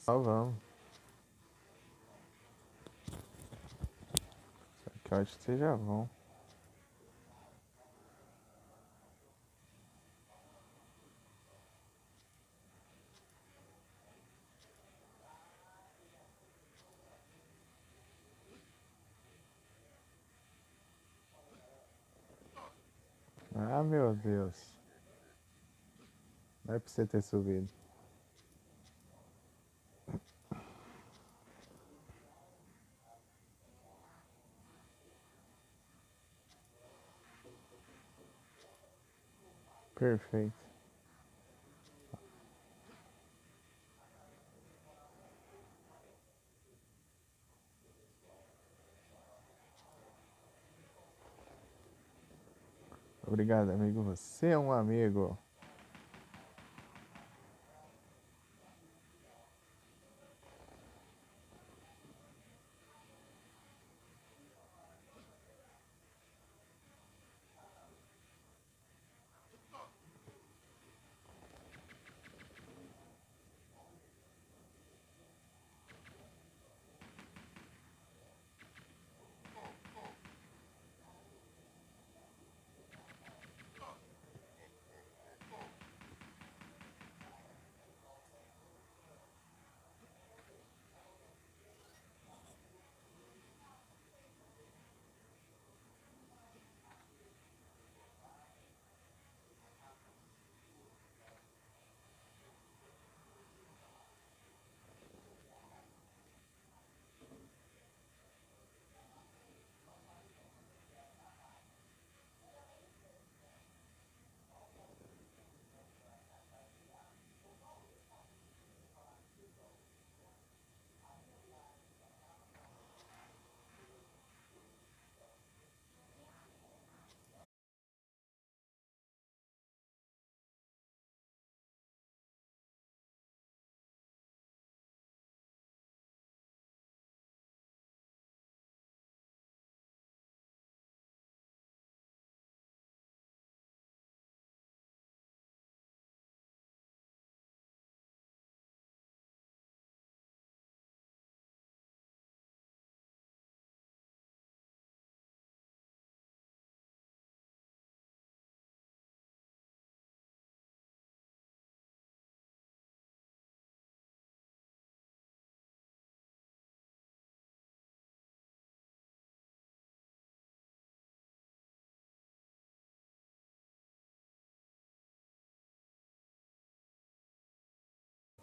Só vamos. Só que eu acho que vocês já vão. Ah, meu Deus. Não é pra você ter subido. Perfeito. Obrigado, amigo. Você é um amigo.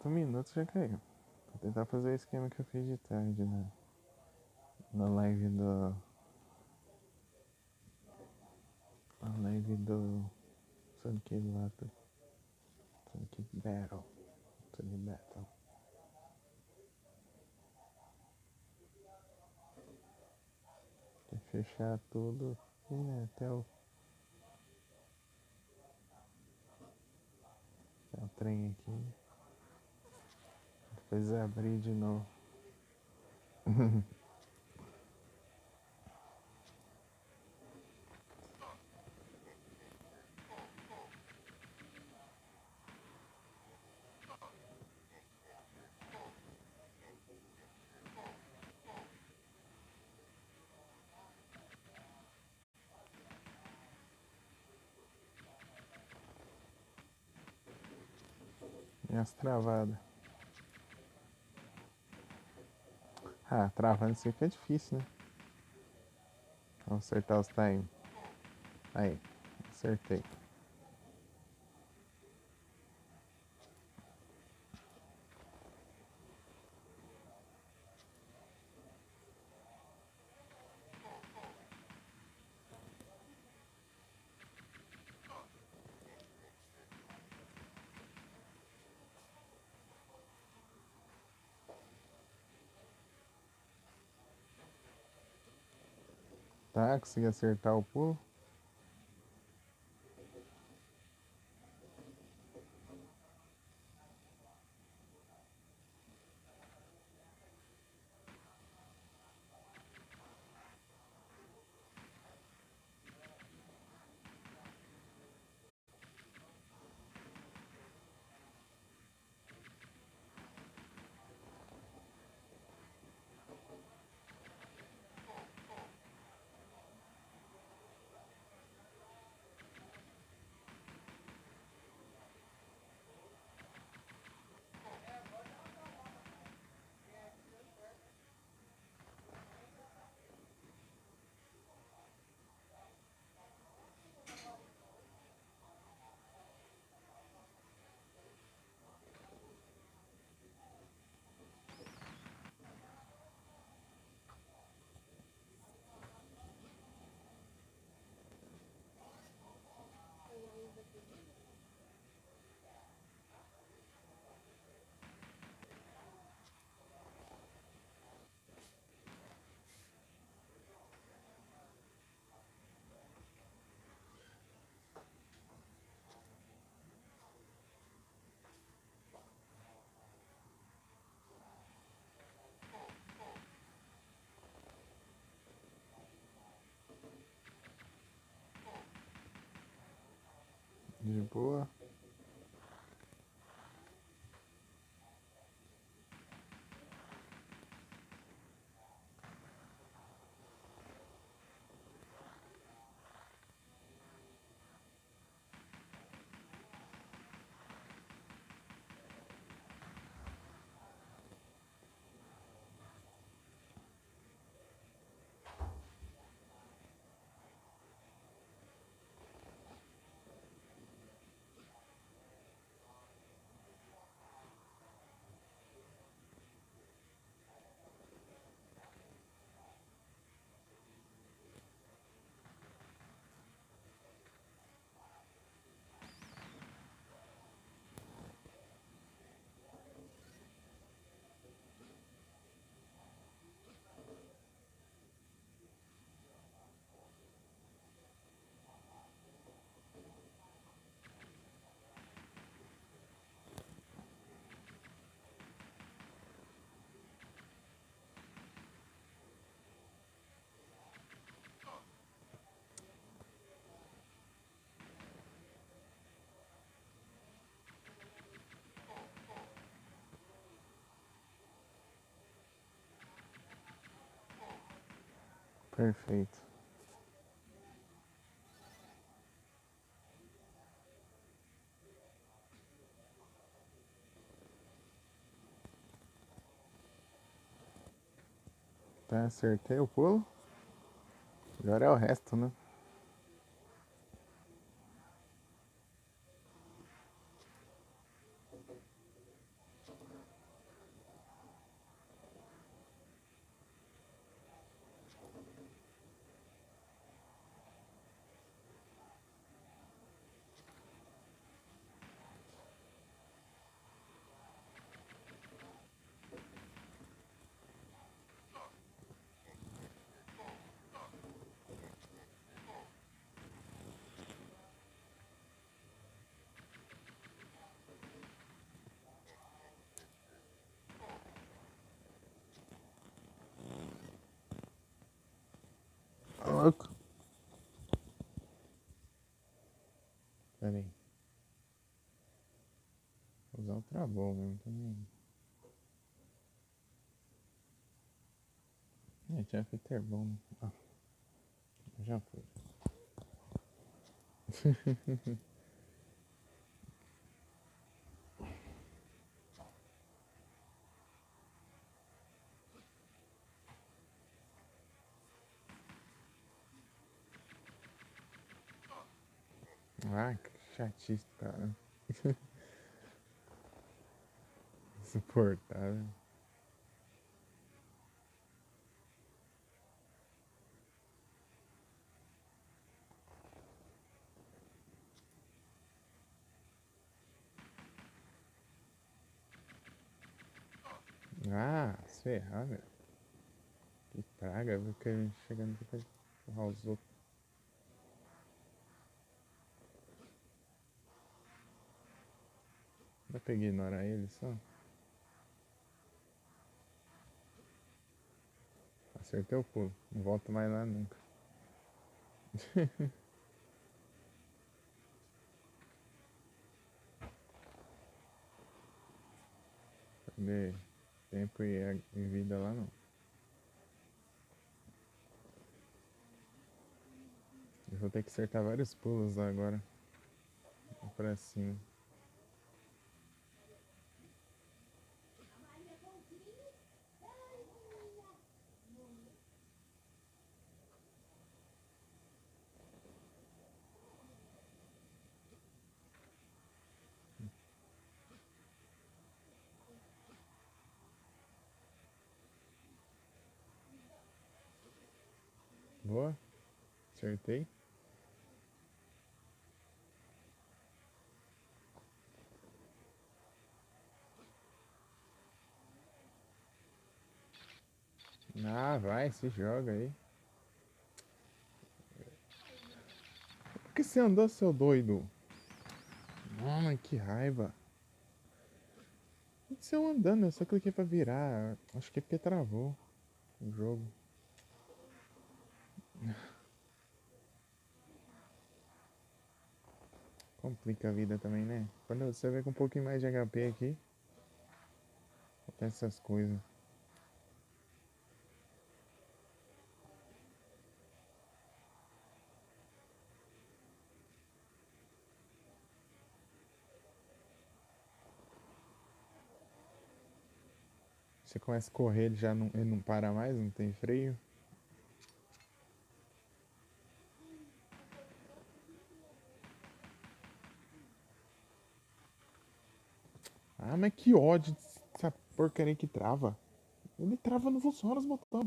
Um minuto já caiu. Vou tentar fazer o esquema que eu fiz de tarde na live do. Na live do Sonic Battle. Sonic Battle. Sonic Battle. Tem que fechar tudo. E, né, até o trem aqui. Depois abrir de novo. E as travadas. Ah, travando isso aqui é difícil, né? Vamos acertar os time. Aí, acertei. Tá, consegui acertar o pulo. De boa. Perfeito. Tá, acertei o pulo. Agora é o resto, né? Tá louco? Pera aí. Vou usar o travou mesmo também. Tinha feito bom, né? Ah, já foi. Ah, que chatice, cara. Insuportável. Ah, se ferrar, velho. Que praga, eu vou querer chegando aqui pra empurrar os outros. Dá pra ignorar ele só? Acertei o pulo. Não volto mais lá nunca. Perder tempo e vida lá não. Eu vou ter que acertar vários pulos lá agora. Pra cima. Boa. Acertei. Ah, vai, se joga aí. Por que você andou, seu doido? Mano, que raiva. Se eu andando, eu só cliquei pra virar. Acho que é porque travou o jogo. Complica a vida também, né? Quando você vê com um pouquinho mais de HP aqui, acontece essas coisas. Você começa a correr, ele não para mais, não tem freio. Ah, mas que ódio dessa porcaria que trava. Ele trava, não funciona os botões.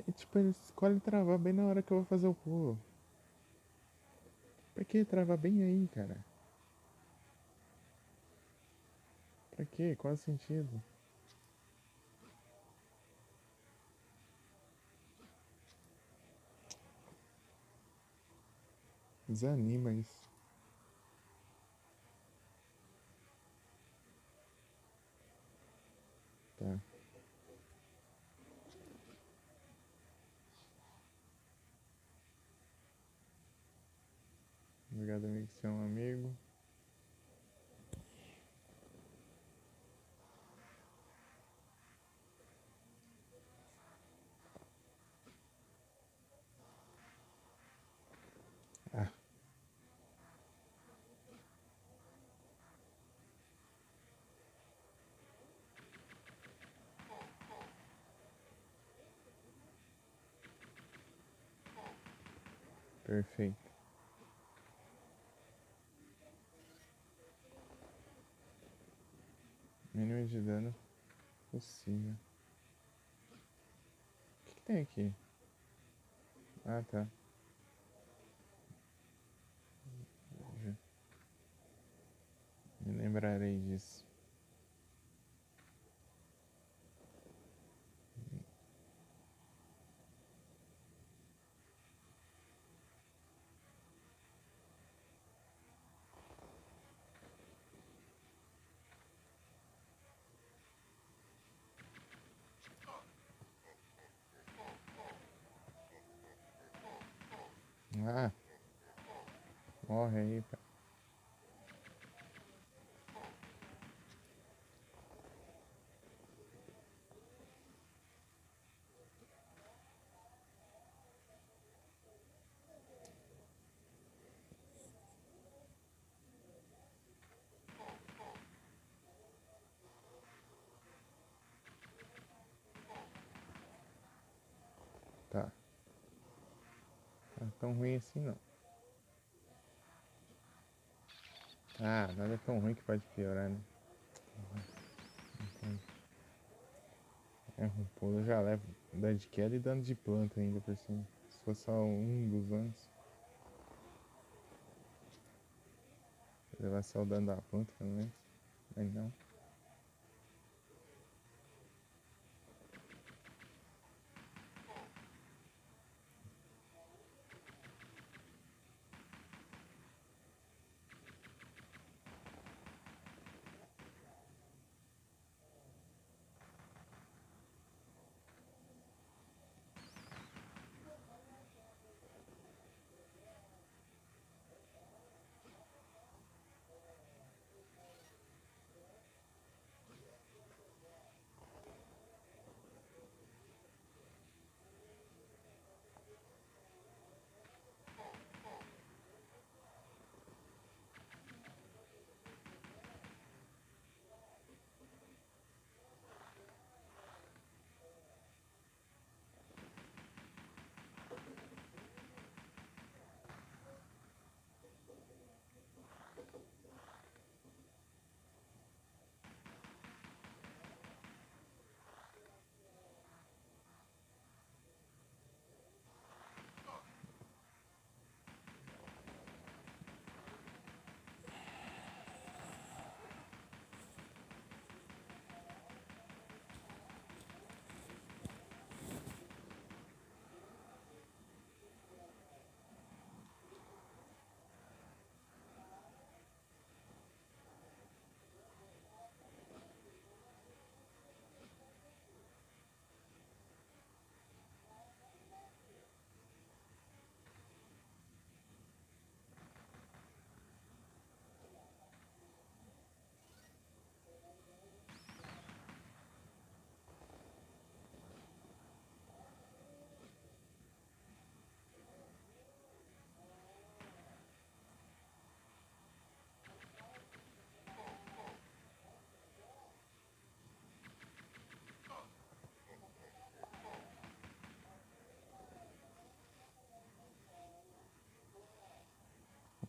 E, tipo, ele escolhe travar bem na hora que eu vou fazer o pulo. Pra que travar bem aí, cara? Pra quê? Qual é o sentido? Desanima isso. Tá. Obrigado, amigo, você é um amigo. Ah, perfeito. Mínimo de dano possível. O que, que tem aqui? Ah, tá. Me lembrarei disso. Ah, morre aí, pá. Tá. Não é tão ruim assim, não. Ah, nada é tão ruim que pode piorar, né? É, um pulo eu já levo dano de queda e dano de planta ainda por cima. Se fosse só um dos anos, levar só o dano da planta, pelo menos. Mas não.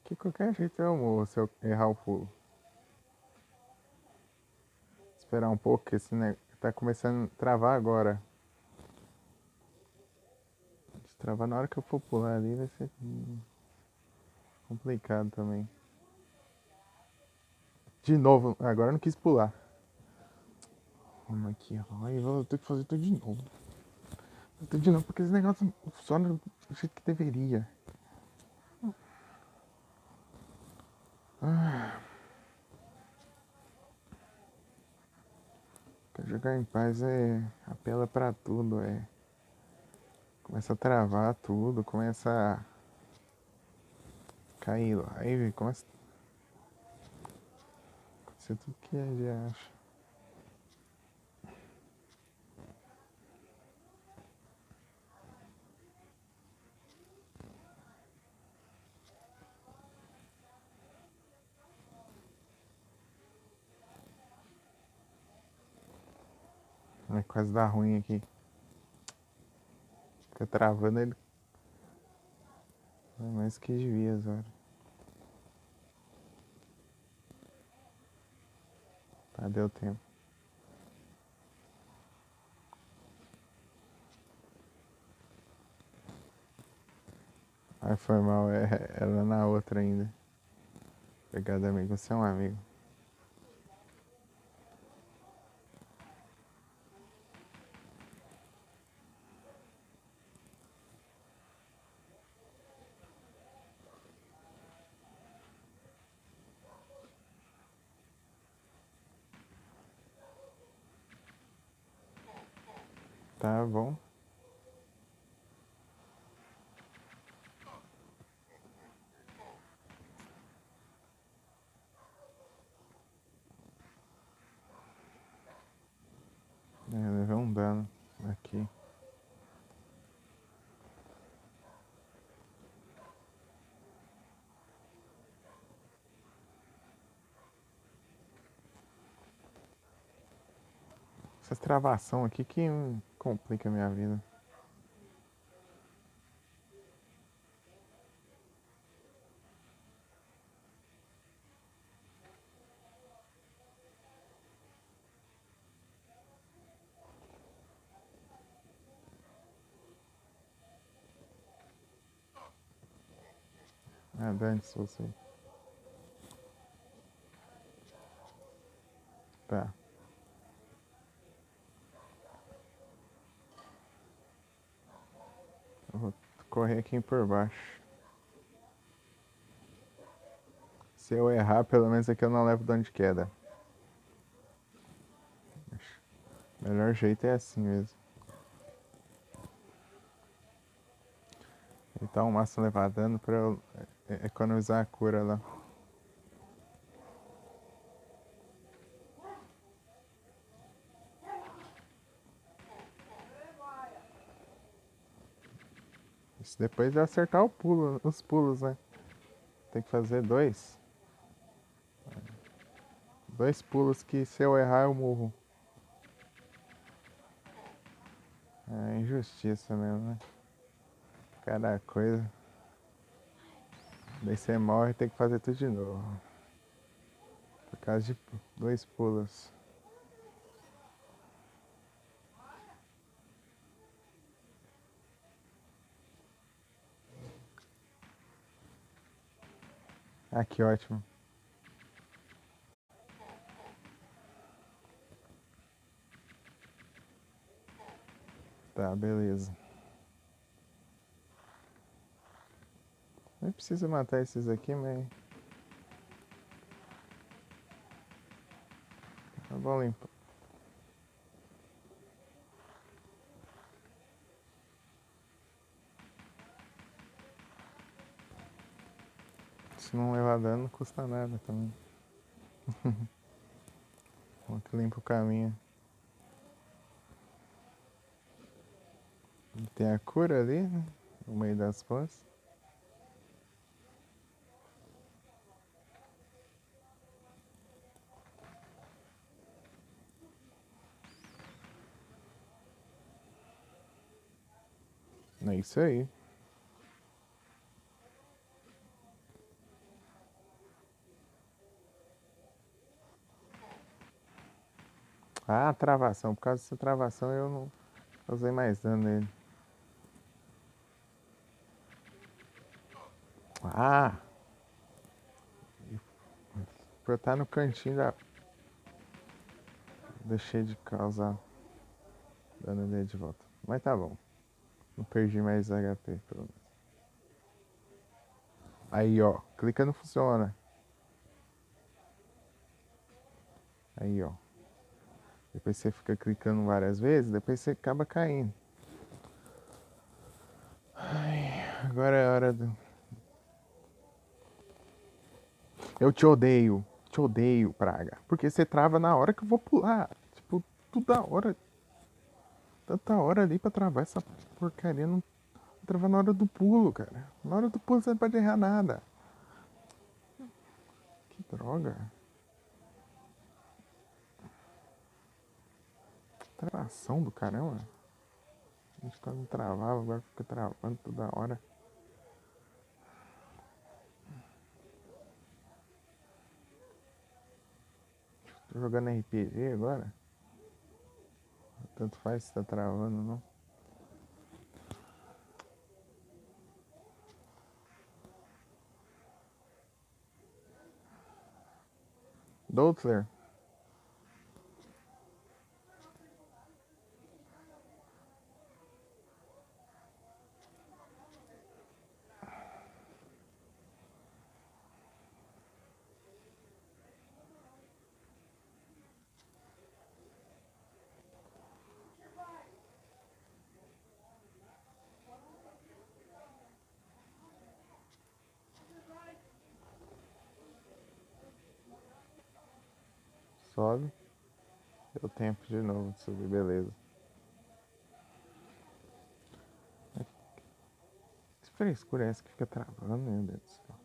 Que qualquer jeito eu morro se eu errar o pulo. Esperar um pouco, que esse tá começando a travar agora. Se travar na hora que eu for pular ali vai ser complicado também. De novo, agora eu não quis pular. Vamos aqui, ó. Aí vou ter que fazer tudo de novo. Tudo de novo porque esse negócio não funciona do jeito que deveria. Quer jogar em paz apela pra tudo, começa a travar tudo, começa a cair live, começa a acontecer tudo que a gente acha. Vai quase dar ruim aqui. Fica travando ele. É mais que devia, agora. Tá, deu tempo. Aí foi mal, era na outra ainda. Obrigado, amigo. Você é um amigo. Tá bom. Levei um dano aqui. Essas travação aqui que complica a minha vida. Ah, dane-se você. Tá. Eu vou correr aqui por baixo. Se eu errar, pelo menos aqui eu não levo dano de queda. O melhor jeito é assim mesmo. Evitar o máximo levar dano pra eu economizar a cura lá. Isso depois de acertar os pulos, né? Tem que fazer dois. Dois pulos que se eu errar eu morro. É injustiça mesmo, né? Cada coisa. Daí você morre e tem que fazer tudo de novo. Por causa de dois pulos. Ah, que ótimo. Tá, beleza. Nem precisa matar esses aqui, mas... Tá bom limpar. Se não levar dano, não custa nada também. Bom que limpa o caminho. Tem a cura ali, né? No meio das plantas. É isso aí. Ah, travação. Por causa dessa travação eu não usei mais dano nele. Ah! Por eu estar no cantinho já deixei de causar dano nele de volta. Mas tá bom. Não perdi mais HP, pelo menos. Aí, ó. Clica não funciona. Aí, ó. Depois você fica clicando várias vezes, depois você acaba caindo. Ai, agora é hora do... Eu te odeio, praga. Porque você trava na hora que eu vou pular. Tipo, toda hora. Tanta hora ali pra travar essa porcaria. Não travar na hora do pulo, cara. Na hora do pulo você não pode errar nada. Que droga. Travação do caramba. A gente quase não travava, agora fica travando toda hora. Tô jogando RPG agora. Tanto faz se tá travando ou não. Doutler. Sobe. Deu tempo de novo de subir, beleza. Que frescura é essa que fica travando, meu Deus do céu.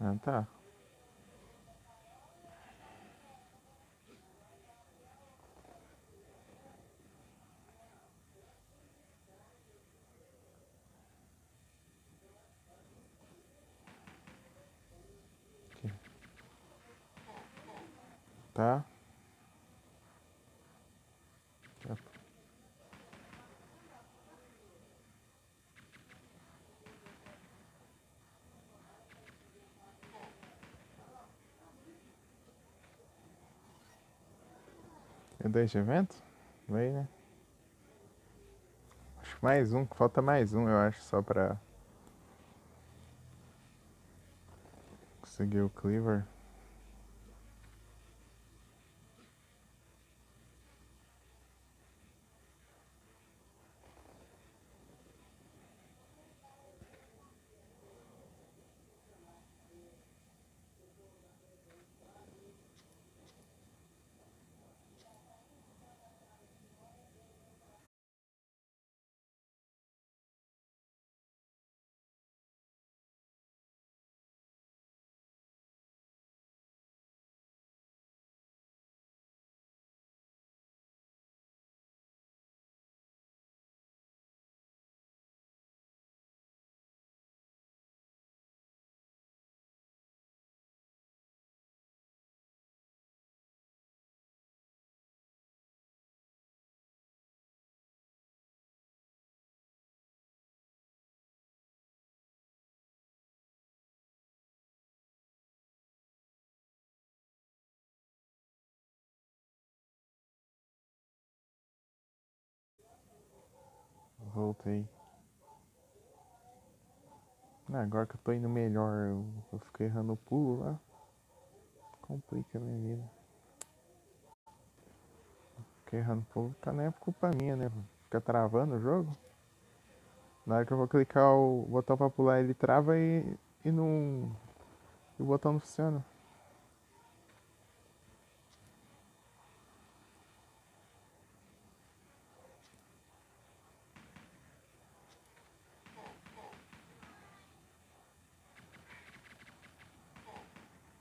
Ah, tá. Aqui. Tá. Já. É 2 de evento? Vai, né? Acho que mais um, falta mais um, eu acho, só pra conseguir o cleaver. Voltei. Ah, agora que eu tô indo melhor, eu fiquei errando o pulo lá. Complica a minha vida. Fiquei errando o pulo, tá, não é culpa minha, né? Fica travando o jogo. Na hora que eu vou clicar o botão pra pular, ele trava e não. E o botão não funciona.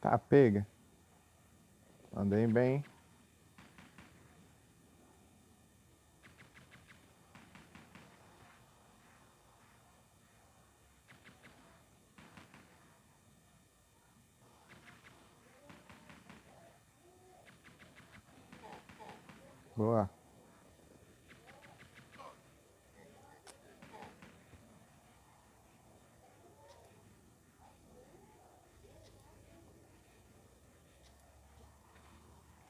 Tá, pega. Andei bem. Boa.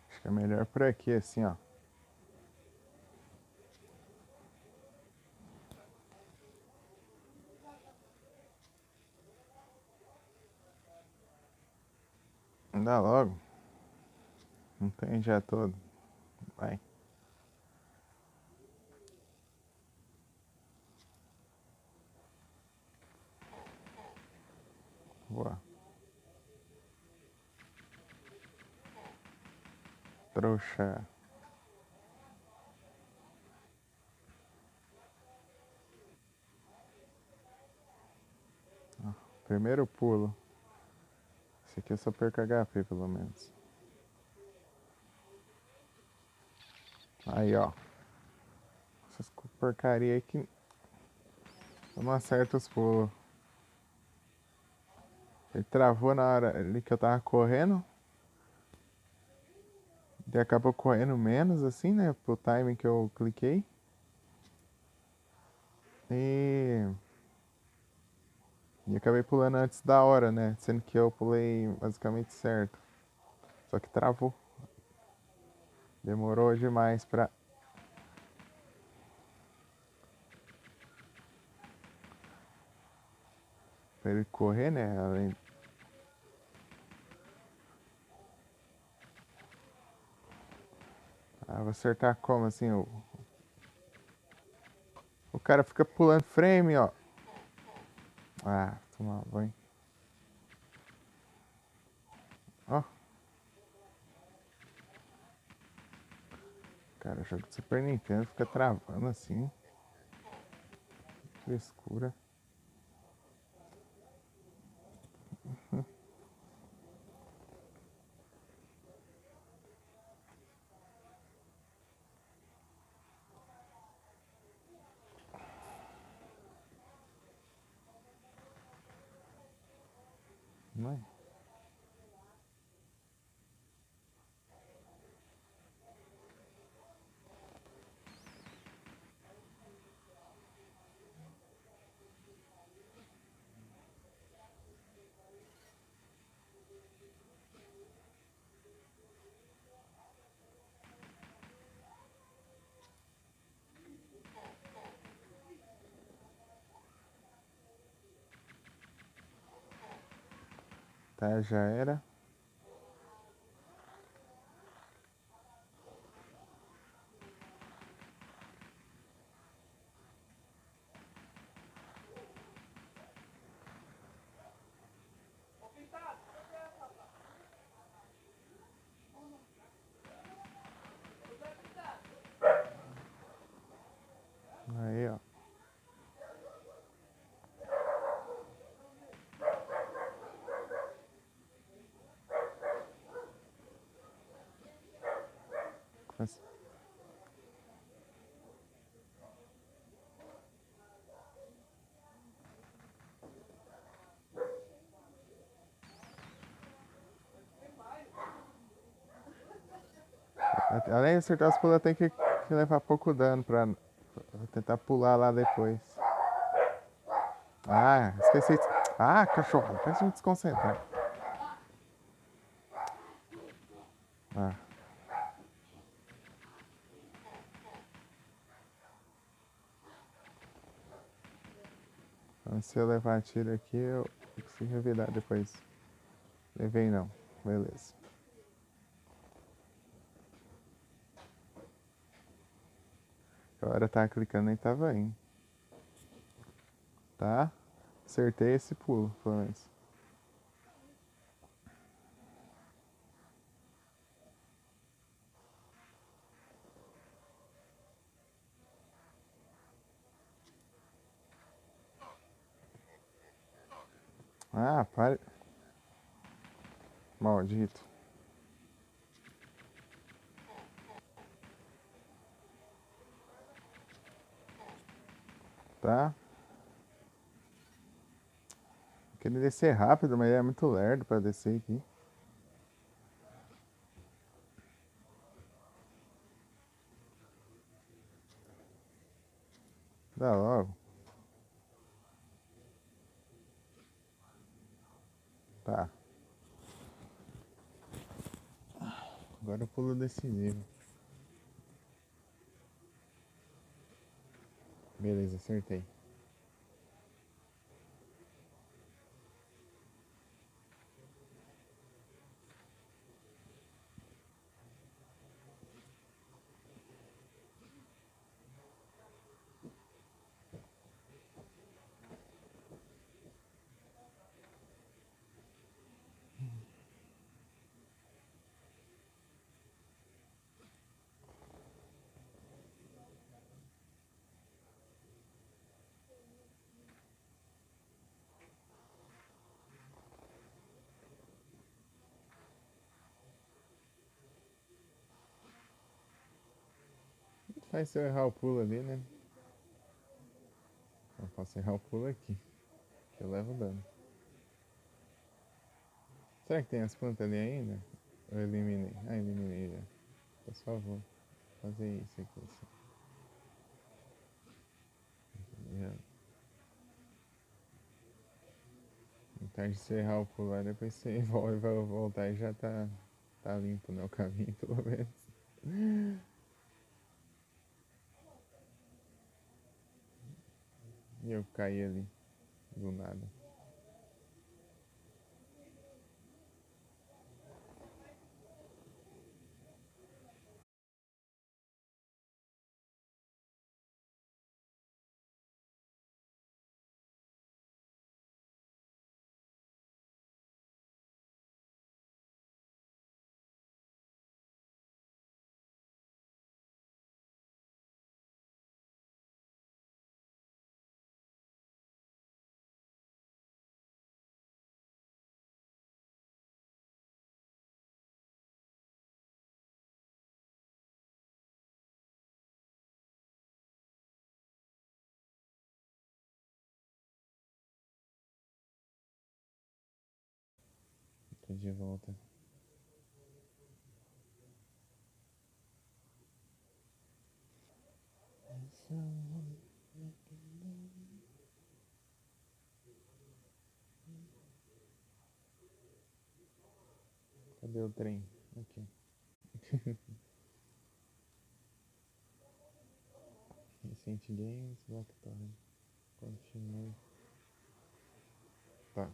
Acho que é melhor por aqui, assim, ó. Anda logo. Não tem já todo. Vai. Boa. Trouxa. Primeiro pulo. Esse aqui eu só perco HP, pelo menos. Aí, ó. Essas porcaria aí que eu não acerto os pulos. Ele travou na hora ali que eu tava correndo. Ele acabou correndo menos, assim, né? Pro timing que eu cliquei. E... E acabei pulando antes da hora, né? Sendo que eu pulei basicamente certo. Só que travou. Demorou demais pra ele correr, né? Além... Ah, vou acertar como assim? O cara fica pulando frame, ó. Ah, toma banho. Ó. Cara, o jogo de Super Nintendo fica travando assim. Frescura. Não é? Tá, já era. Aí, ó. Mas- Além de acertar os pulos, tem que levar pouco dano pra tentar pular lá depois. Ah, esqueci. Ah, cachorro, faz me desconcentrar. Ah, então se eu levar tiro aqui, eu consigo revidar depois. Levei não. Beleza. Agora tá clicando nem tava indo. Tá? Acertei esse pulo, pelo menos. Ah, para. Maldito. Tá? Queria descer rápido, mas ele é muito lerdo pra descer aqui. Dá logo. Tá. Agora eu pulo decisivo. Beleza, acertei. Faz se eu errar o pulo ali, né? Eu posso errar o pulo aqui. Eu levo dano. Será que tem as plantas ali ainda? Eu eliminei. Ah, eliminei já. Eu só vou fazer isso aqui assim. Já. Então de você errar o pulo lá, depois você vai voltar e já tá limpo, né? O caminho, pelo menos. E eu caí ali, do nada. Tô de volta. Cadê o trem? Aqui. Recent Games, Blackthorn. Continue. Tá.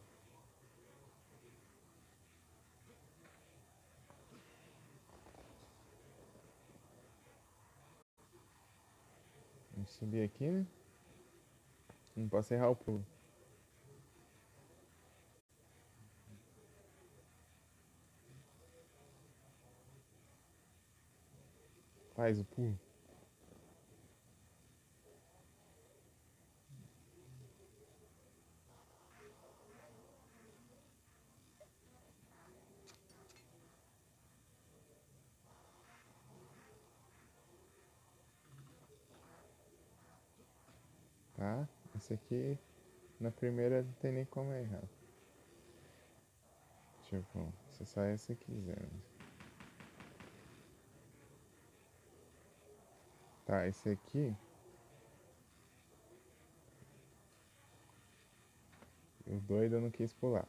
Vamos subir aqui, né? Não posso errar o pulo. Faz o pulo. Tá? Esse aqui, na primeira, não tem nem como errar. Tipo, você sai se quiser. Tá, esse aqui, o doido eu não quis pular.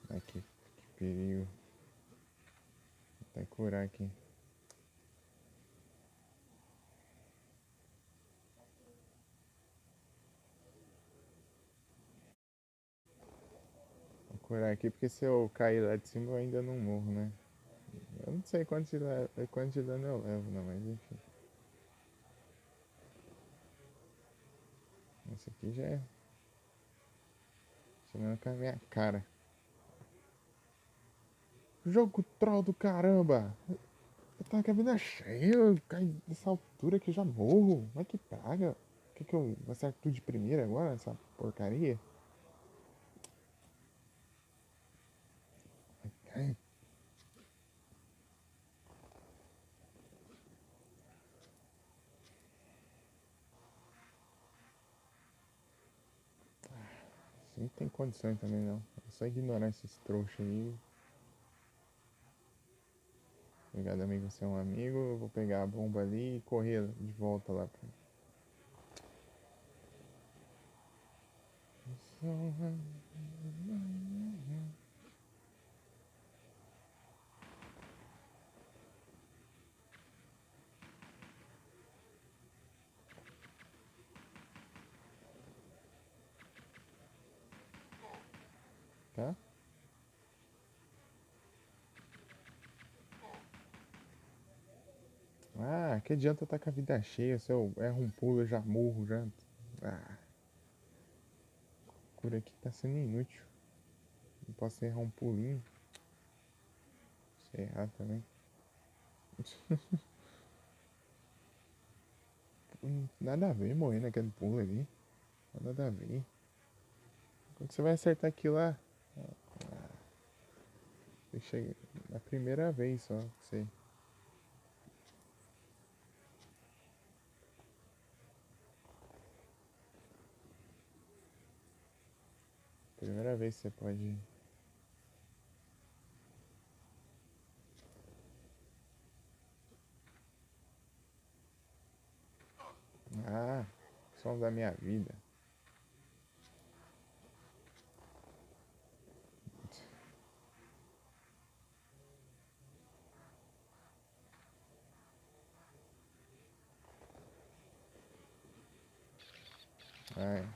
Ai, que perigo. Vou até curar aqui. Vou curar aqui porque se eu cair lá de cima eu ainda não morro, né? Eu não sei quanto de dano eu levo, não, mas enfim. Esse aqui já é tirando com a minha cara. Jogo troll do caramba! Eu tava com a vida cheia, eu caí dessa altura que já morro. Mas que praga. Que eu acerto tudo de primeira agora, essa porcaria? Ai, não tem condições também não. É só ignorar esses trouxas aí. Obrigado, amigo. Você é um amigo. Eu vou pegar a bomba ali e correr de volta lá pra. Tá? Ah, que adianta eu estar com a vida cheia? Se eu erro um pulo, eu já morro já. Ah, a cura aqui tá sendo inútil. Não posso errar um pulinho. Se errar também. Nada a ver morrer naquele pulo ali. Nada a ver. Quando você vai acertar aquilo lá, deixa na primeira vez só que você. Primeira vez que você pode. Ah, som da minha vida. Ai,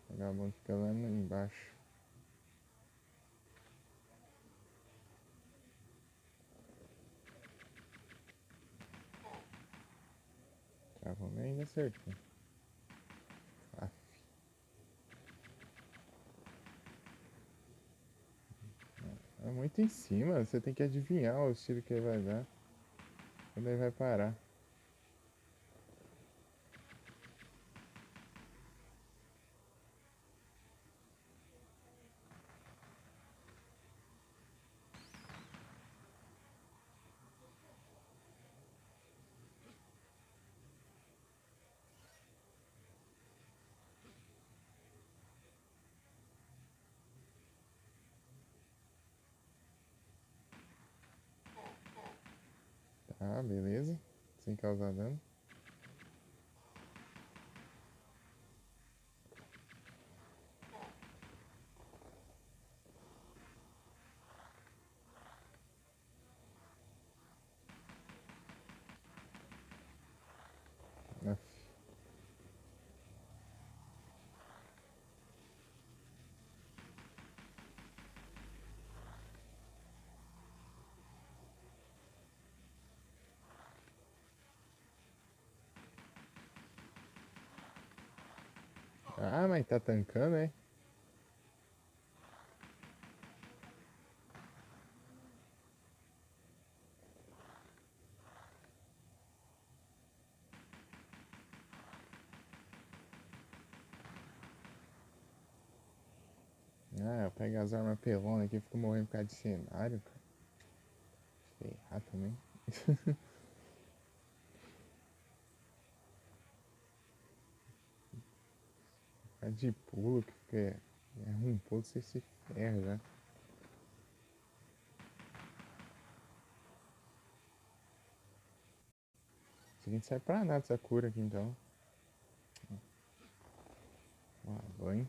vagabundo fica lá embaixo. Tá, vamos ainda acertou. Ah, é muito em cima, você tem que adivinhar o tiro que ele vai dar. Quando ele vai parar. Tá, beleza. Sem causar dano. Aff. Ah, mas tá tancando, é? Ah, eu pego as armas pelonas aqui e fico morrendo por causa de cenário, cara. Ferrar também. Por causa de pulo, que fica. É um pulo, você se ferra já. Isso aqui não serve pra nada essa cura aqui então. Ah, banho.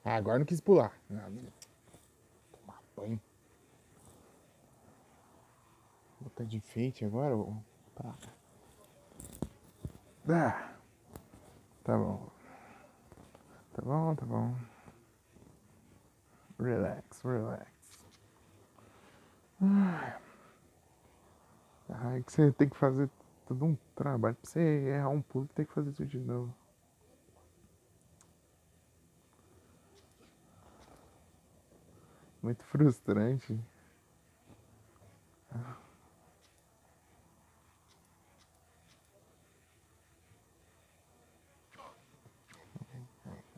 Ah, agora não quis pular. Tomar banho. Botar de enfeite agora? Tá. Ah, tá bom. Tá bom, tá bom. Relax, relax. Ai, que você tem que fazer todo um trabalho. Pra você errar um pulo, tem que fazer tudo de novo. Muito frustrante.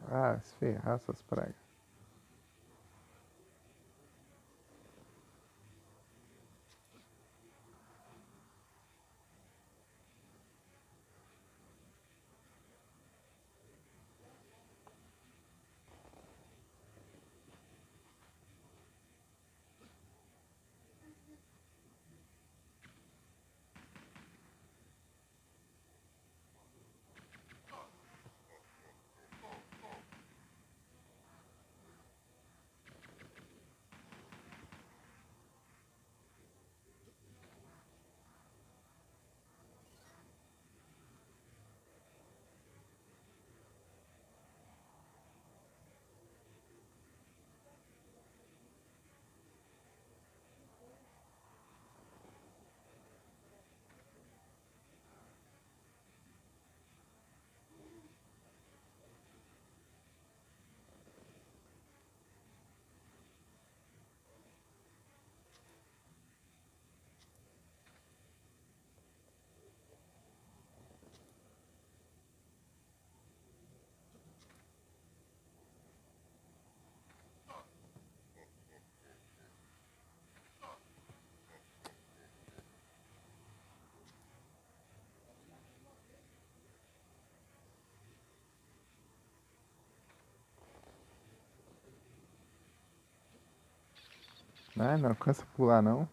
Ah, se ferrar essas pragas. Ah, não alcança pular não.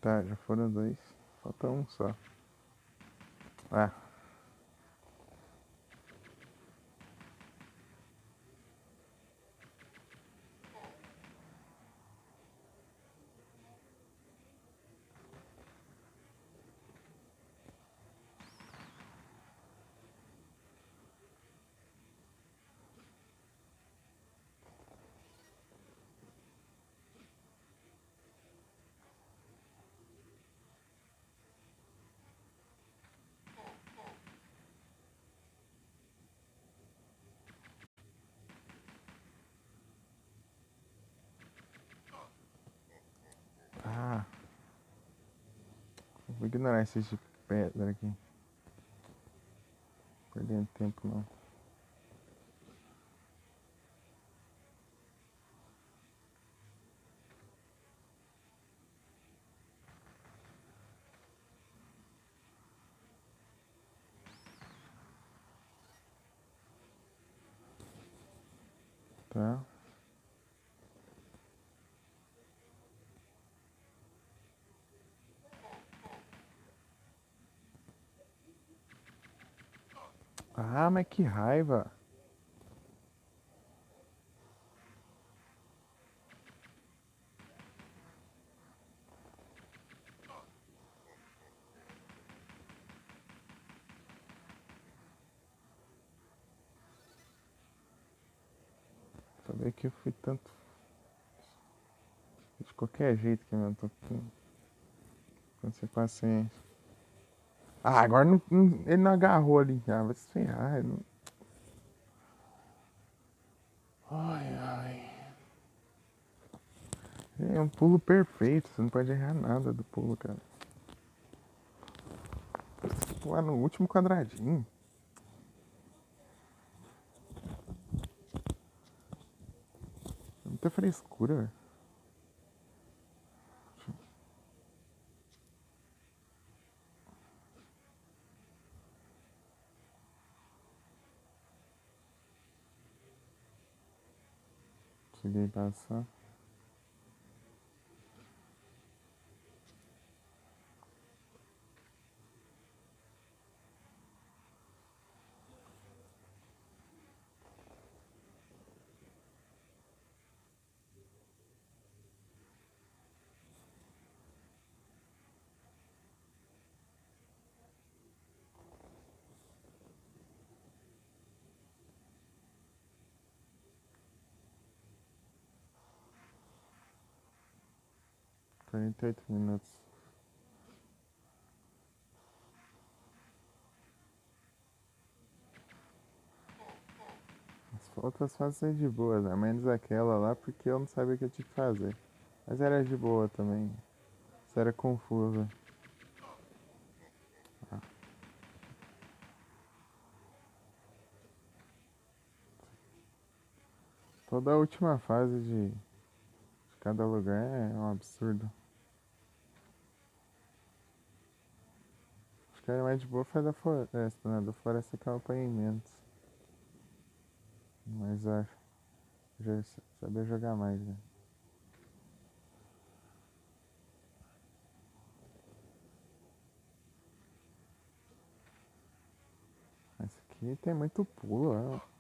Tá, já foram dois. Falta um só. Ah, ah. Vou ignorar esses de pedra aqui. Perdendo tempo não. Tá? Ah, mas que raiva. Saber que eu fui tanto. De qualquer jeito que eu não tô com sem paciência. Ah, agora ele não agarrou ali. Ah, vai se ferrar. Não... Ai, ai. É um pulo perfeito. Você não pode errar nada do pulo, cara. Pular no último quadradinho. Muita frescura, velho. Consegui passar. Quarenta e oito minutos. As outras fases de boa, né? Menos aquela lá porque eu não sabia o que eu tinha que fazer. Mas era de boa também. Só era confusa. Toda a última fase de cada lugar é um absurdo. Acho que a mais de boa foi da floresta, né? Da floresta que eu apanhei menos. Mas acho. Já sabia jogar mais, né? Esse aqui tem muito pulo, ó.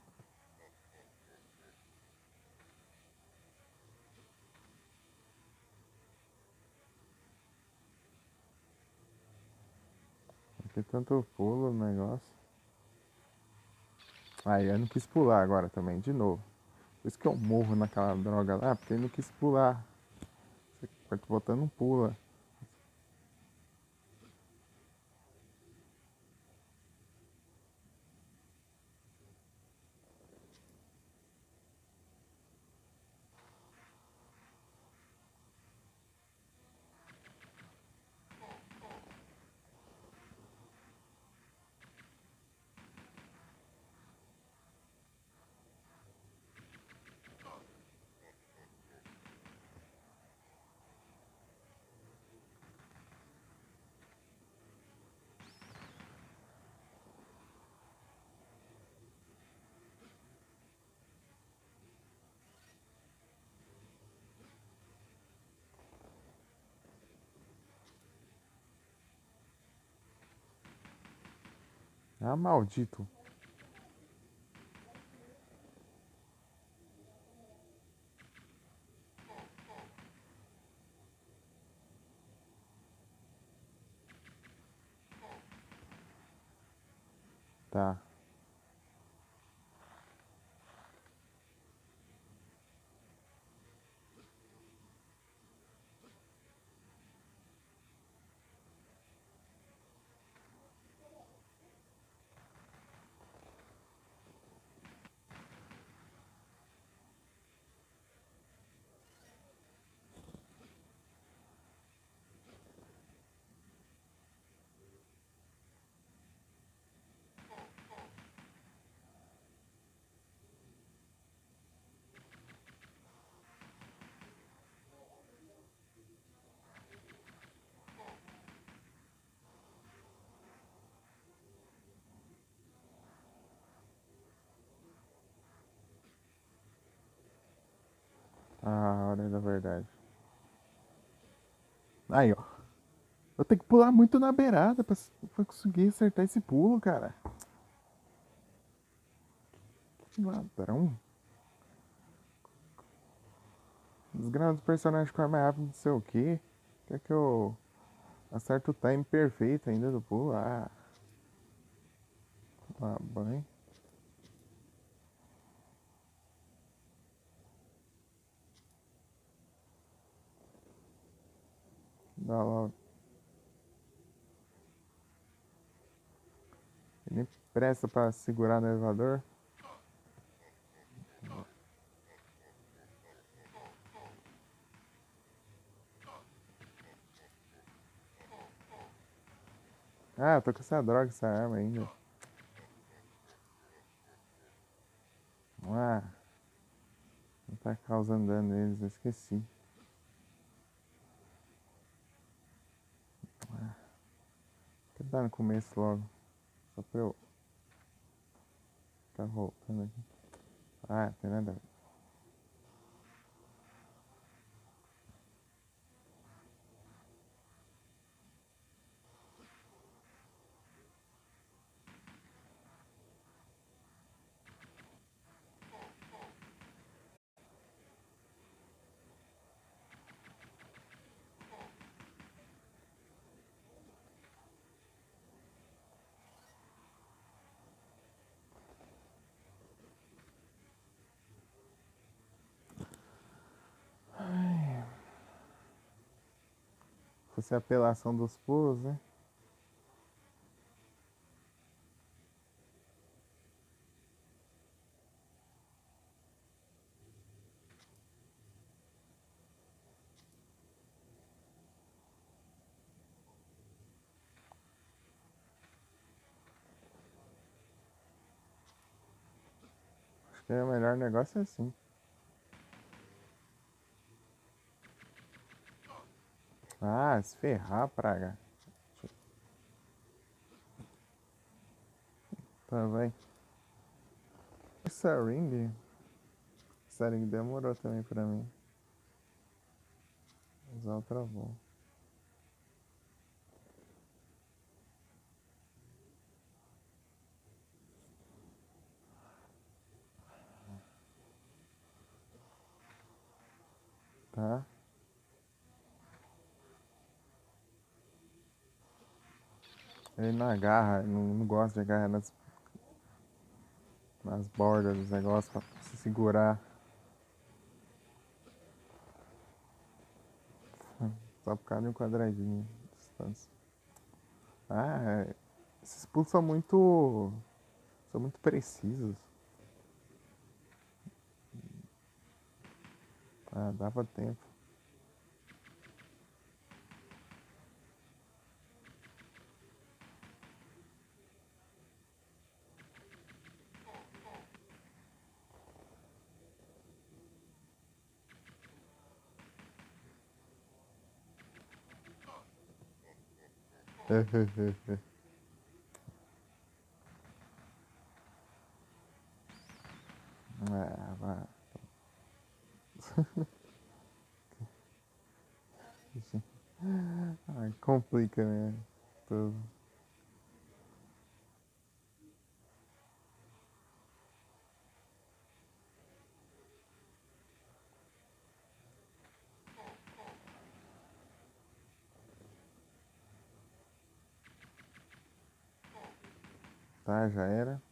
Aqui tanto pulo no negócio. Aí eu não quis pular agora também, de novo. Por isso que eu morro naquela droga lá, porque ele não quis pular. Você pode botando um pula. Ah, maldito. Tá. A hora da verdade. Aí, ó. Eu tenho que pular muito na beirada pra conseguir acertar esse pulo, cara. Que ladrão. Desgrama dos personagens com arma rápida, não sei o que. Quer que eu acerte o time perfeito ainda do pulo? Banho. Dá logo. Ele nem presta pra segurar no elevador. Ah, eu tô com essa droga, essa arma ainda. Ah, não tá causando dano neles, eu esqueci. Tem que dar no começo logo. Só pra eu tá voltando aqui. Ah, tem nada a ver. fosse a apelação dos pulos, né? Acho que o melhor negócio é assim. Ah, se ferrar, praga. Tá, vai. Essa ring demorou também pra mim. Usar o travão. Tá? Ele não agarra, não gosta de agarrar nas bordas dos negócios pra se segurar. Só por causa de um quadradinho de distância. Ah, esses pulos são muito. São muito precisos. Ah, dava tempo. Ah, vai. Ai, complica, né? Tudo. Tá, já era.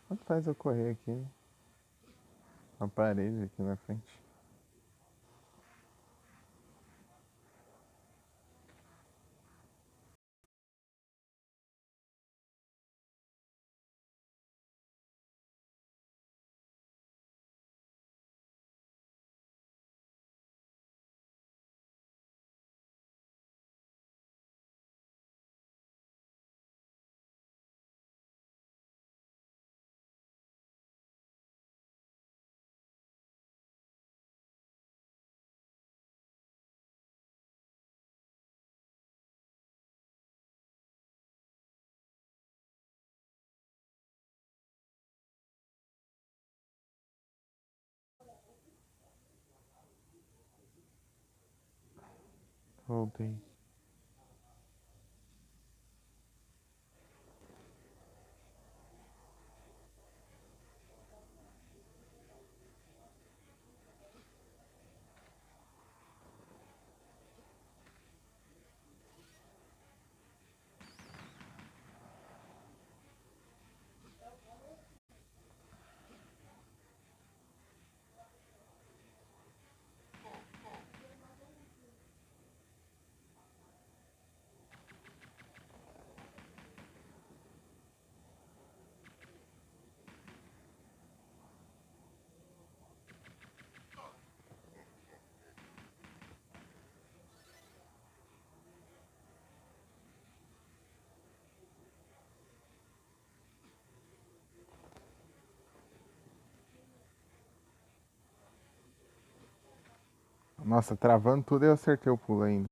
Quanto faz eu correr aqui, né? Uma parede aqui na frente. Voltei. Nossa, travando tudo eu acertei o pulo ainda.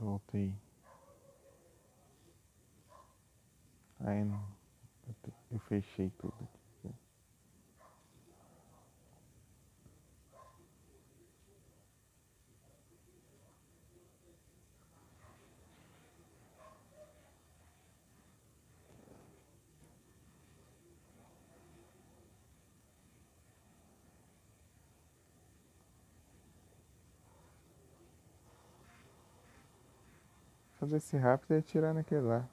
Voltei. Aí não. Eu fechei tudo aqui. Fazer esse rápido e atirar naquele lá.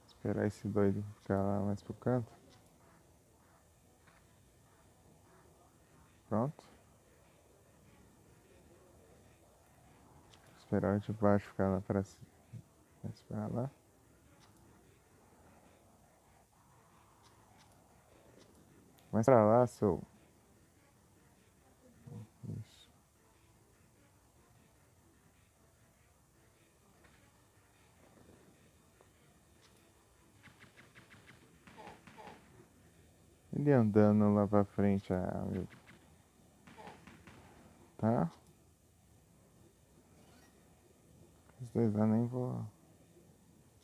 Esperar esse doido ficar lá mais pro canto. Pronto. Esperar o de baixo ficar lá pra cima. Esperar lá. Mais pra lá, seu. Isso. Ele andando lá pra frente, meu. Tá? Os dois lá nem vou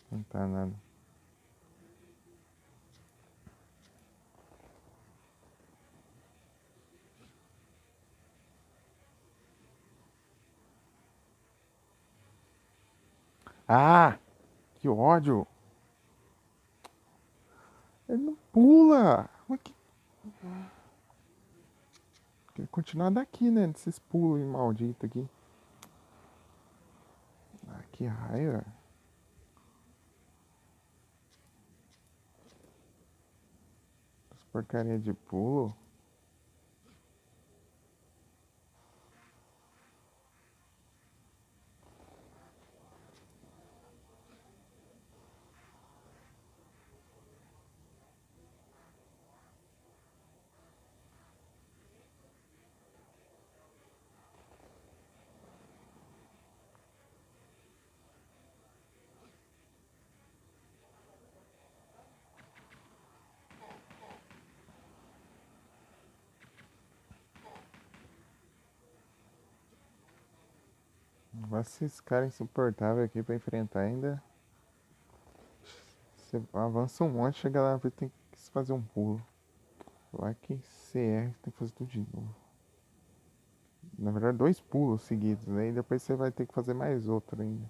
tentar nada. Ah! Que ódio! Ele não pula! Mas que... Quer continuar daqui, né? Desses pulos malditos aqui. Ah, que raiva. Essa porcaria de pulo. Mas esses caras insuportáveis aqui pra enfrentar ainda. Você avança um monte, chega lá e tem que fazer um pulo. Lá que você erra, tem que fazer tudo de novo. Na verdade, dois pulos seguidos, né? E depois você vai ter que fazer mais outro ainda.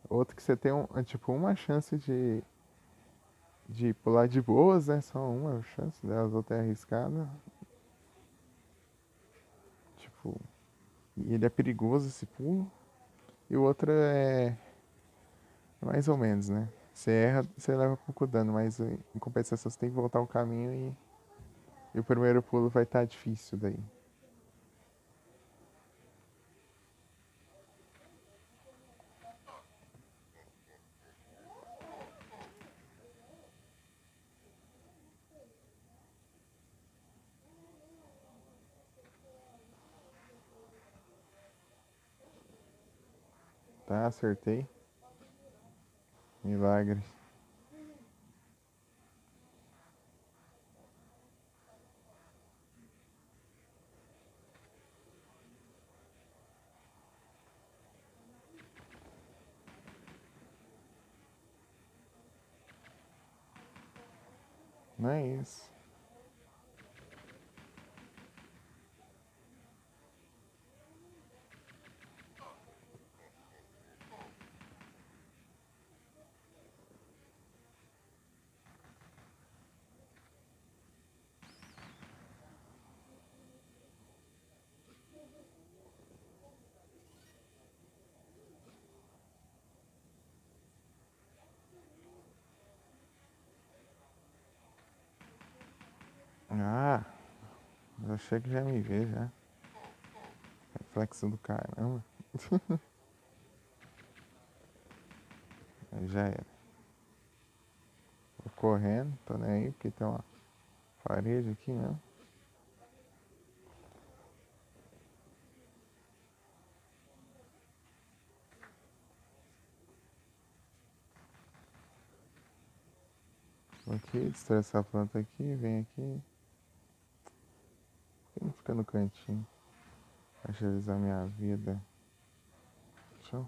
Outro que você tem tipo uma chance de pular de boas, né? Só uma chance, né? As outras é arriscada. Tipo, e ele é perigoso esse pulo. E o outro é mais ou menos, né? Você erra, você leva pouco dano, mas em compensação você tem que voltar o caminho e o primeiro pulo vai estar difícil daí. Tá, acertei. Milagre. Não é isso. Ah, eu achei que já me vê já. Reflexo do caramba. Aí já era. Vou correndo, tô nem aí, porque tem uma parede aqui mesmo. Vou aqui, destrói essa planta aqui, vem aqui. Por que não fica no cantinho? Agilizar minha vida. Show.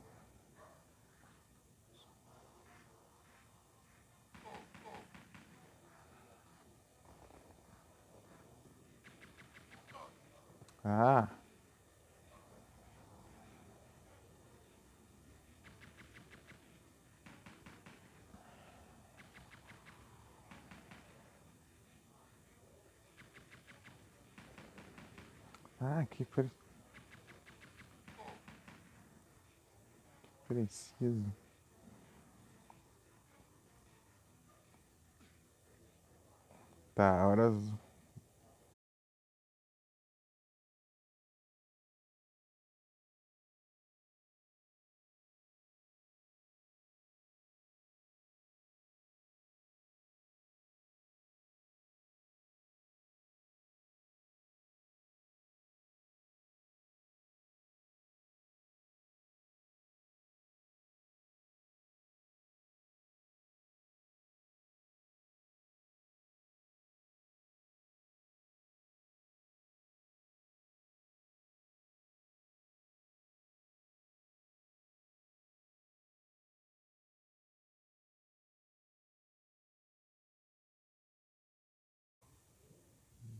Ah, que preciso. Tá, horas.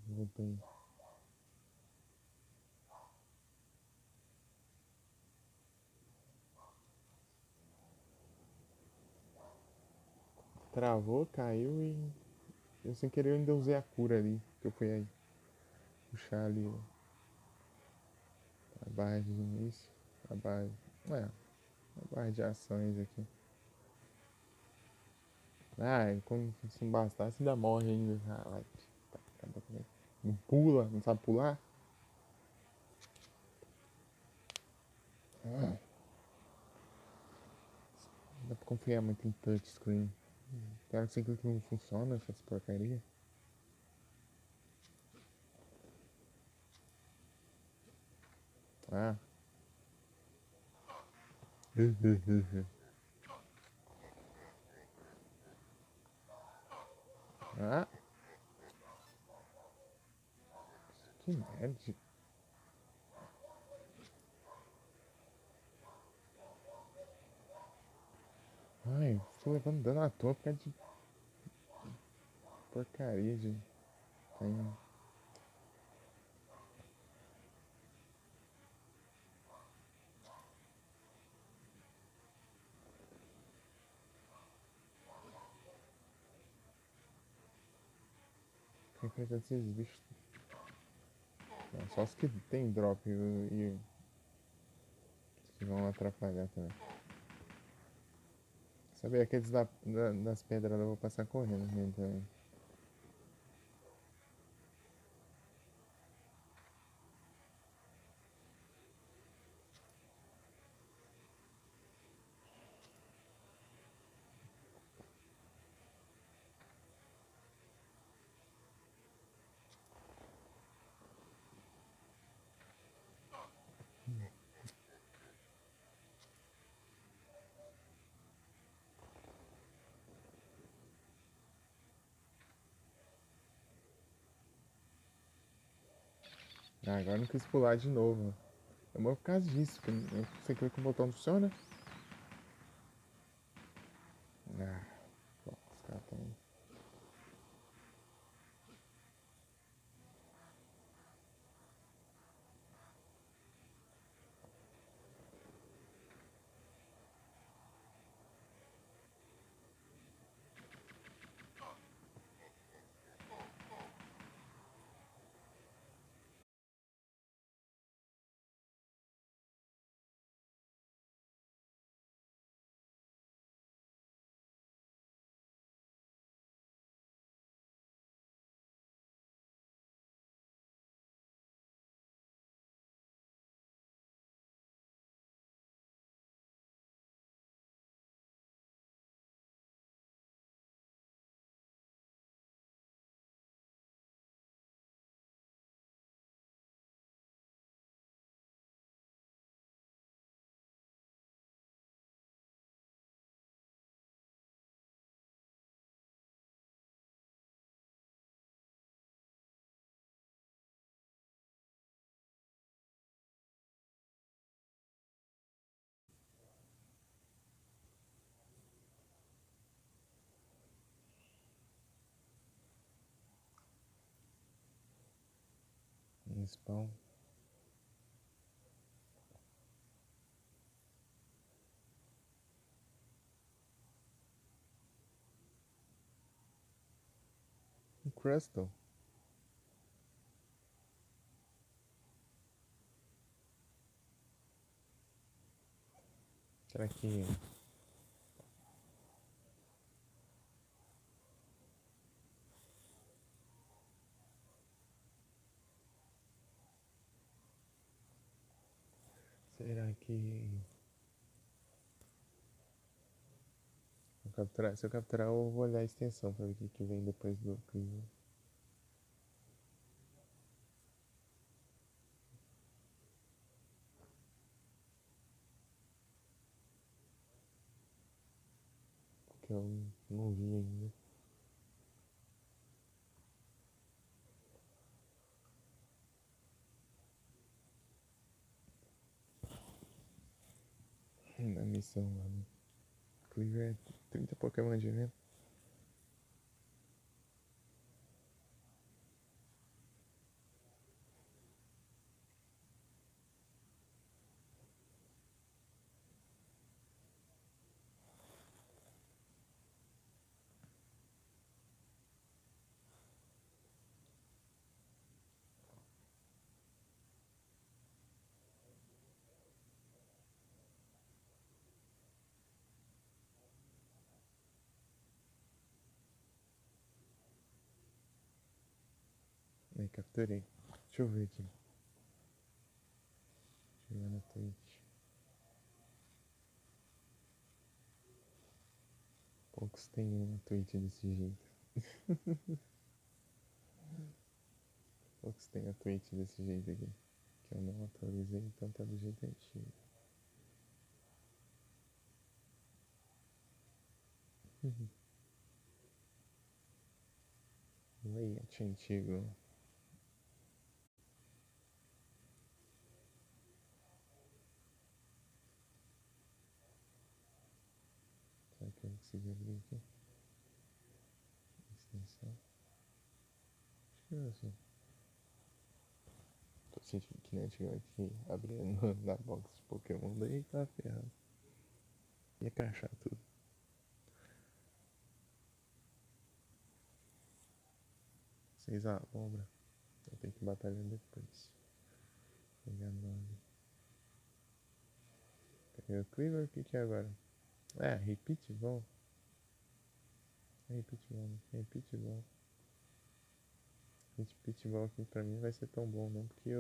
Voltei. Travou, caiu e eu sem querer ainda usei a cura ali. Que eu fui aí puxar ali a barra de início. A barra. A barra de ações aqui. Como se não bastasse, ainda morre ainda. Vai. Não pula, não sabe pular? Não dá pra confiar muito em touchscreen. Claro que sempre que não funciona essas porcaria. Ah. Ah, que merda. Ai, tô levando dano à toa por causa de porcaria de. Tem que enfrentar esses bichos. Não, só os que tem drop e que vão atrapalhar também. Sabe, aqueles das pedras eu vou passar correndo mesmo também. Ah, agora eu não quis pular de novo. É por causa disso, que você clica que o botão funciona. Ah, pô, os caras tão. Um spawn. Um crystal. Será que... Será que... Se eu capturar, eu vou olhar a extensão pra ver o que vem depois do Cleaver. Que eu não vi ainda. Na missão lá, né? Cleaver é 30 Pokémon de evento. Aí, capturei. Deixa eu ver aqui. Deixa eu ver na Twitch. Poucos tem uma Twitch desse jeito. Poucos tem a Twitch desse jeito aqui. Que eu não atualizei, então tá do jeito antigo. Layout antigo. Será que eu consigo abrir aqui? Extensão. Acho que é assim. Tô sentindo que nem antigamente que abria na box de Pokémon, daí tá ferrado. Ia crachar tudo. 6 a lombra. Eu tenho que batalhar depois. Pegar 9. Peguei o Cleaver, o que é agora? É, repeat ball. Repeat ball, repeat ball. Repeat ball aqui pra mim vai ser tão bom não, porque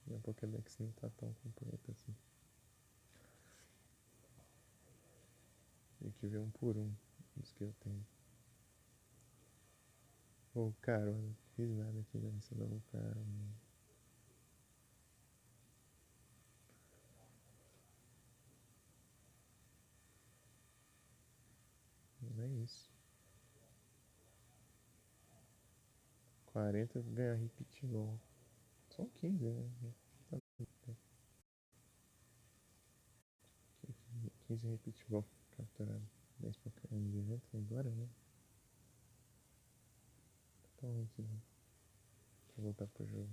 minha Pokédex não tá tão completa assim. Tem que ver um por um dos que eu tenho. Ô, cara, eu não fiz nada aqui nessa não, cara. Não é isso. 40 ganha repeat ball. São 15, né? Tá bem. 15 repeat ball capturado. 10 Pokémon de evento agora, né? Totalmente, né? Vou voltar pro jogo.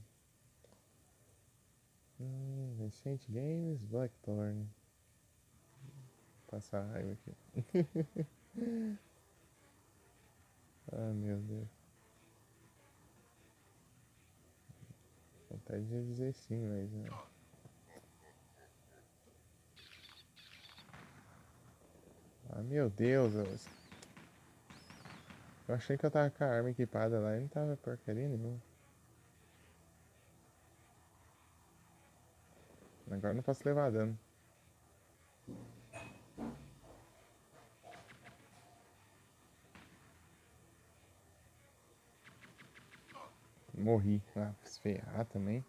Recente Games, Blackthorn. Passar a raiva aqui. Ah, meu Deus. Vontade de dizer sim, mas... Né? Ah, meu Deus. Eu achei que eu tava com a arma equipada lá e não tava porcaria nenhuma. Agora não posso levar dano. Morri. Ah, se ferrar também.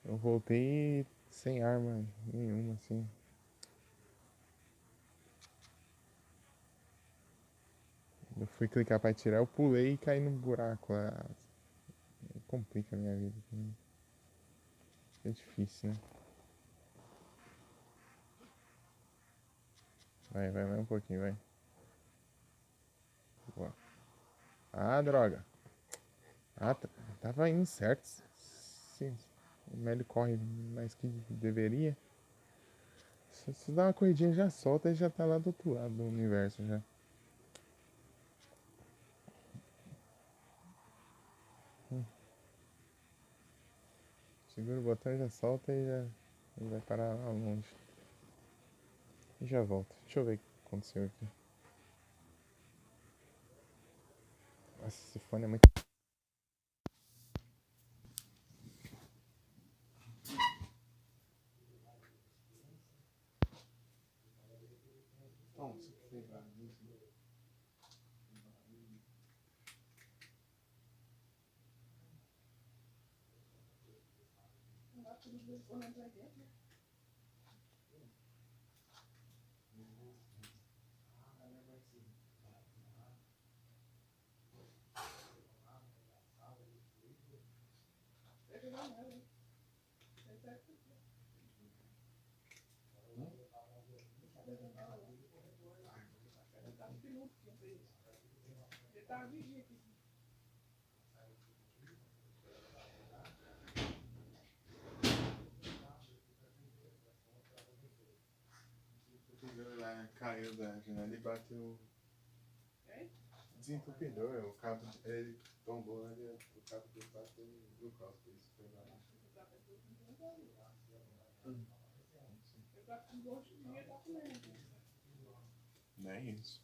Eu voltei sem arma nenhuma, assim. Eu fui clicar pra atirar, eu pulei e caí no buraco lá. Complica a minha vida também. É difícil, né? Vai mais um pouquinho, vai. Boa. Ah, droga. Ah, tá. Tava indo certo. Sim, ele corre mais que deveria. Se você dá uma corridinha já solta e já tá lá do outro lado do universo já. Segura o botão e já solta e já ele vai parar lá longe. E já volta. Deixa eu ver o que aconteceu aqui. Nossa, esse fone é muito. Não, você fez lá. Lá caiu da janela e bateu. Desentupidor, o cabo ele tombou lá dentro, o cabo do bateu no copo, isso foi lá. Não é isso.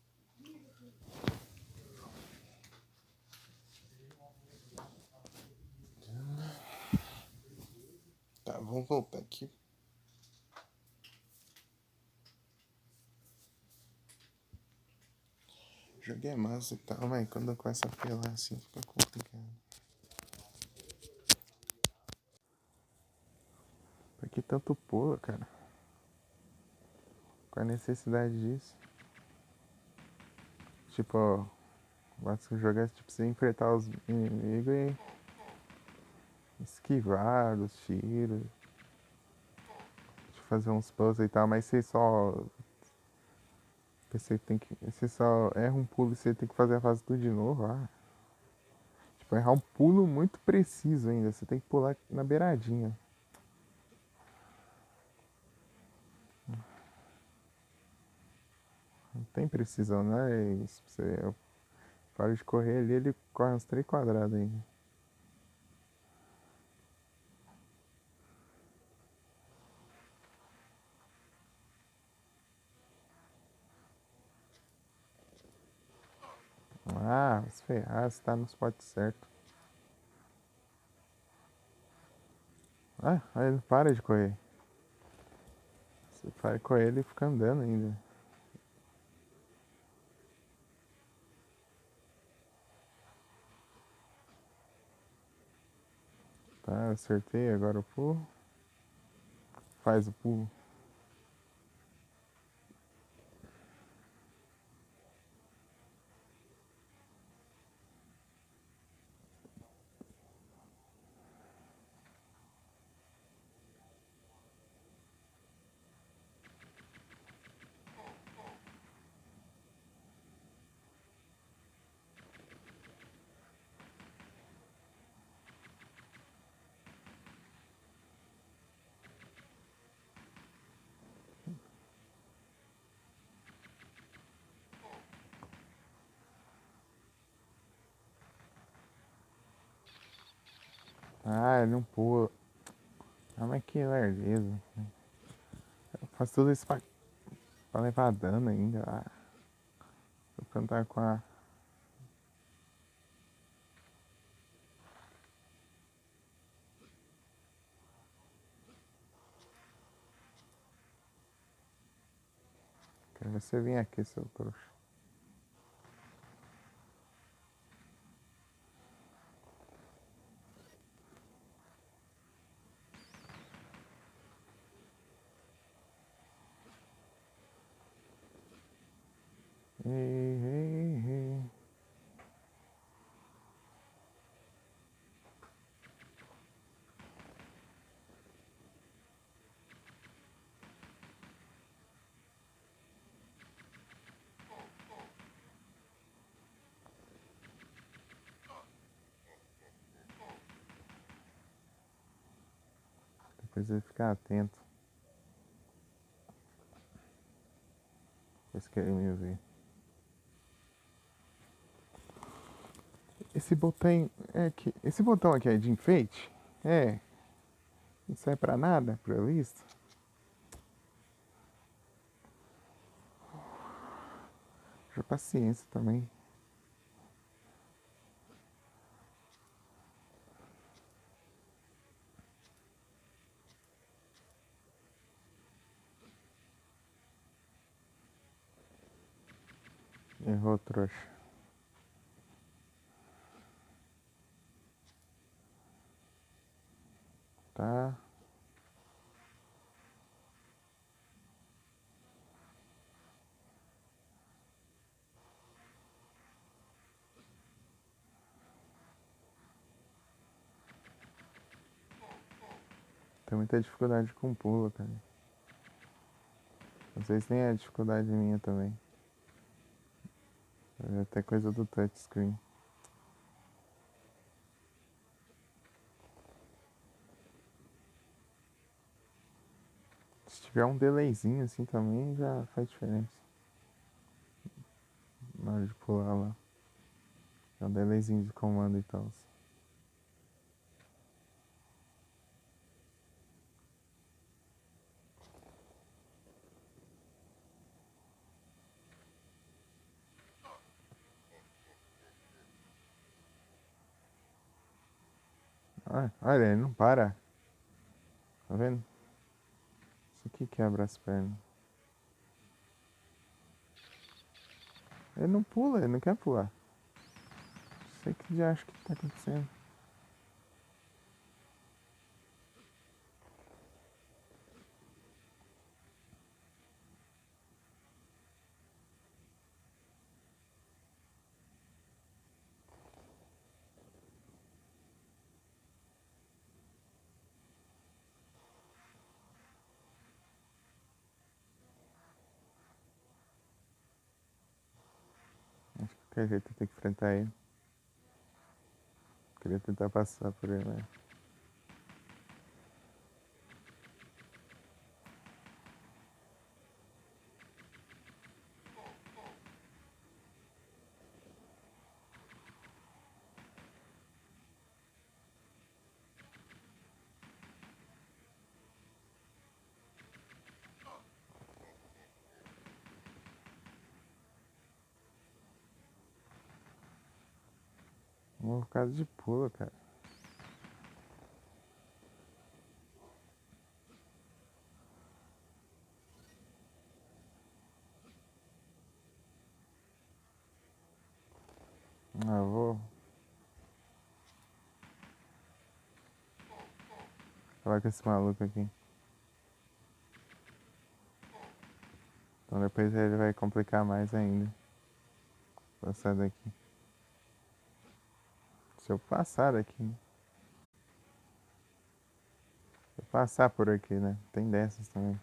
Tá, vamos voltar aqui. Joguei massa e tal, mas quando começa a pelar assim fica complicado. Por que tanto pula, cara? Qual a necessidade disso? Tipo, ó, basta jogar, tipo, você enfrentar os inimigos e esquivar dos tiros, fazer uns puzzles e tal, mas você só. Você só erra um pulo e você tem que fazer a fase tudo de novo, ah. Tipo, errar um pulo muito preciso ainda, você tem que pular na beiradinha. Não tem precisão, né? Isso, você para de correr ali, ele corre uns 3 quadrados ainda. Ah, se ferrar, você tá no spot certo. Ah, aí ele para de correr. Você para de correr, ele fica andando ainda. Tá, acertei agora o pulo. Faz o pulo. Ah, ele não pula. Ah, mas que lerdeza. Eu faço tudo isso pra levar dano ainda. Ah, vou cantar com a. Quero ver você vir aqui, seu trouxa. Ei, ei, ei. Precisa ficar atento. Eles querem me ver. Esse botão aqui é de enfeite? É. Não serve pra nada, pra lista. Já paciência também. Errou, trouxa. Tá. Tem muita dificuldade com pulo, cara. Às vezes nem é dificuldade minha também. É até coisa do touchscreen. Se tiver um delayzinho assim também já faz diferença. Na hora de pular lá. É um delayzinho de comando e tal. Olha, ele não para. Tá vendo? Isso aqui quebra as pernas. Ele não pula, ele não quer pular. Não sei o que já acha que tá acontecendo. Acho que qualquer jeito eu tenho que enfrentar ele. Queria tentar passar por ele, né? Por causa de pulo, cara. Ah, eu vou falar com esse maluco aqui. Então depois ele vai complicar mais ainda. Passar daqui. Se eu passar daqui, né? Se eu passar por aqui, né? Tem dessas também.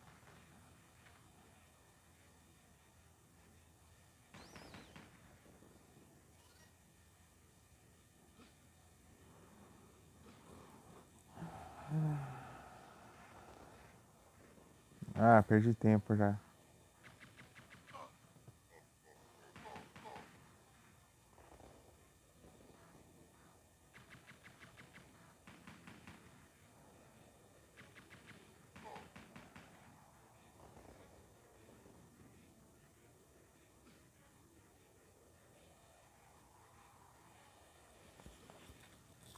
Ah, perdi tempo já.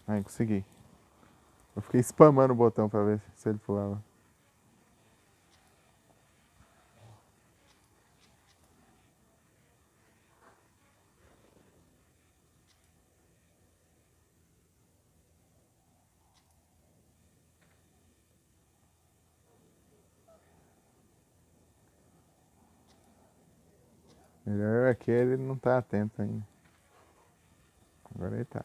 Aí, consegui. Eu fiquei spamando o botão pra ver se ele pulava. Melhor é que ele não tá atento ainda. Agora ele tá.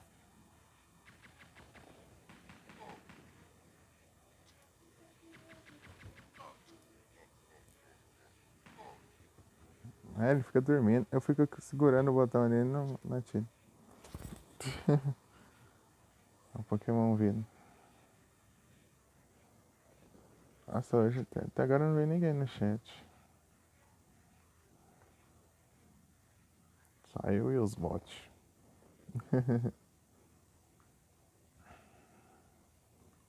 Aí ele fica dormindo. Eu fico segurando o botão ali e não atiro. É um Pokémon vindo. Nossa, hoje até agora não veio ninguém no chat. Saiu e os bots.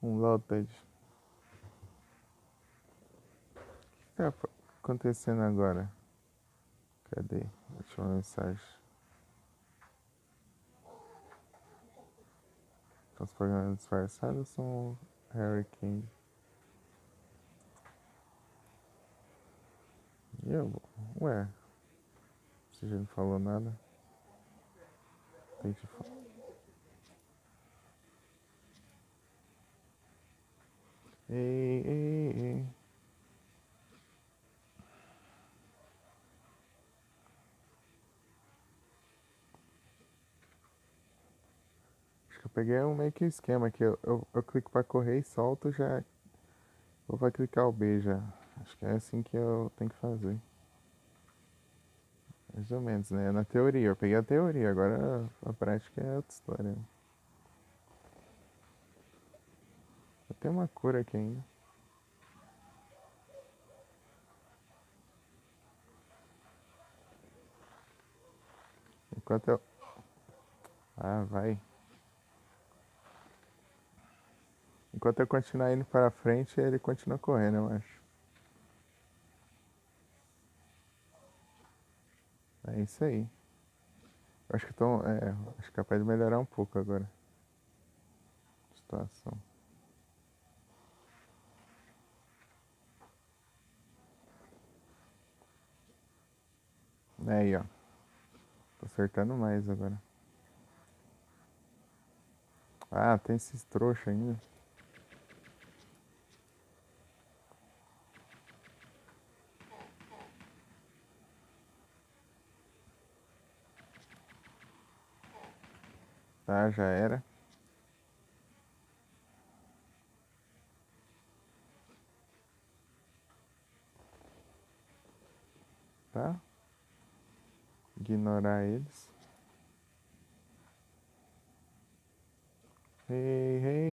Loaded. O que tá acontecendo agora? Cadê? Última mensagem. Os programas disfarçados são Harry King. E eu? Ué, você já não falou nada? Tem que falar. Ei, ei, ei. Acho que eu peguei um meio que esquema que eu clico pra correr e solto já. Ou vai clicar o B já. Acho que é assim que eu tenho que fazer. Mais ou menos, né? Na teoria, eu peguei a teoria, agora a prática é outra história. Tem uma cor aqui ainda. Enquanto eu. Ah, vai. Enquanto eu continuar indo para frente, ele continua correndo, eu acho. É isso aí. Eu acho que tô, acho capaz de melhorar um pouco agora. A situação. Aí, ó. Tô acertando mais agora. Ah, tem esses trouxas ainda. Tá, já era. Tá? Ignorar eles. Hey, hey.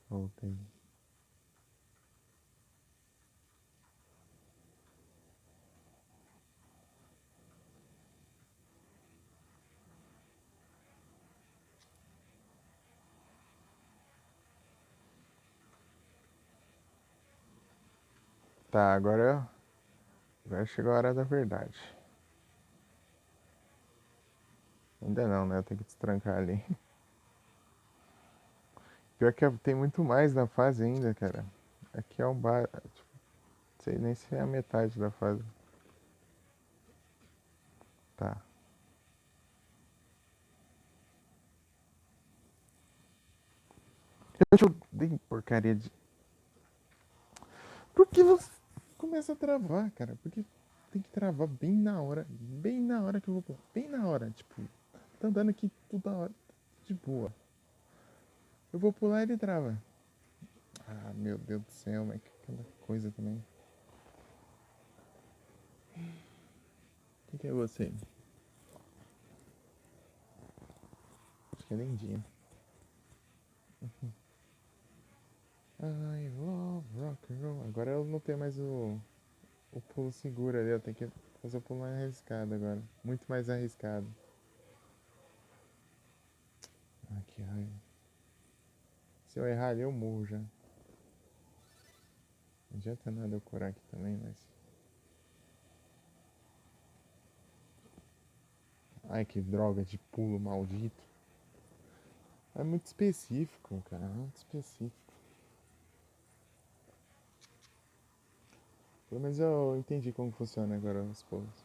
Voltei. Tá, agora chegou a hora da verdade. Ainda não, né? Eu tenho que destrancar ali. Pior que tem muito mais na fase ainda, cara. Aqui é um bar. Tipo, não sei nem se é a metade da fase. Tá. Eu odeio porcaria de. Por que você começa a travar, cara? Porque tem que travar bem na hora que eu vou pular. Bem na hora, tipo, tá andando aqui toda hora, de boa. Eu vou pular e ele trava. Ah, meu Deus do céu, mas que aquela coisa também. O que é você? Acho que é lindinho. I love rock and roll. Agora eu não tenho mais o pulo seguro ali, eu tenho que fazer o pulo mais arriscado agora. Muito mais arriscado. Ah, que raiva. Se eu errar ali, eu morro já. Não adianta nada eu curar aqui também, mas. Ai, que droga de pulo maldito. É muito específico, cara. É muito específico. Pelo menos eu entendi como funciona agora os pulos.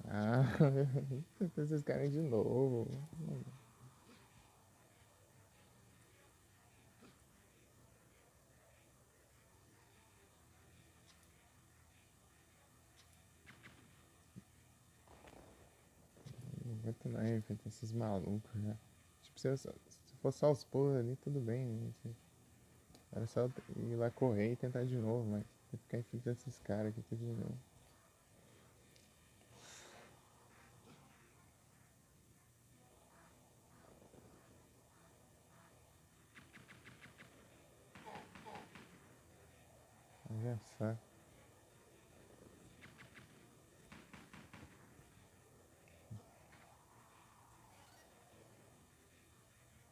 Ah, vocês querem de novo. Não aguento não enfrentar esses malucos, né? Tipo, se fosse só os pulos ali, tudo bem, né? Era só ir lá correr e tentar de novo, mas tem que ficar enfrentando esses caras aqui tudo de novo. Mas é só.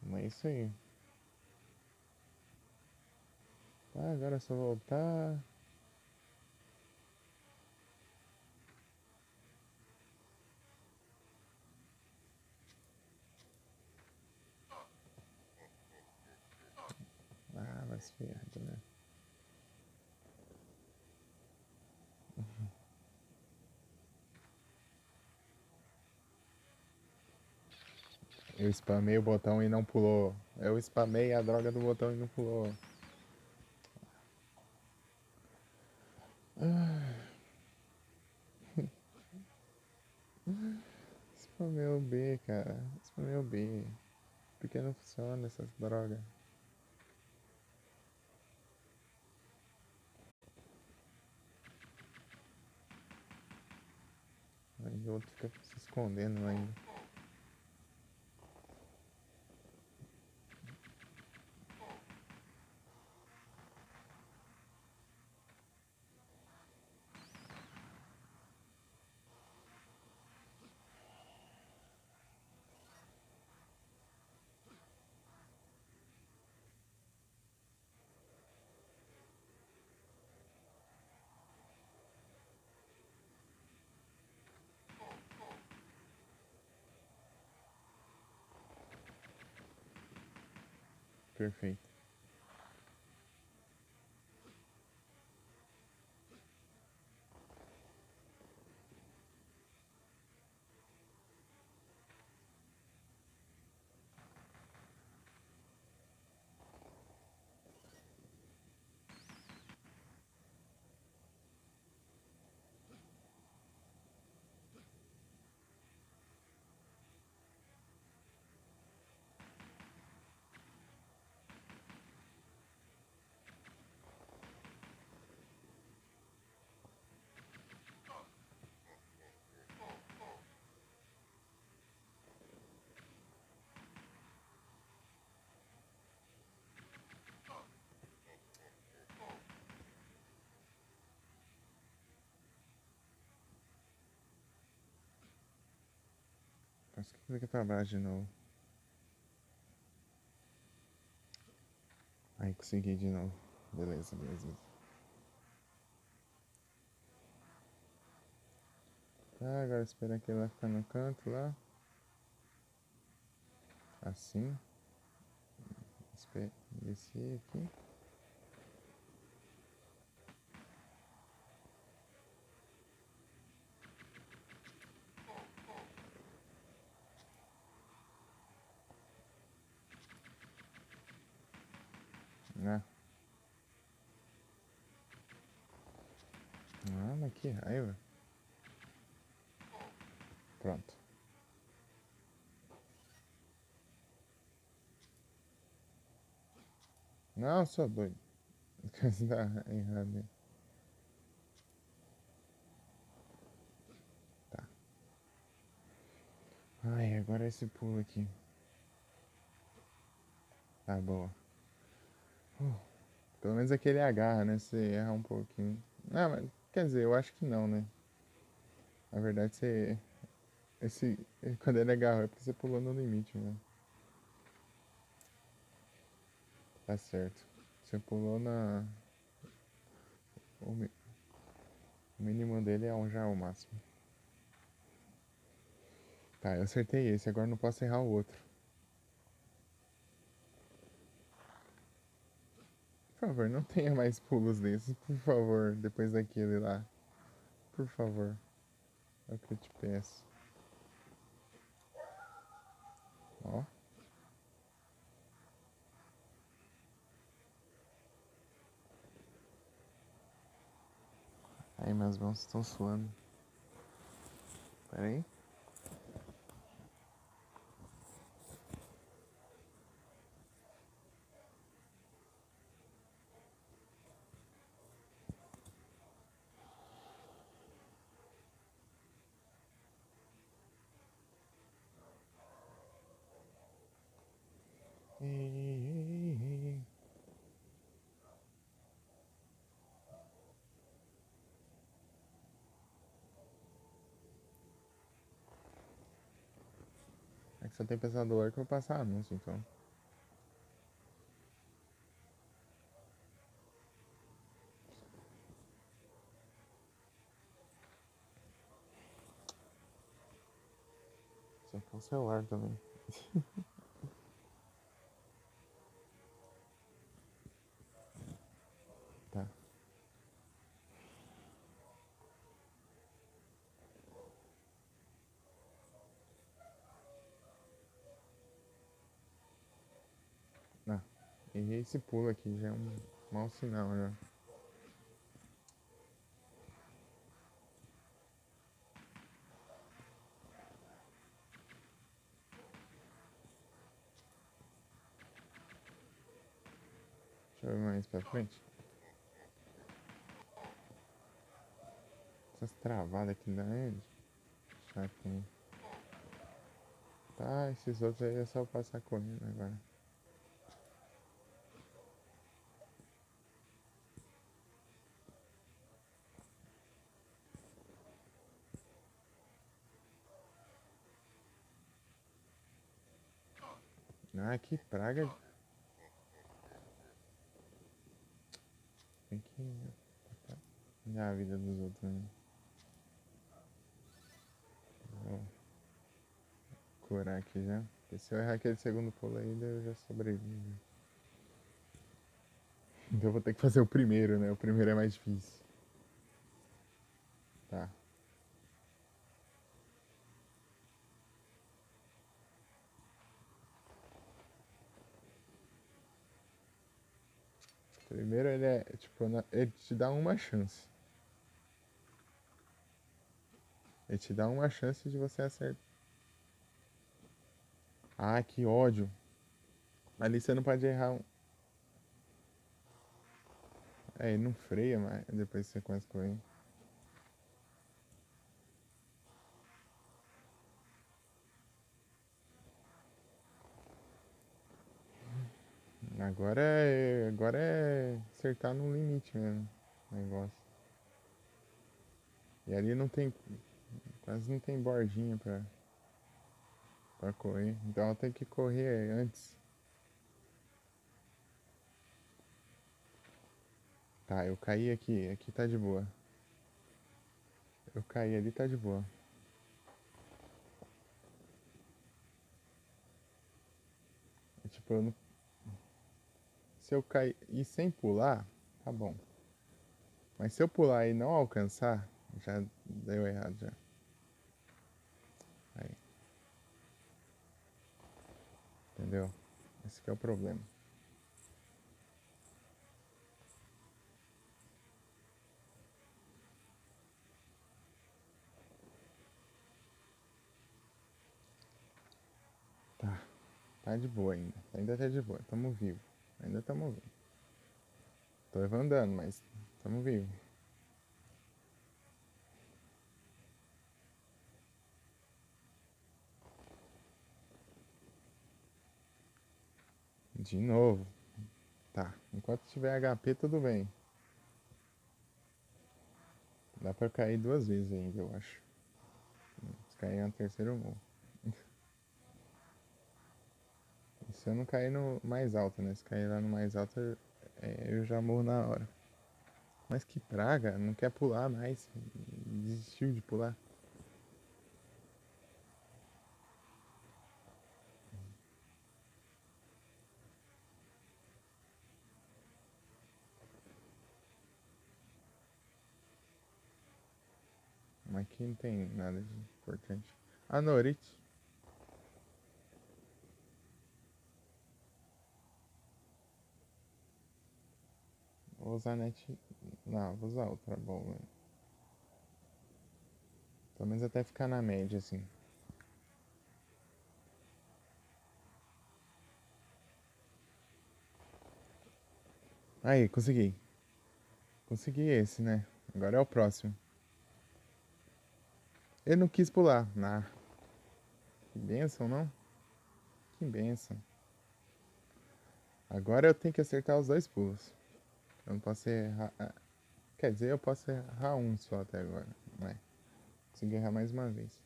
Mas é isso aí. Tá, agora é só voltar. Ah, vai se ferrar, né? Eu spamei o botão e não pulou. Eu spamei a droga do botão e não pulou. Spamei o B, cara. Spamei o B. Por que não funciona essas drogas? Aí o outro fica se escondendo ainda. Perfeito. Mas que fica pra baixo de novo. Aí consegui de novo. Beleza, beleza. Tá, agora esperar que ele vai ficar no canto lá. Assim. Descer aqui. Ah, mas que raiva. Pronto. Não, sou doido. Tá errado aí. Tá. Ai, agora esse pulo aqui. Tá boa. Pelo menos aquele agarra, né? Você erra um pouquinho. Ah, mas quer dizer, eu acho que não, né? Na verdade, você. Esse, quando ele agarrou é porque você pulou no limite, né? Tá certo. Você pulou na. O mínimo dele é um já o máximo. Tá, eu acertei esse, agora não posso errar o outro. Por favor, não tenha mais pulos desses, por favor, depois daquele lá. Por favor, é o que eu te peço. Ó, aí minhas mãos estão suando. Pera aí. É que só tem pensador que eu vou passar anúncio, então. Isso aqui é o celular também. Tá. Ah, errei esse pulo aqui, já é um mau sinal já. Deixa eu ver mais pra frente. Essas travadas aqui da Ed. Chatinho. Tá, esses outros aí é só passar correndo agora. Ah, que praga. Tem que olhar a vida dos outros, né? Vou curar aqui já. Porque se eu errar aquele segundo pulo aí, daí eu já sobrevivo. Então eu vou ter que fazer o primeiro, né? O primeiro é mais difícil. Tá. Primeiro ele é, tipo, ele te dá uma chance. Ele te dá uma chance de você acertar. Ah, que ódio. Ali você não pode errar um. É, ele não freia, mas depois você começa a correr. Agora é acertar no limite mesmo. O negócio. E ali não tem. Quase não tem bordinha pra correr. Então ela tem que correr antes. Tá, eu caí aqui. Aqui tá de boa. Eu caí ali, tá de boa. É, tipo, eu não, se eu cair e sem pular, tá bom. Mas se eu pular e não alcançar, já deu errado já. Aí, entendeu? Esse que é o problema. Tá, tá de boa ainda. Ainda tá de boa. Tamo vivo. Ainda tamo vivo. Tô andando, mas tamo vivo. De novo. Tá. Enquanto tiver HP, tudo bem. Dá pra cair duas vezes ainda, eu acho. Se cair na terceira, eu morro. E se eu não cair no mais alto, né? Se cair lá no mais alto, eu já morro na hora. Mas que praga, não quer pular mais. Desistiu de pular. Aqui não tem nada de importante. A Norit. Vou usar a net. Não, vou usar outra bola. Pelo menos até ficar na média, assim. Aí, consegui. Consegui esse, né? Agora é o próximo. Ele não quis pular. Ah, que bênção, não? Que bênção. Agora eu tenho que acertar os dois pulos. Eu não posso errar. Quer dizer, eu posso errar um só até agora. Não é? Consegui errar mais uma vez.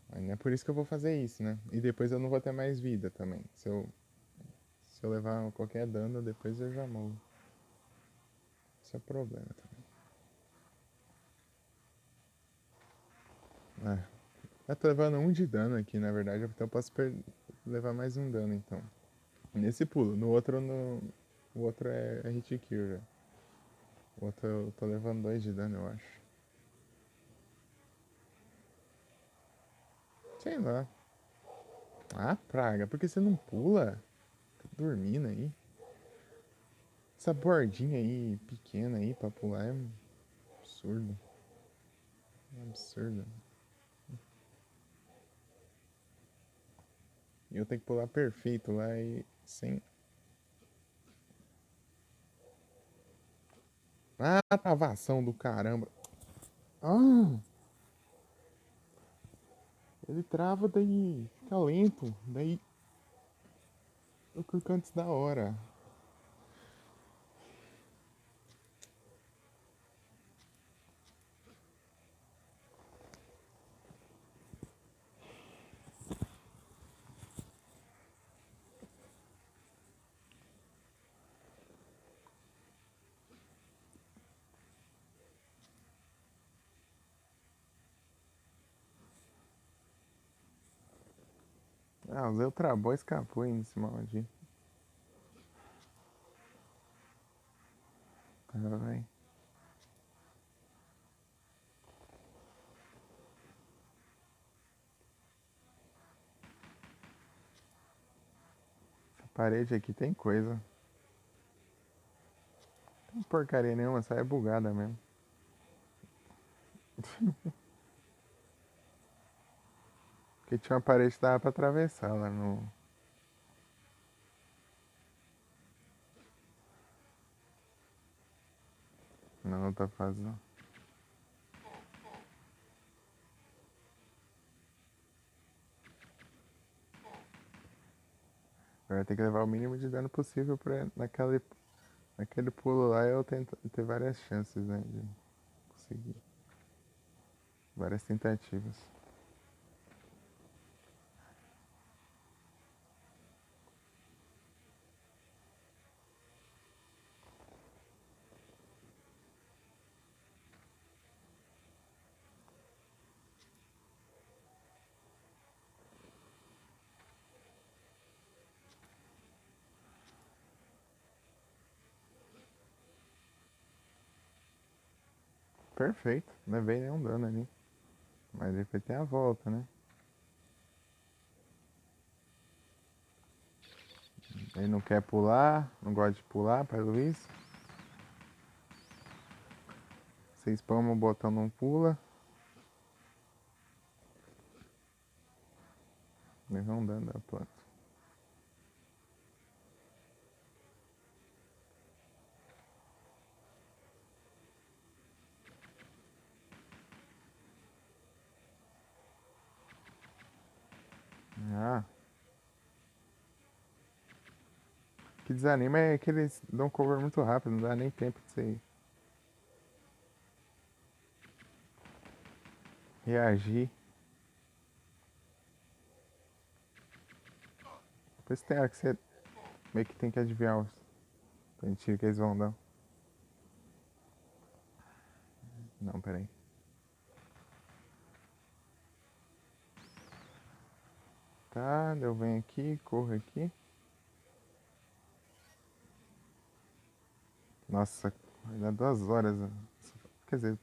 Mas não é por isso que eu vou fazer isso, né? E depois eu não vou ter mais vida também. Se eu levar qualquer dano, depois eu já morro. Esse é o problema também. É. Eu tô levando um de dano aqui, na verdade, então eu posso levar mais um dano, então. Nesse pulo. No outro, o outro é hit kill já. O outro eu tô levando 2 de dano, eu acho. Sei lá. Ah, praga, por que você não pula? Tá dormindo aí? Essa bordinha aí, pequena aí, pra pular é absurdo. É absurdo. E eu tenho que pular perfeito lá e sem. Ah, travação do caramba. Ah, ele trava, daí fica lento. Daí eu clico antes da hora. Ah, usei o Trabó e escapou aí nesse maldito. Tá, vai. Essa parede aqui tem coisa. Não tem porcaria nenhuma, essa é bugada mesmo. Porque tinha uma parede que dava pra atravessar lá no. Na outra fase não. Agora tem que levar o mínimo de dano possível pra naquele pulo lá eu tento ter várias chances, né? De conseguir. Várias tentativas. Perfeito, não levei nenhum dano ali. Mas depois tem a volta, né? Ele não quer pular, não gosta de pular, Pai Luiz. Você spama o botão, não pula. Levou um dano da planta. Ah, o que desanima é que eles dão cover muito rápido, não dá nem tempo de você reagir. Depois tem hora que você meio que tem que adivinhar os tiro que eles vão dar. Não, peraí. Tá, eu venho aqui, corro aqui. Nossa, vai dar 2 horas Quer dizer,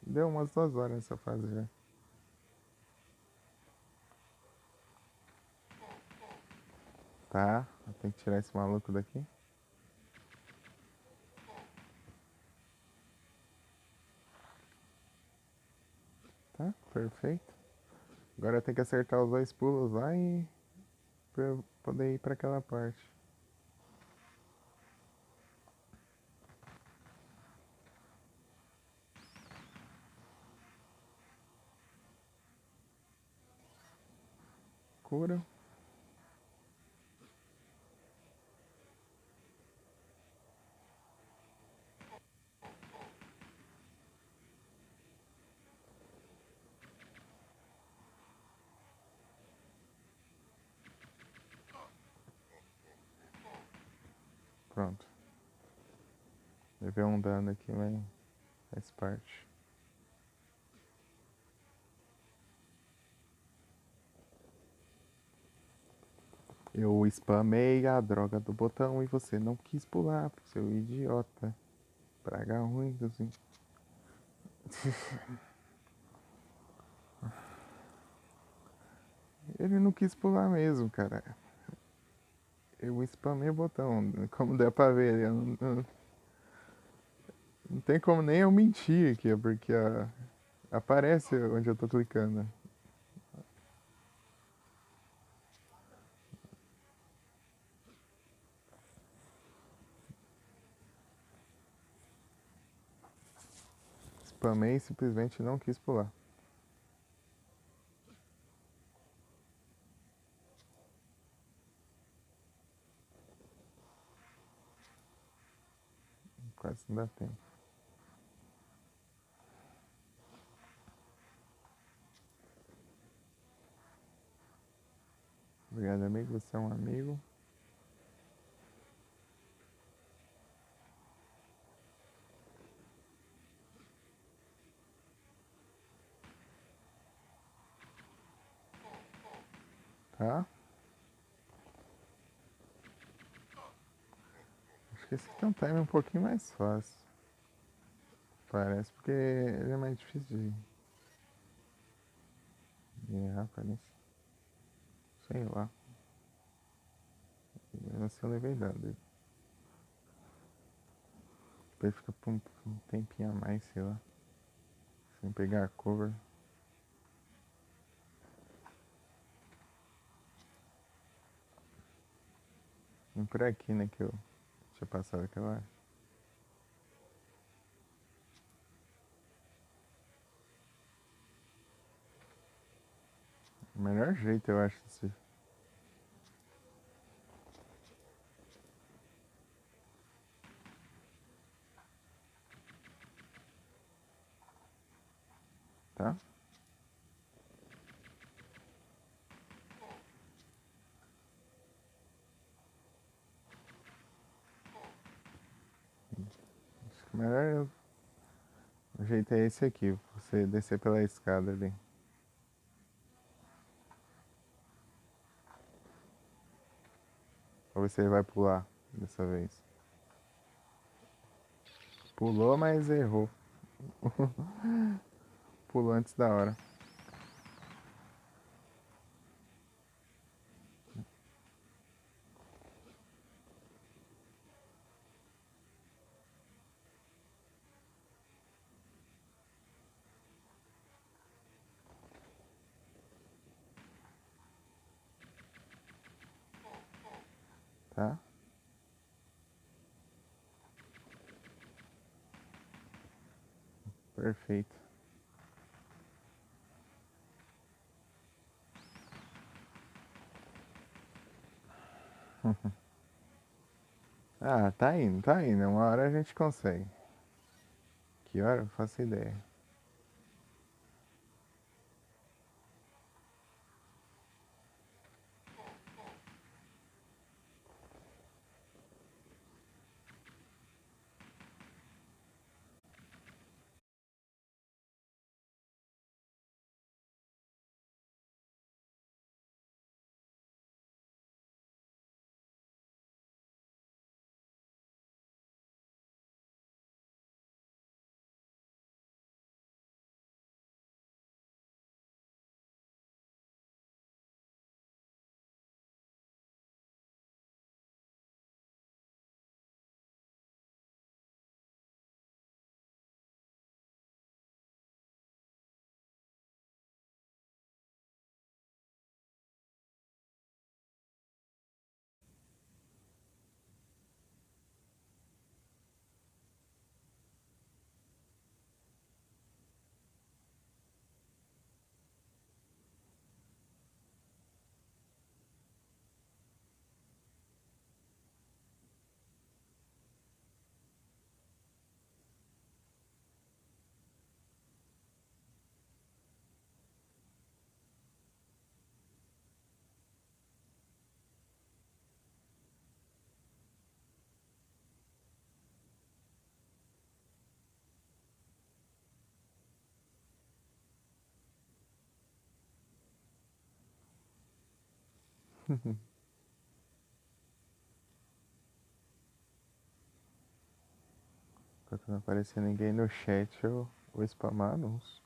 deu umas 2 horas essa fase já. Tá, tem que tirar esse maluco daqui. Tá, perfeito. Agora tem que acertar os 2 pulos lá e pra eu poder ir pra aquela parte. Cura. Pronto. Levei um dano aqui, mas faz parte. Eu spamei a droga do botão e você não quis pular, seu idiota. Praga ruim, assim. Ele não quis pular mesmo, cara. Eu spamei o botão, como der pra ver. Não tem como nem eu mentir aqui, porque aparece onde eu tô clicando. Spamei e simplesmente não quis pular. Quase não dá tempo. Obrigado, amigo. Você é um amigo. Tá? Acho que esse aqui tem um time um pouquinho mais fácil. Parece, porque ele é mais difícil de errar, parece. Sei lá. Mesmo assim eu levei dano dele. Depois fica por um tempinho a mais, sei lá. Sem pegar a cover. Vem por aqui, né, que eu tinha passado aquela hora. O melhor jeito, eu acho, de se... Tá? Acho que o melhor o jeito é esse aqui. Você descer pela escada ali. Ou você vai pular dessa vez. Pulou, mas errou. Pulou antes da hora. Tá? Perfeito. Ah, tá indo, tá indo. Uma hora a gente consegue. Que hora? Eu faço ideia. Enquanto não aparecer ninguém no chat, eu vou spamar anúncio.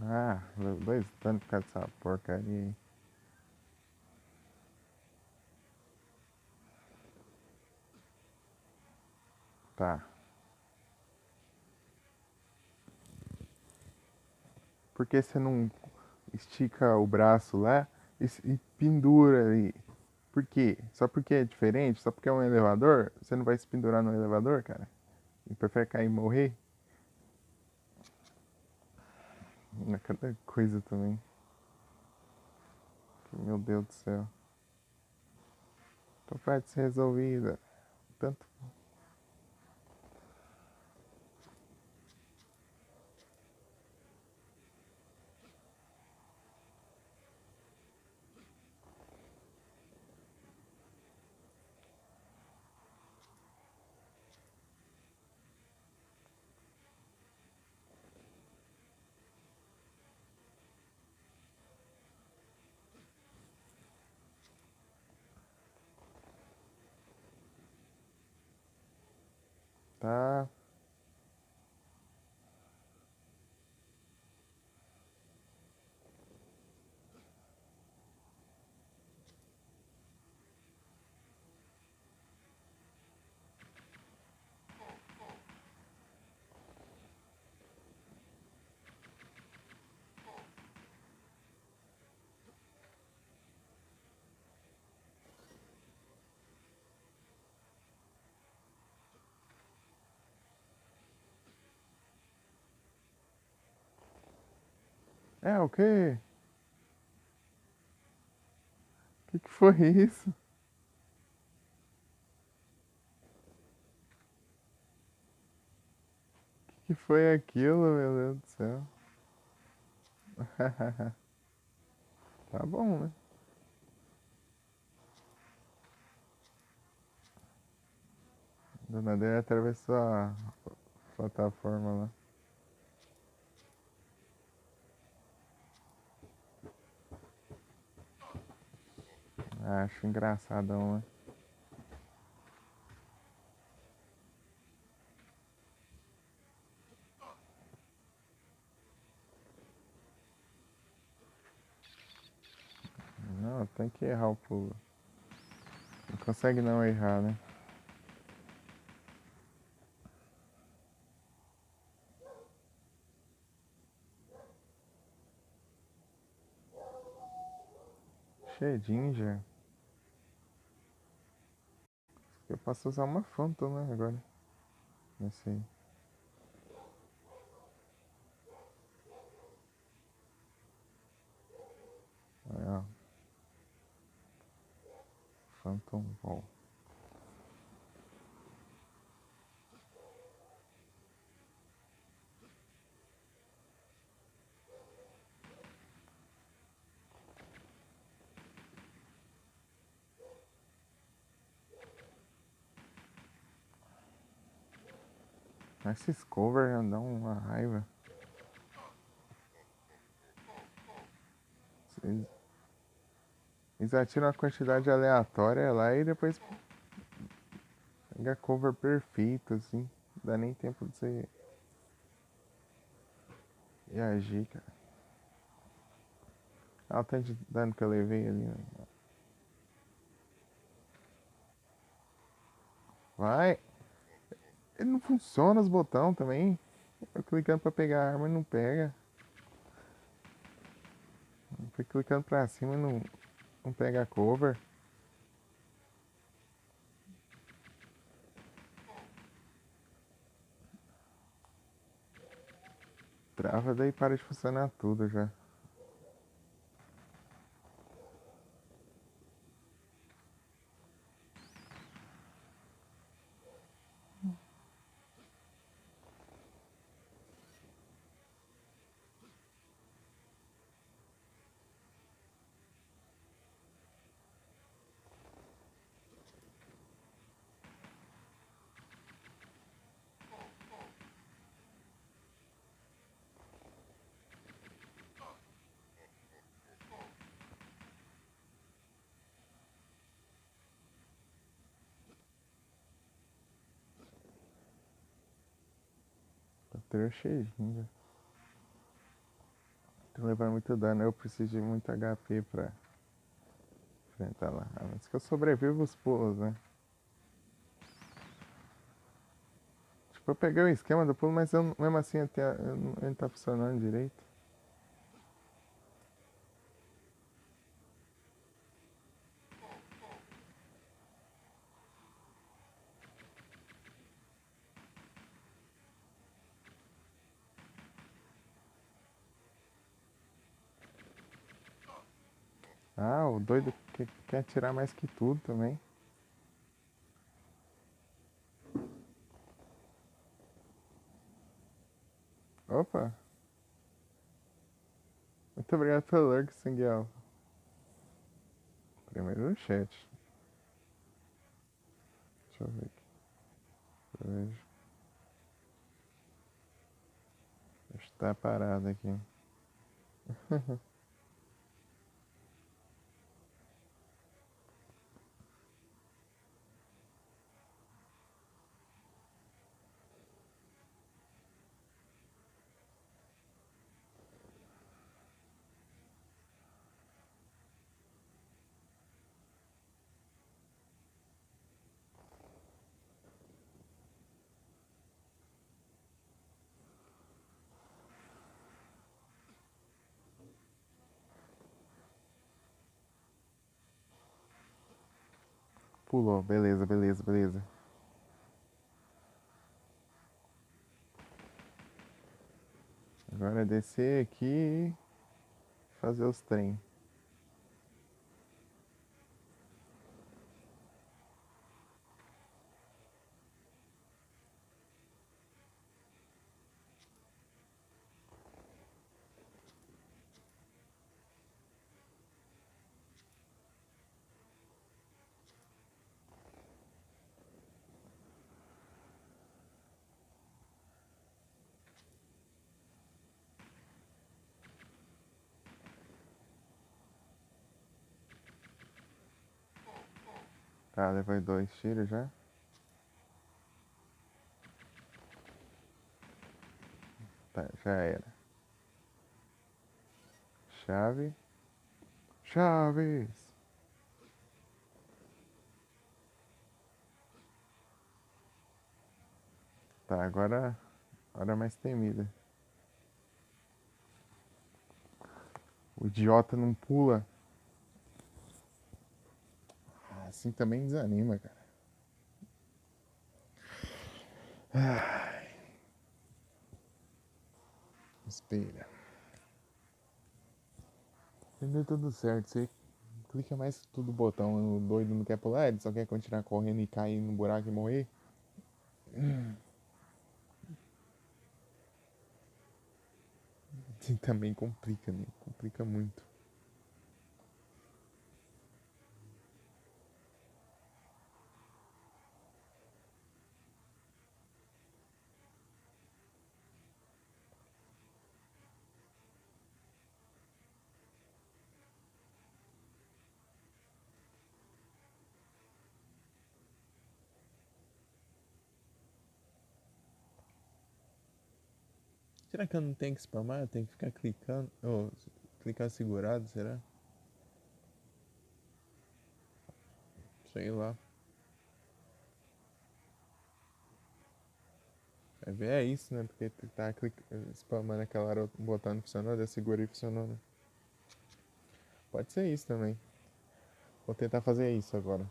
Ah, 2 anos por causa dessa porcaria aí. Tá. Por que você não estica o braço lá e pendura ali? Por quê? Só porque é diferente? Só porque é um elevador? Você não vai se pendurar no elevador, cara? E prefere cair e morrer? É cada coisa também. Meu Deus do céu. Então pode ser resolvida. Tanto. Tá. É o quê? Que foi isso? Que foi aquilo, meu Deus do céu? Tá bom, né? Dona Adélia atravessou a plataforma lá. Acho engraçadão, né? Não, tem que errar o pulo. Não consegue não errar, né? Shedinho já. Eu posso usar uma Phantom, né, agora. Nesse aí. Aí, ó. Phantom Ball. Esses cover já dão uma raiva. Eles atiram uma quantidade aleatória lá e depois pega cover perfeito, assim. Não dá nem tempo de você reagir, cara. Olha o tanto de dano que eu levei ali, né? Vai. Ele não funciona os botões também. Eu clicando pra pegar a arma e não pega. Foi clicando pra cima e não pega a cover. Trava daí para de funcionar tudo já. Bateria cheio já. Tô levando muito dano, eu preciso de muito HP pra enfrentar lá. A menos que eu sobreviva os pulos, né? Tipo, eu peguei o esquema do pulo, mas mesmo assim ele não tá funcionando direito. Ah, o doido que quer atirar mais que tudo também. Opa! Muito obrigado pelo lurk, Sanguel. Primeiro no chat. Deixa eu ver aqui. Eu vejo. Está parado aqui. Pulou, beleza, beleza, beleza. Agora é descer aqui e fazer os trem. Tá, levei 2 tiros já. Tá, já era. Chave. Chaves! Tá, agora a hora mais temida. O idiota não pula. Assim também desanima, cara. Espera. Deu tudo certo. Você clica mais tudo botão. O doido não quer pular, ele só quer continuar correndo e cair no buraco e morrer. Também complica, né? Complica muito. Será que eu não tenho que spamar? Eu tenho que ficar clicando. Ou clicar segurado, será? Sei lá. Vai ver, é isso, né? Porque tu tá spamando aquela hora, o botão não funcionou, daí eu segurei e funcionou, né? Pode ser isso também. Vou tentar fazer isso agora.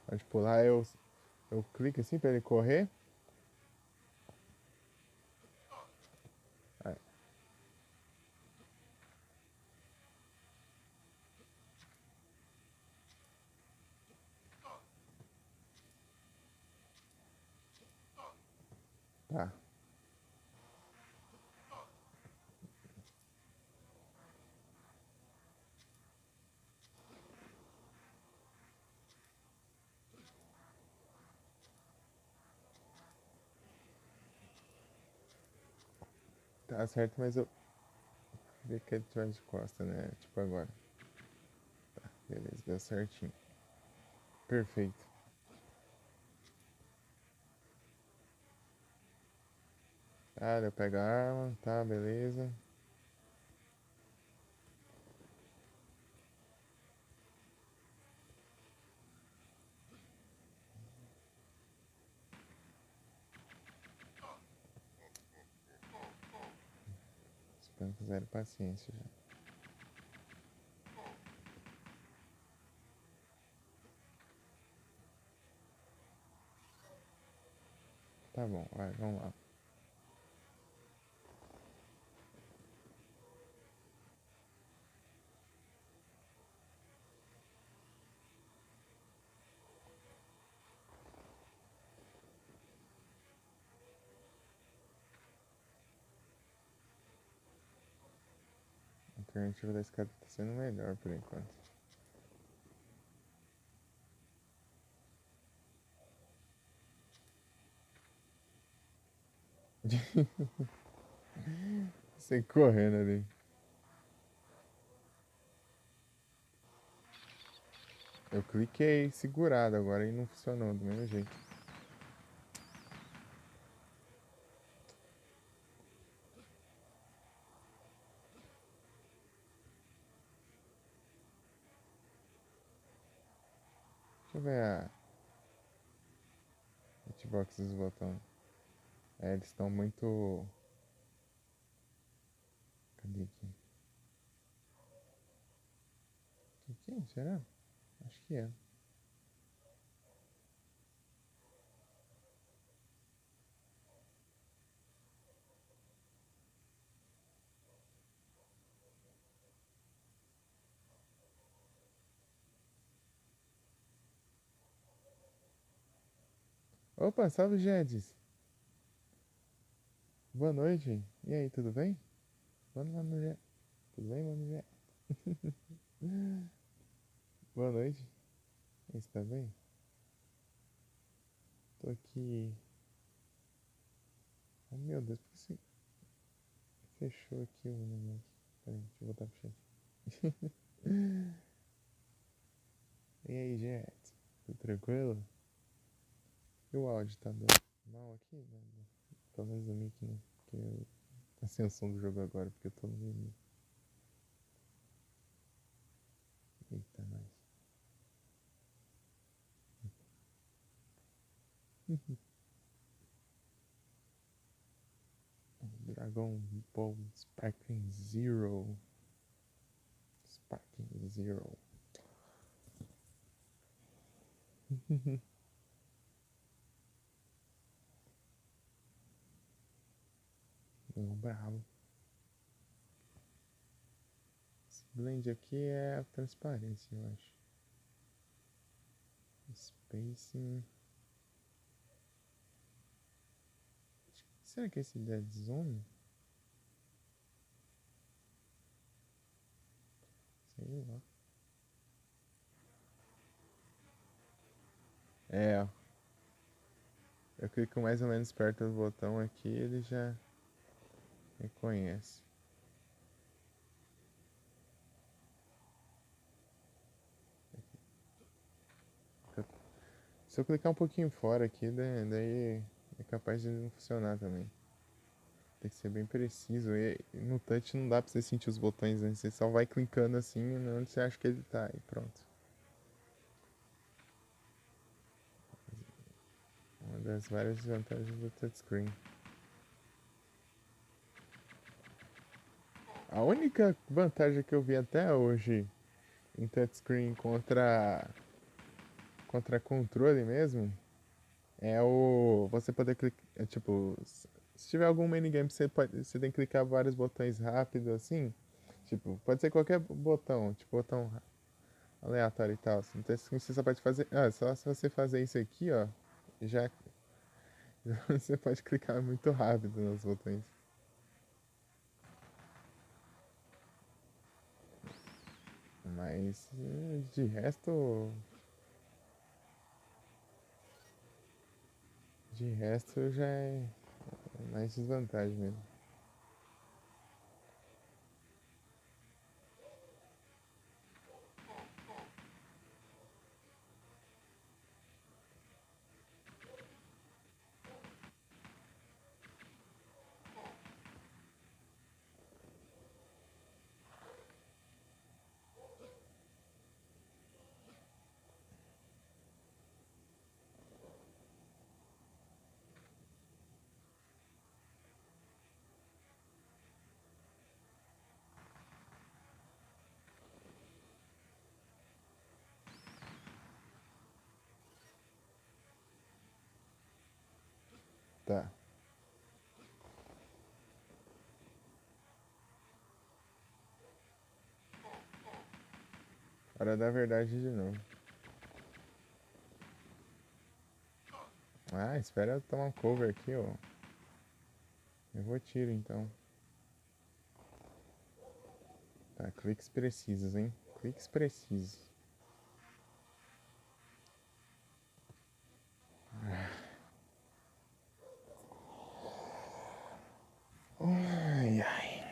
Pode pular, eu clico assim pra ele correr. Aí, tá. Tá certo, mas eu queria que ele tivesse de costa, né? Tipo agora. Beleza, deu certinho. Perfeito. Tá, eu pego a arma, tá, beleza. Espero que zero paciência já. Tá bom, vai, vamos lá. A alternativa da escada tá sendo melhor por enquanto. Você correndo ali. Eu cliquei segurado agora e não funcionou do mesmo jeito. Deixa eu ver a hitbox dos botões. É, eles estão muito. Cadê aqui? Que é? Será? Acho que é. Opa, salve Jedis. Boa noite. E aí, tudo bem? Boa noite, Mano Jé. Tudo bem, Mano Jé? Boa noite. E aí, você tá bem? Tô aqui. Oh, meu Deus, por que você fechou aqui o negócio? Peraí, deixa eu voltar pro chat. E aí, Jet? Tudo tranquilo? E o áudio tá dando mal aqui? Não. Pelo menos no mic, né? Porque a ascensão do jogo agora, porque eu tô no menu. Eita, nós. Dragon Ball Sparking Zero. Sparking Zero. Não, bravo. Esse blend aqui é a transparência, eu acho. Spacing. Será que esse Dead Zone? Sei lá. É, ó. Eu clico mais ou menos perto do botão aqui, ele já reconhece. Se eu clicar um pouquinho fora aqui, daí é capaz de não funcionar também. Tem que ser bem preciso. E no touch não dá pra você sentir os botões, né? Você só vai clicando assim onde você acha que ele tá e pronto. das várias desvantagens do touchscreen. A única vantagem que eu vi até hoje em touchscreen contra controle mesmo é o você poder clicar, tipo, se tiver algum minigame você tem que clicar vários botões rápido assim, tipo, pode ser qualquer botão, tipo botão aleatório e tal. Então assim, você só pode fazer, só se você fazer isso aqui, ó, já você pode clicar muito rápido nos botões. Mas de resto já é mais desvantagem mesmo. Tá. Hora da verdade de novo. Ah, espera eu tomar um cover aqui, ó. Eu vou tiro então. Tá, cliques precisos, hein? Cliques precisos. Ai, ai.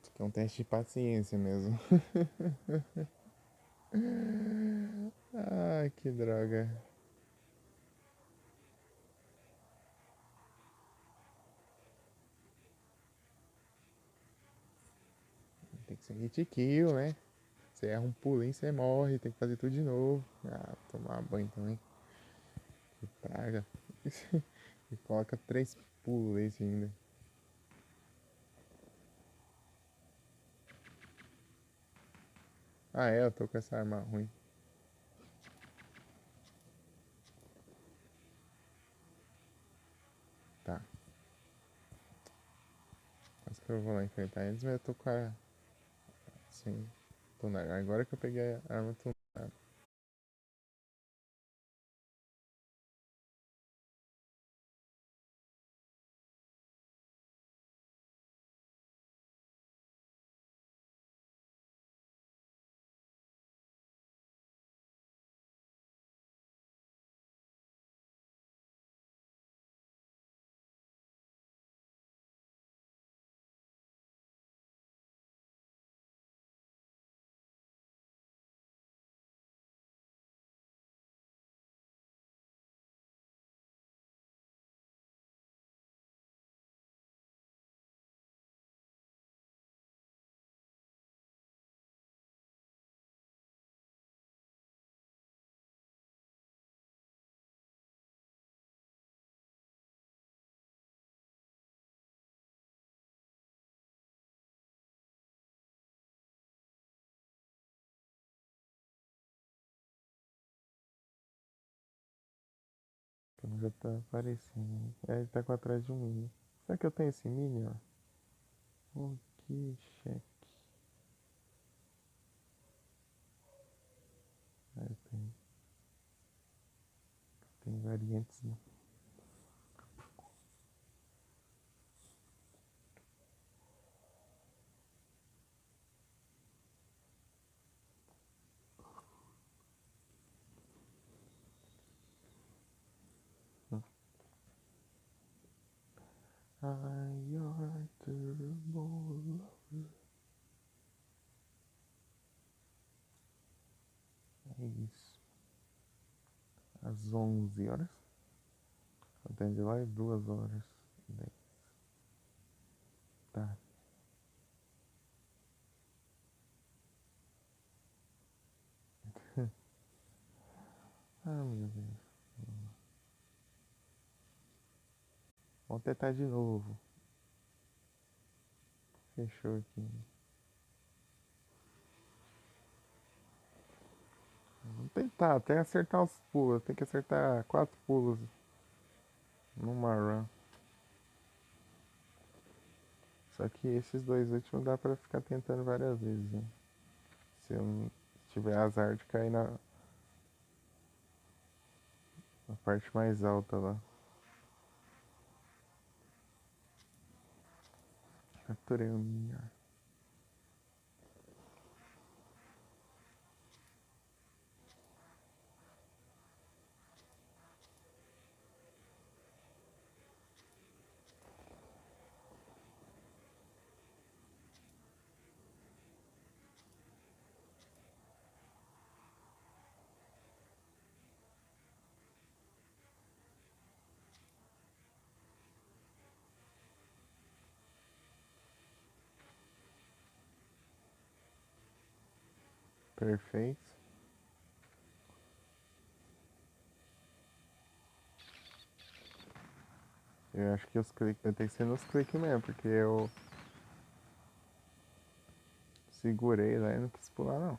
Isso aqui é um teste de paciência mesmo. Ai, que droga. Tem que ser hit kill, né? Você erra um pulinho, você morre. Tem que fazer tudo de novo. Ah, tomar banho também. Que praga. E coloca 3 pulos esse ainda. Ah, é, eu tô com essa arma ruim. Tá. Acho que eu vou lá enfrentar eles, mas eu tô com a. Sim. Agora que eu peguei a arma tunada. Já tá aparecendo. É, ele tá com atrás de um mini. Será que eu tenho esse mini, ó? Ok, cheque. Ah, eu tenho. Tem variantes, né? Your turbo. É isso. Às 11 horas. Atende lá e 2 horas. 10. Tá. Ah, meu Deus. Vamos tentar de novo. Fechou aqui. Vamos tentar até acertar os pulos. Tem que acertar 4 pulos numa run. Só que esses dois últimos dá pra ficar tentando várias vezes, né? Se eu não tiver azar de cair na parte mais alta lá. Capturei o minha. Perfeito. Eu acho que os cliques vai ter que ser nos cliques mesmo, porque eu segurei lá e não quis pular não.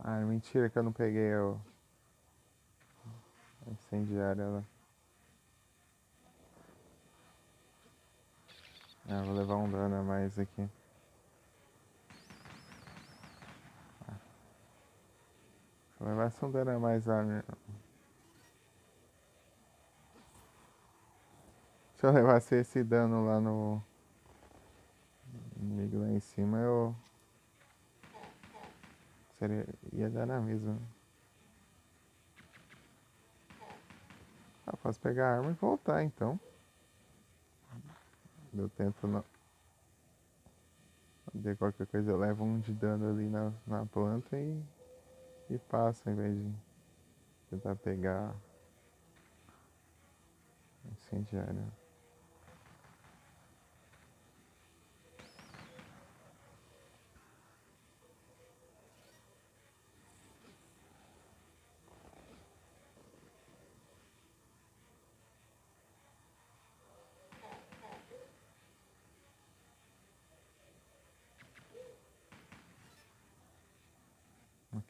Ah, mentira que eu não peguei a incendiária lá. Ah, vou levar um dano a mais aqui. Se eu levasse um dano a mais lá, se eu levasse esse dano lá no inimigo lá em cima, eu ia dar na mesma. Ah, posso pegar a arma e voltar então. Eu tento não. De qualquer coisa eu levo um de dano ali na planta e passo ao invés de tentar pegar incendiária.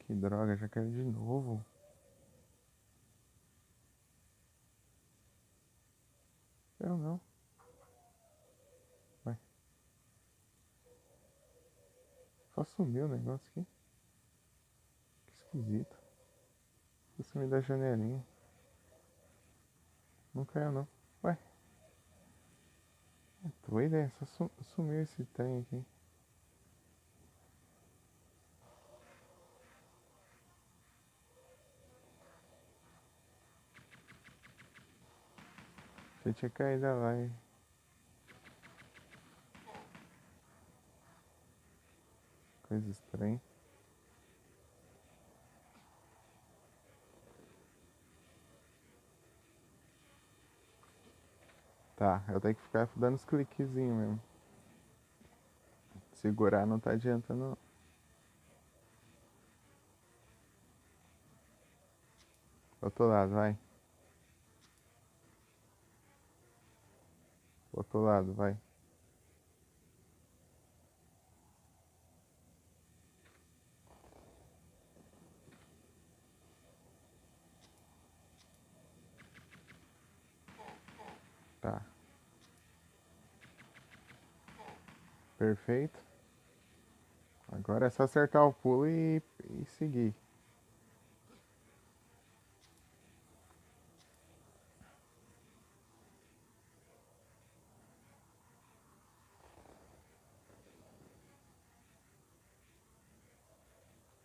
Que droga, já quero de novo. Eu não. Vai. Só sumiu o negócio aqui. Que esquisito. Vou sumir da janelinha. Não caiu não. Ué. Doida, só sumiu esse trem aqui. Você tinha caído lá e... Coisa estranha. Tá, eu tenho que ficar dando os cliquezinhos mesmo. Segurar não tá adiantando. Outro lado, vai. Outro lado, vai. Tá. Perfeito. Agora é só acertar o pulo e seguir.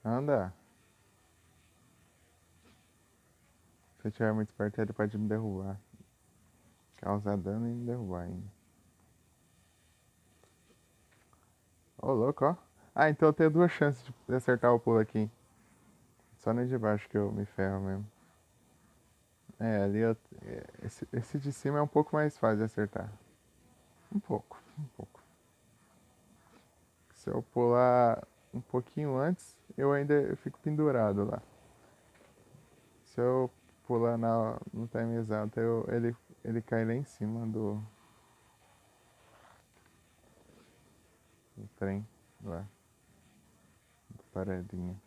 Anda. Se eu estiver muito perto, ele pode me derrubar. Causar dano e me derrubar ainda. Ô, louco, ó. Ah, então eu tenho duas chances de acertar o pulo aqui. Só no de baixo que eu me ferro mesmo. É, ali eu, esse de cima é um pouco mais fácil de acertar. Um pouco, um pouco. Se eu pular um pouquinho antes, eu fico pendurado lá. Se eu pular no time exato, ele cai lá em cima do trem, lá, do paredinha.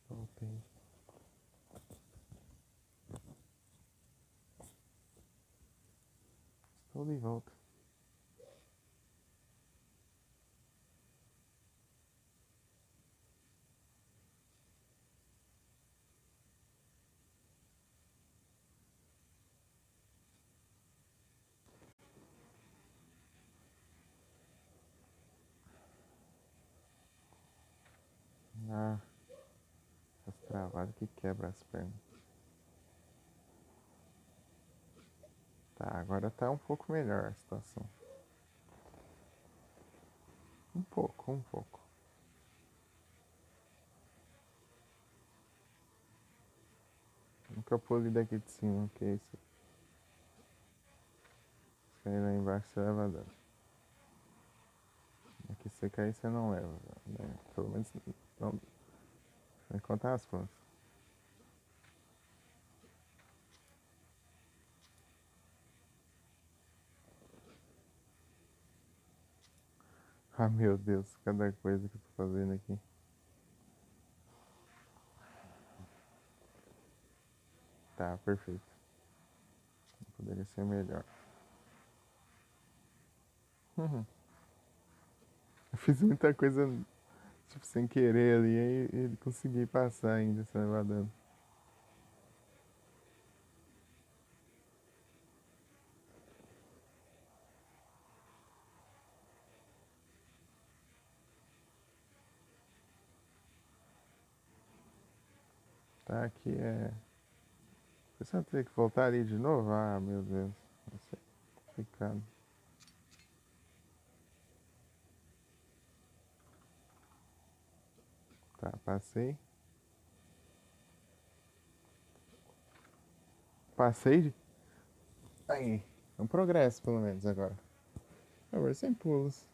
Voltei. Estou de volta. Ah, as travadas que quebra as pernas. Tá, agora tá um pouco melhor a situação. Um pouco, um pouco. Nunca pulei daqui de cima, que isso. Cair lá embaixo você leva dano. Aqui se você cair você não leva, né? Pelo menos não. Vai contar as plantas. Ah, meu Deus, cada coisa que eu tô fazendo aqui. Tá, perfeito. Poderia ser melhor. Uhum. Eu fiz muita coisa, tipo, sem querer ali, aí ele consegui passar ainda sem levar dano. Tá, aqui é. Você vai ter que voltar ali de novo? Ah, meu Deus. Vai ser complicado. Tá, passei. Passei de. Aí. É um progresso, pelo menos, agora. Agora sem pulos.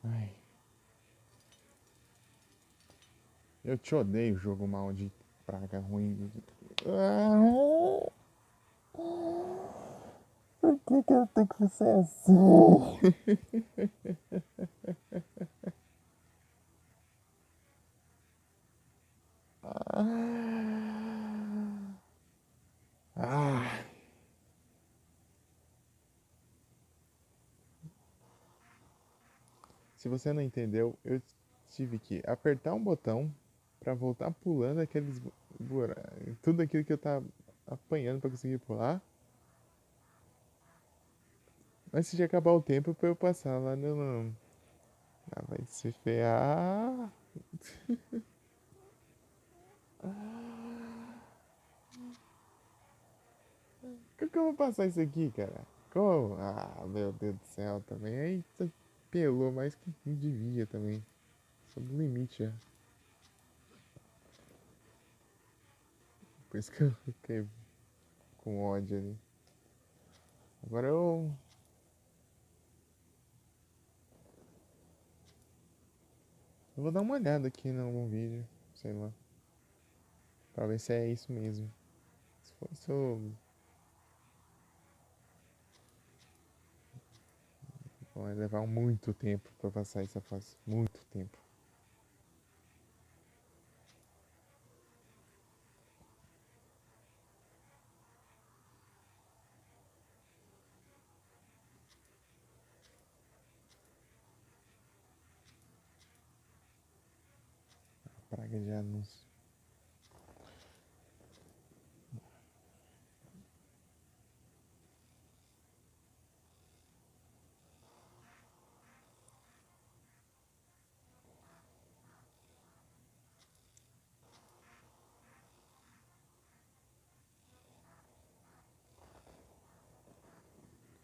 Ai. Eu te odeio, jogo maldito. Praga ruim. Ah, por que eu tenho que ser assim? Ah. Se você não entendeu, eu tive que apertar um botão pra voltar pulando aqueles buracos, tudo aquilo que eu tava apanhando pra conseguir pular. Antes de acabar o tempo pra eu passar lá no. Ah, vai se ferrar. Como que eu vou passar isso aqui, cara? Ah, meu Deus do céu, também. Aí você pelou mais que não devia também. Sob o limite já. Por isso que eu fiquei com ódio ali. Agora eu vou dar uma olhada aqui em algum vídeo, sei lá, pra ver se é isso mesmo. Se for isso, vai levar muito tempo pra passar essa fase. Muito tempo. Praga de anúncio.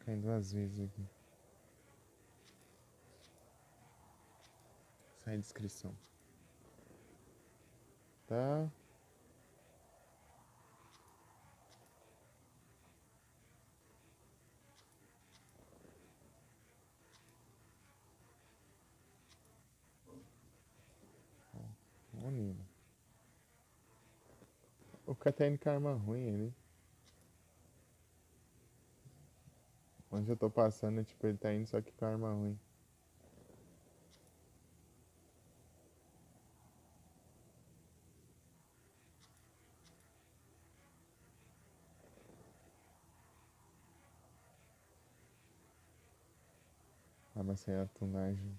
Caindo duas vezes aqui. Sai descrição. Tá. Bonito. O cara tá indo com arma ruim ali. Onde eu tô passando, tipo, ele tá indo só que com arma ruim. Arma sem a tunagem.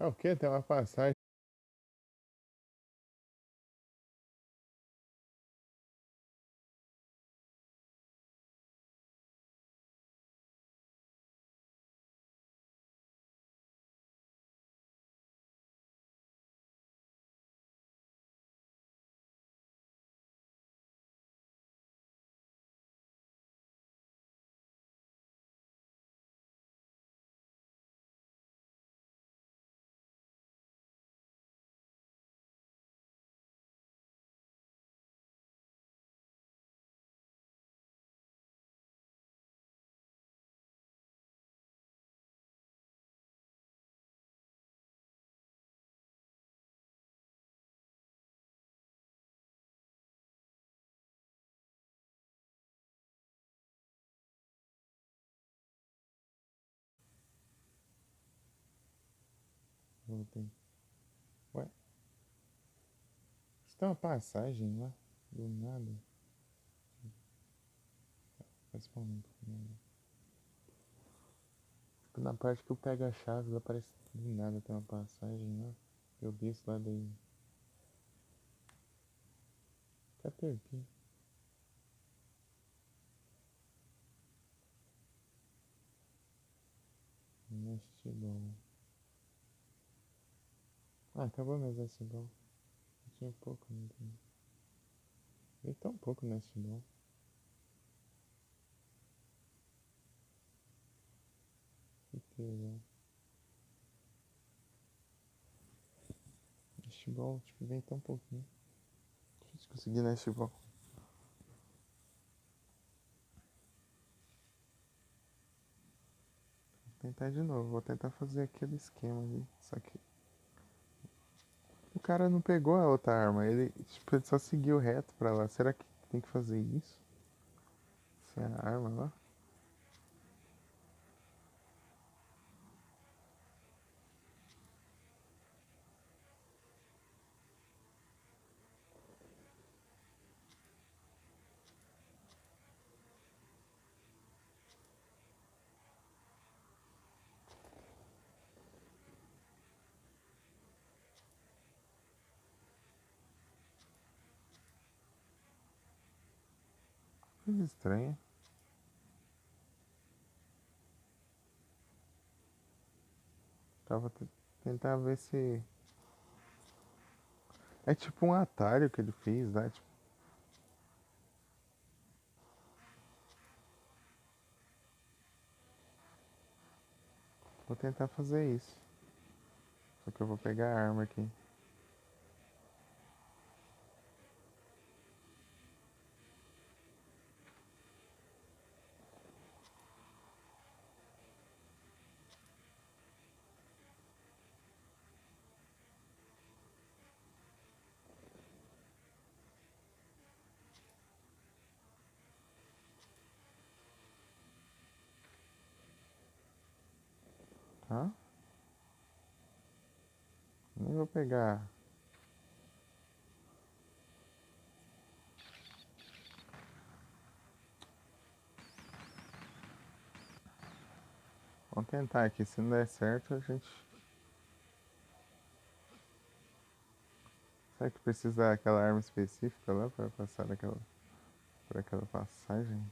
Ah, o quê? Tem uma passagem. Voltei. Ué? Isso tem uma passagem lá? Do nada? Responde. Na parte que eu pego a chave, lá parece do nada tem uma passagem lá. Eu desço lá daí. Caterpie. Neste bom. Ah, acabou mesmo esse bom. Tinha pouco, não tem. E tão pouco neste bom. Que tesão. Neste bom, tipo, vem tão pouquinho. Difícil conseguir neste bom. Vou tentar de novo. Vou tentar fazer aquele esquema ali. Só que o cara não pegou a outra arma. Ele, tipo, ele só seguiu reto pra lá. Será que tem que fazer isso? Sem a arma lá? Coisa estranha. Tava tentar ver se. É tipo um atalho que ele fez lá. Tipo, vou tentar fazer isso. Só que eu vou pegar a arma aqui. Tá? Nem vou pegar. Vamos tentar aqui. Se não der certo, a gente. Será que precisa daquela arma específica lá para passar por aquela passagem?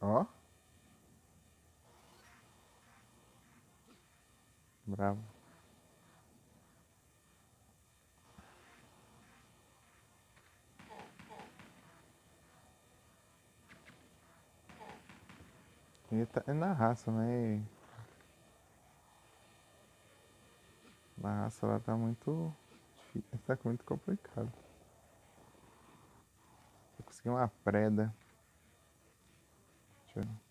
Ó, bravo. Ele tá, é na raça, mas na raça ela tá muito. Tá muito complicado. Eu consegui uma preda. Deixa eu...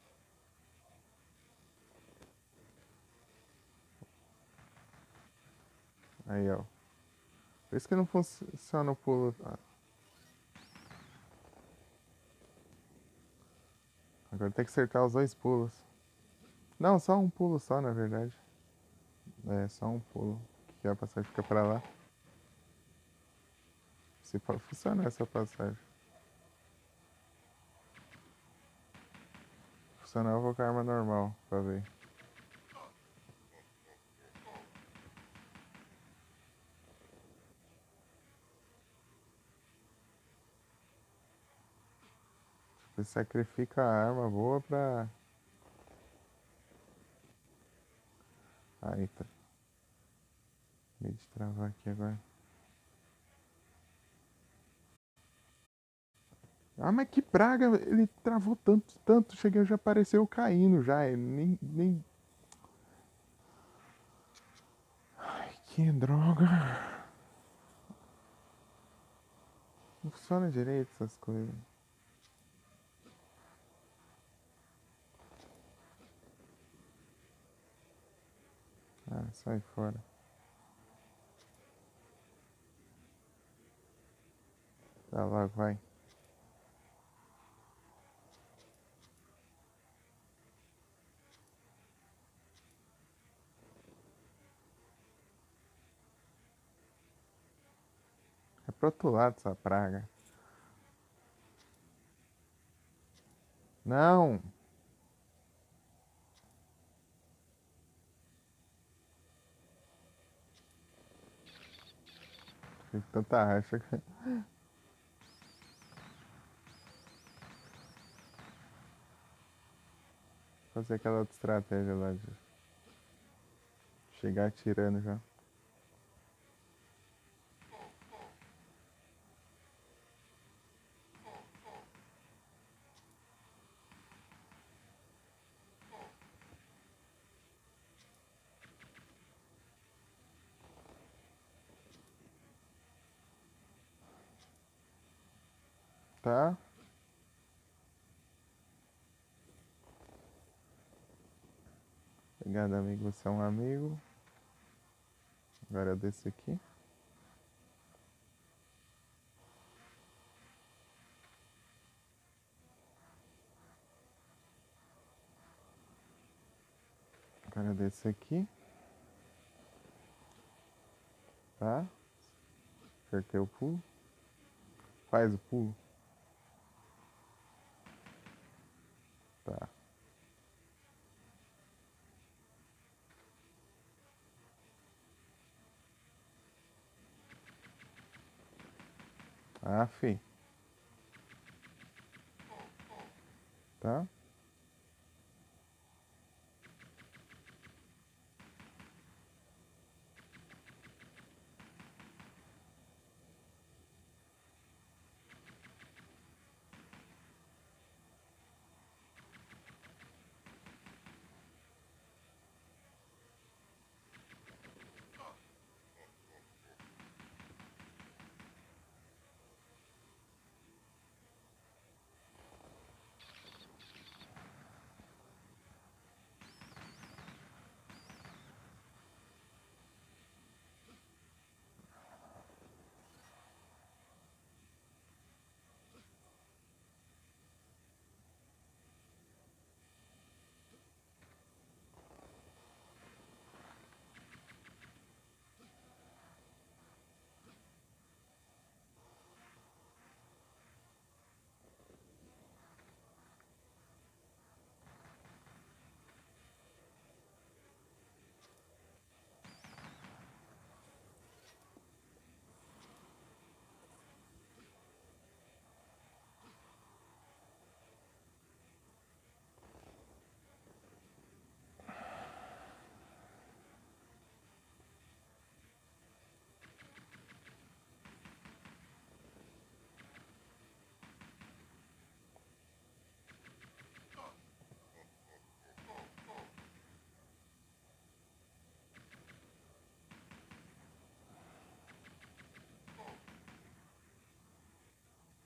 Aí, ó. Por isso que não funciona o pulo. Agora tem que acertar os dois pulos. Não, só um pulo só, na verdade. É, só um pulo. Que a passagem fica pra lá. Se pode funcionar essa passagem. Funcionar, eu vou com a arma normal pra ver. Você sacrifica a arma boa pra. Aí, tá. Meio de travar aqui agora. Ah, mas que praga! Ele travou tanto, tanto. Cheguei, já apareceu caindo já. Ele nem. Ai, que droga! Não funciona direito essas coisas. Ah, sai fora. Tá logo, vai. É pro outro lado essa praga. Não! Tem tanta racha que. Fazer aquela outra estratégia lá de chegar atirando já. Tá? Obrigado, amigo. Você é um amigo. Agora desse aqui. Agora desse aqui. Tá? Acertei o pulo. Faz o pulo. Tá. Ah, fi. Tá?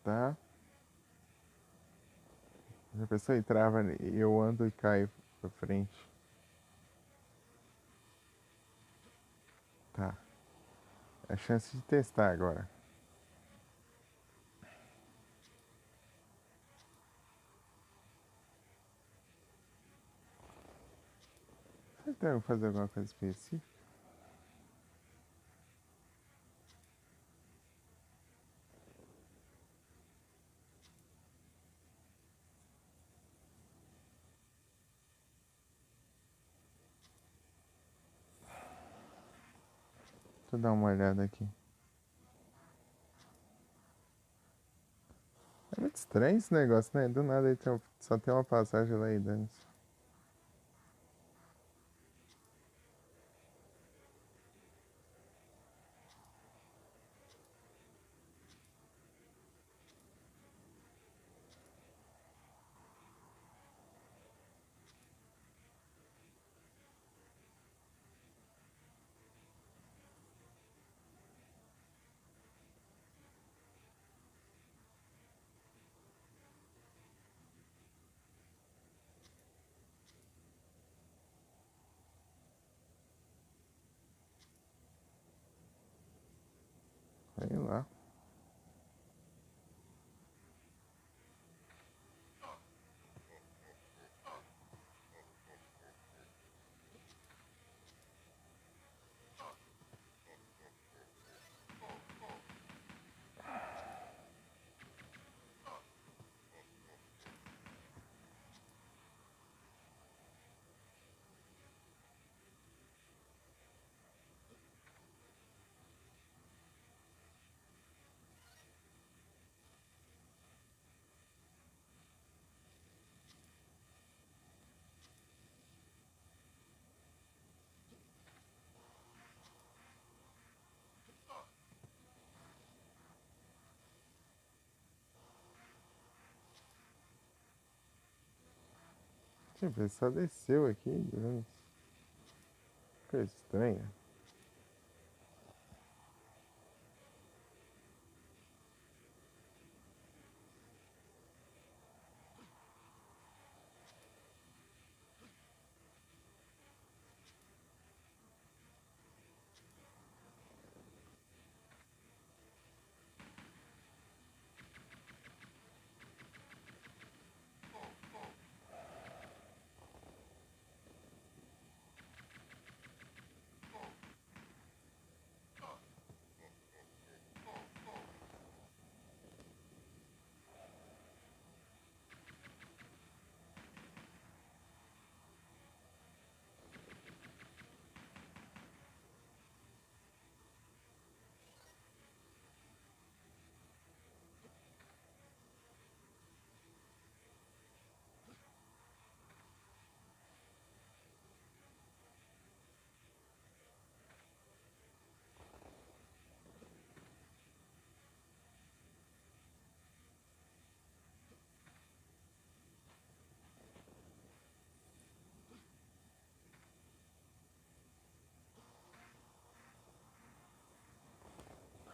Tá? Já pensou em trava, eu ando e caio pra frente. Tá. É a chance de testar agora. Será que eu fazer alguma coisa específica? Deixa eu dar uma olhada aqui. É muito estranho esse negócio, né? Do nada ele só tem uma passagem lá e dane-se. Sei lá. Deixa eu ver, só desceu aqui. Coisa estranha.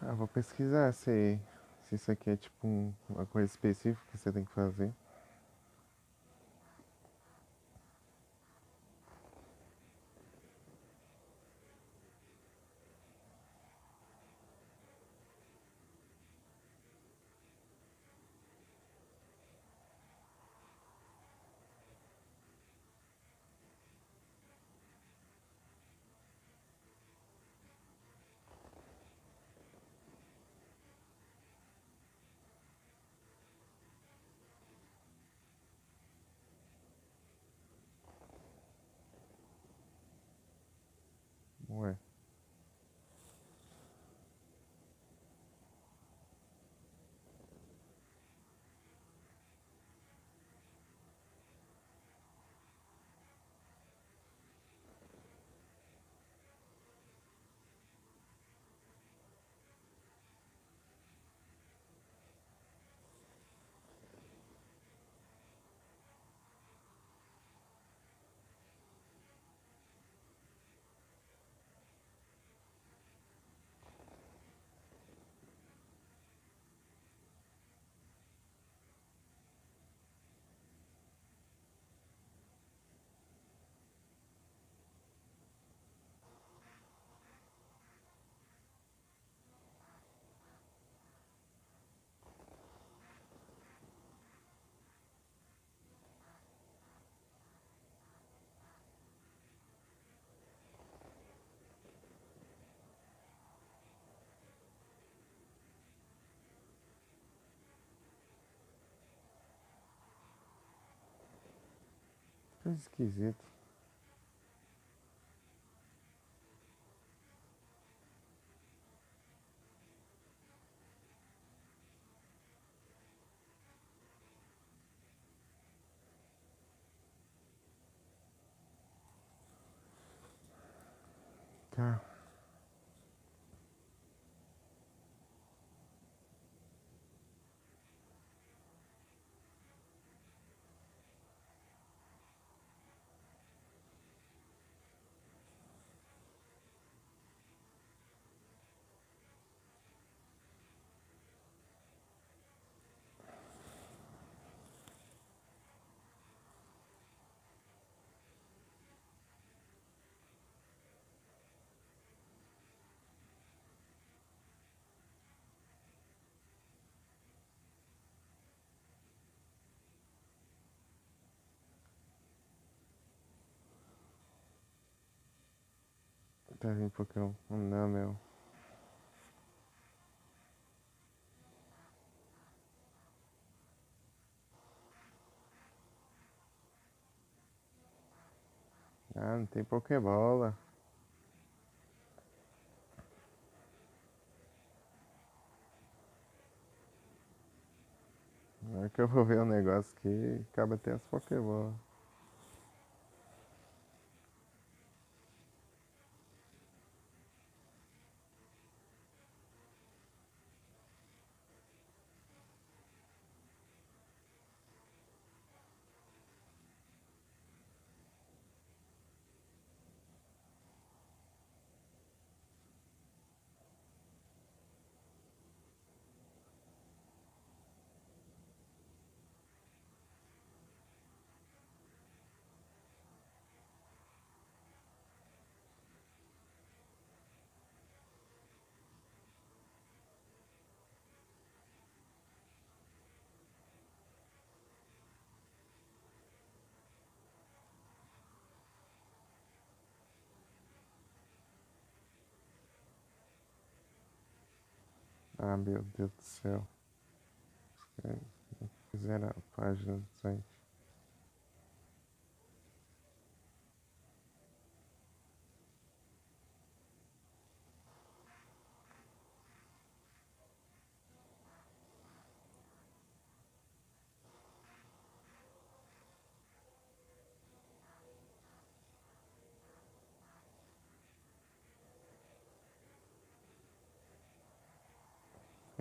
Ah, vou pesquisar se isso aqui é tipo uma coisa específica que você tem que fazer. Ué, coisa esquisita. Tá. Tá vindo Pokémon. Não, meu. Ah, não tem Pokébola. Na hora que eu vou ver o negócio aqui, acaba até as Pokébola. Ah, meu Deus do céu. É, fizeram a página do site.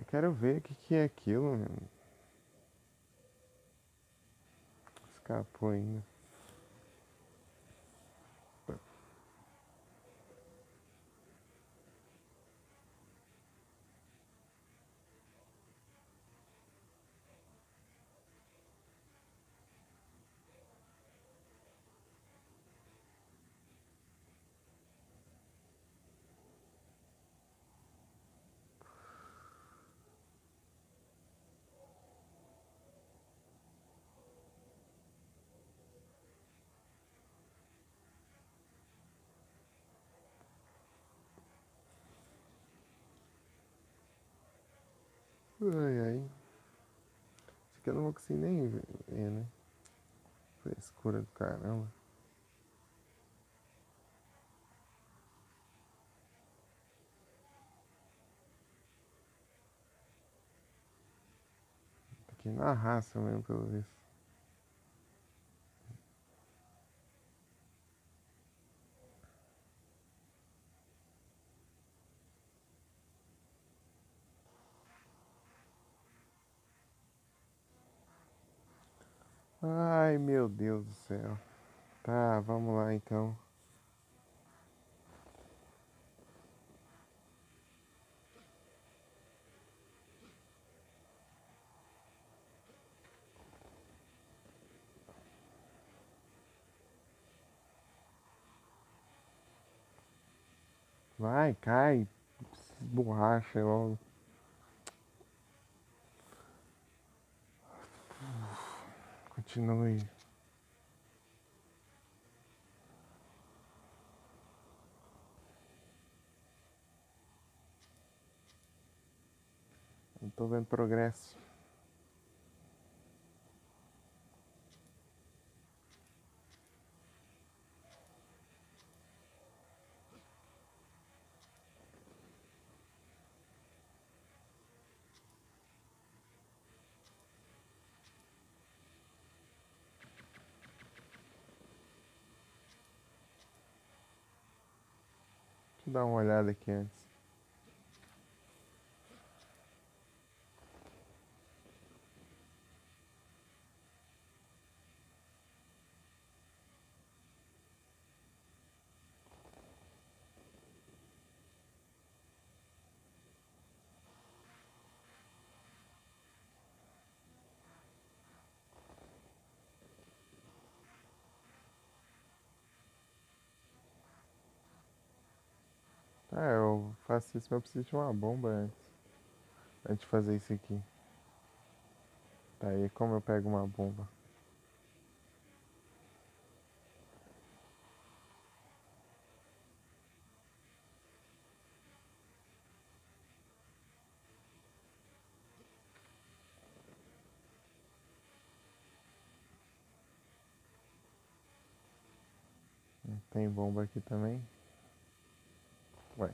Eu quero ver o que é aquilo, meu. Escapou ainda. Ai, ai. Isso aqui eu não vou conseguir nem ver, né? Frescura do caramba. Aqui na raça mesmo, pelo visto. Ai, meu Deus do céu. Tá, vamos lá então. Vai, cai. Borracha logo. Continue. Não tô vendo progresso. Deixa eu dar uma olhada aqui antes. Tá, eu faço isso, mas eu preciso de uma bomba antes de fazer isso aqui. Tá, aí como eu pego uma bomba? Tem bomba aqui também? Ué.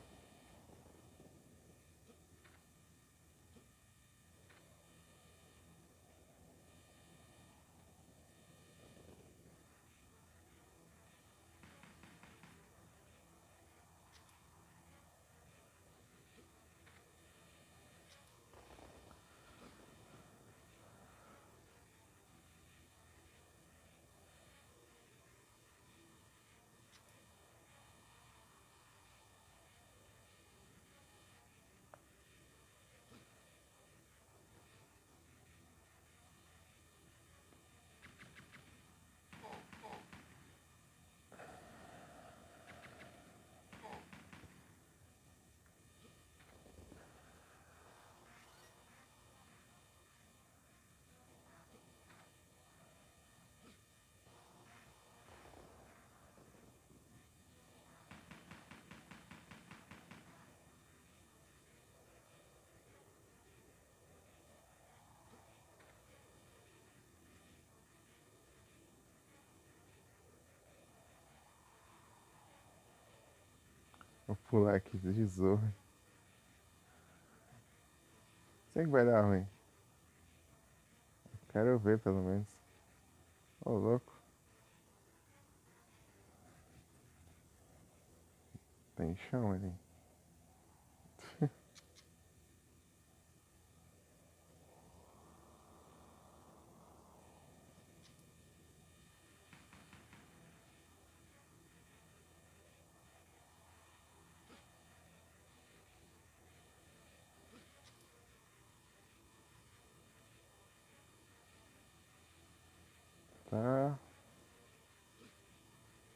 Vou pular aqui de zorro. Sei que vai dar ruim. Quero ver pelo menos. Ô, louco. Tem chão ali. Tá.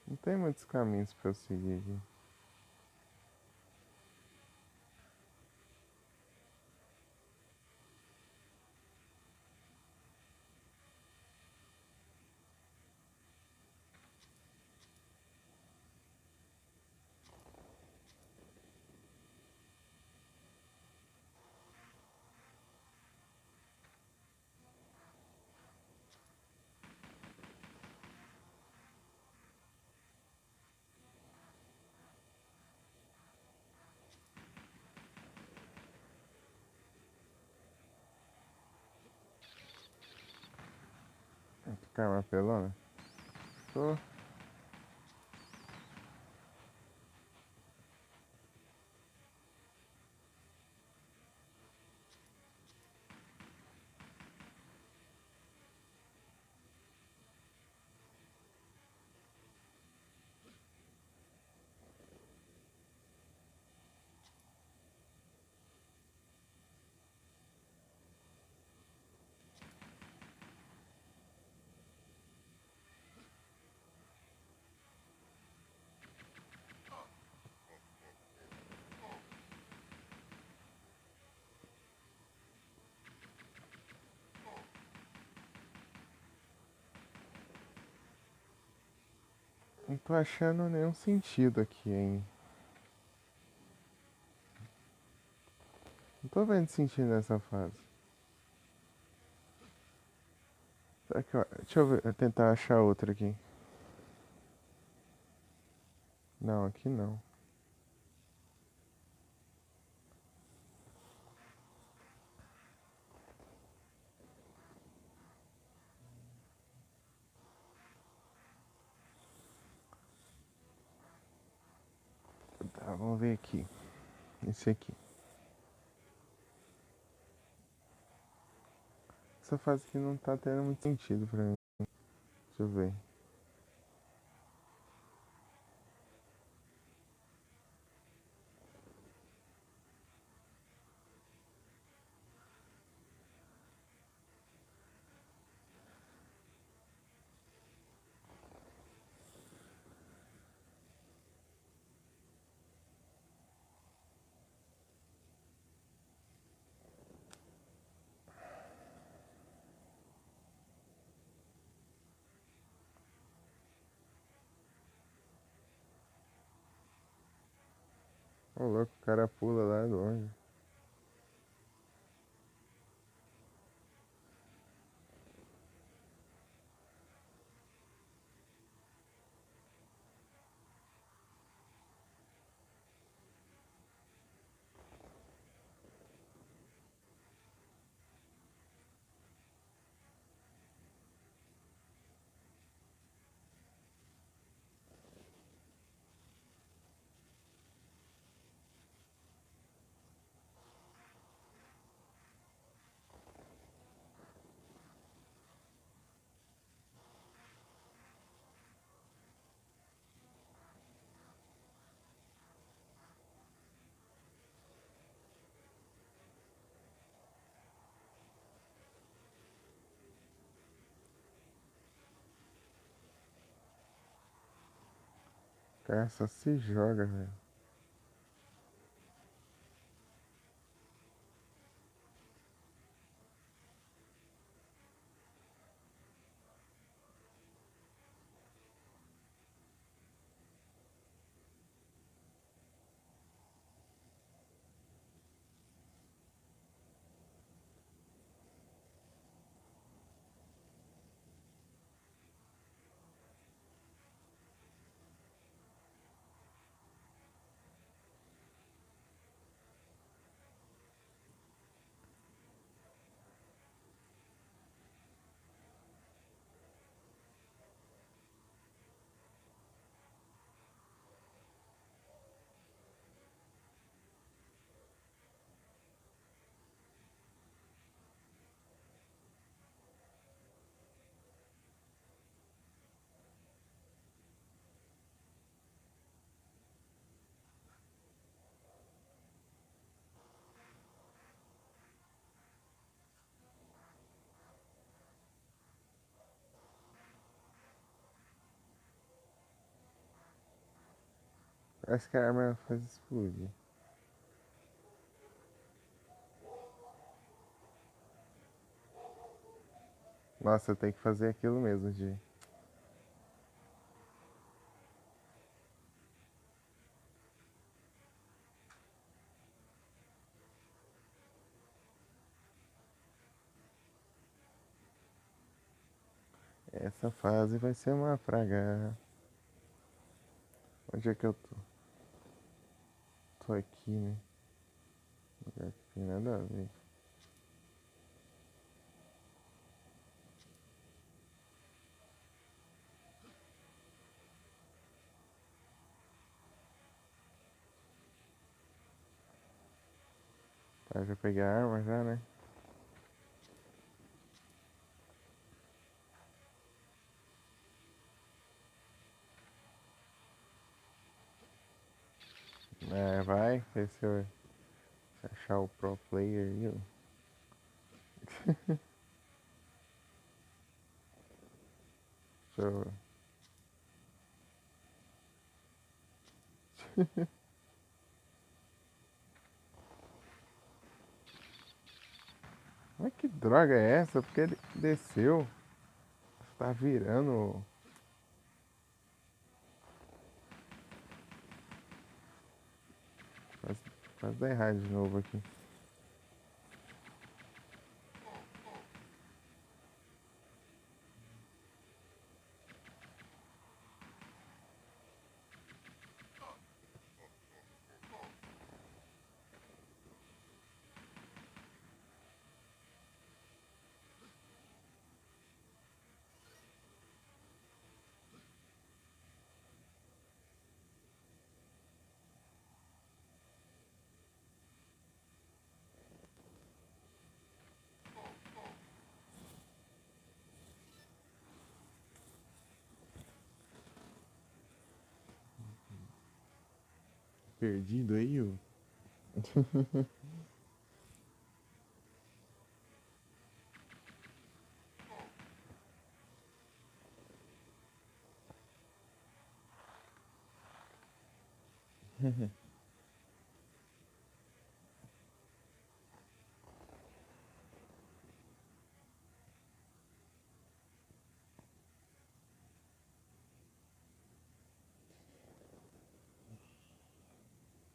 Não tem muitos caminhos pra eu seguir aqui. com a arma pelona? Tô. Não tô achando nenhum sentido aqui, hein? Não tô vendo sentido nessa fase. Será que deixa eu ver, tentar achar outra aqui. Não, aqui não. Tá, vamos ver aqui. Esse aqui. Essa fase aqui não tá tendo muito sentido pra mim. Deixa eu ver. Ô louco, o cara pula lá longe. O cara só se joga, velho. Parece que a arma faz explodir. Nossa, eu tenho que fazer aquilo mesmo, de. Essa fase vai ser uma praga. Onde é que eu tô? Tô aqui, né? Lugar que tem nada a ver. Tá, já peguei a arma já, né? É, vai, ver se eu achar o pro player aí, ó. Deixa eu... Mas que droga é essa? Porque ele desceu. Tá virando. Quase, quase dá errado de novo aqui. Perdido aí, ó.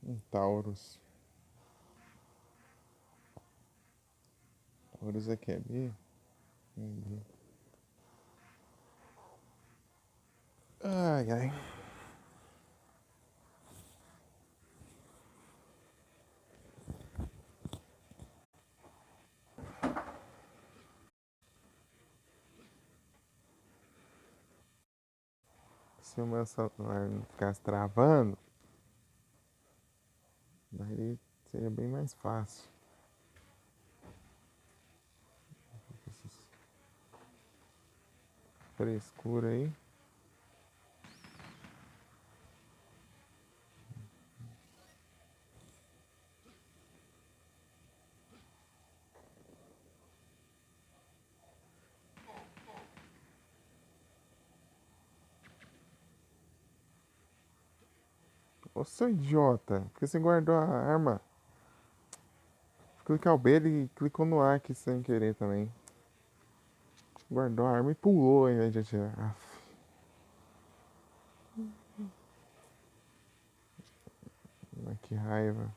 Um Taurus. Taurus aqui é B? Ai, ai. Se o meu celular não ficasse travando, daí seria bem mais fácil. Essa frescura aí. Ô, seu idiota, por que você guardou a arma? Clicar o B, ele clicou no A aqui sem querer também. Guardou a arma e pulou ao invés de atirar. Aff, mas que raiva.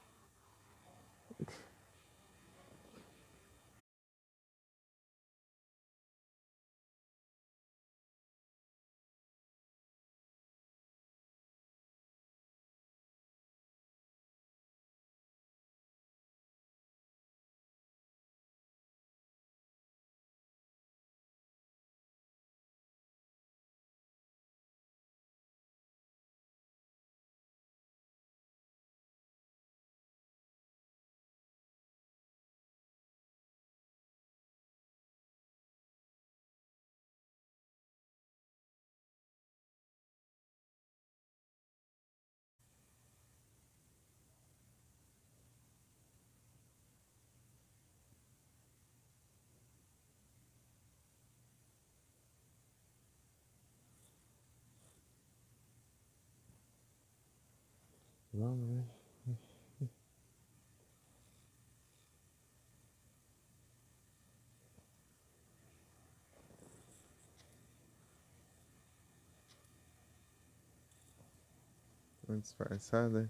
Vamos, né? Uma disfarçada.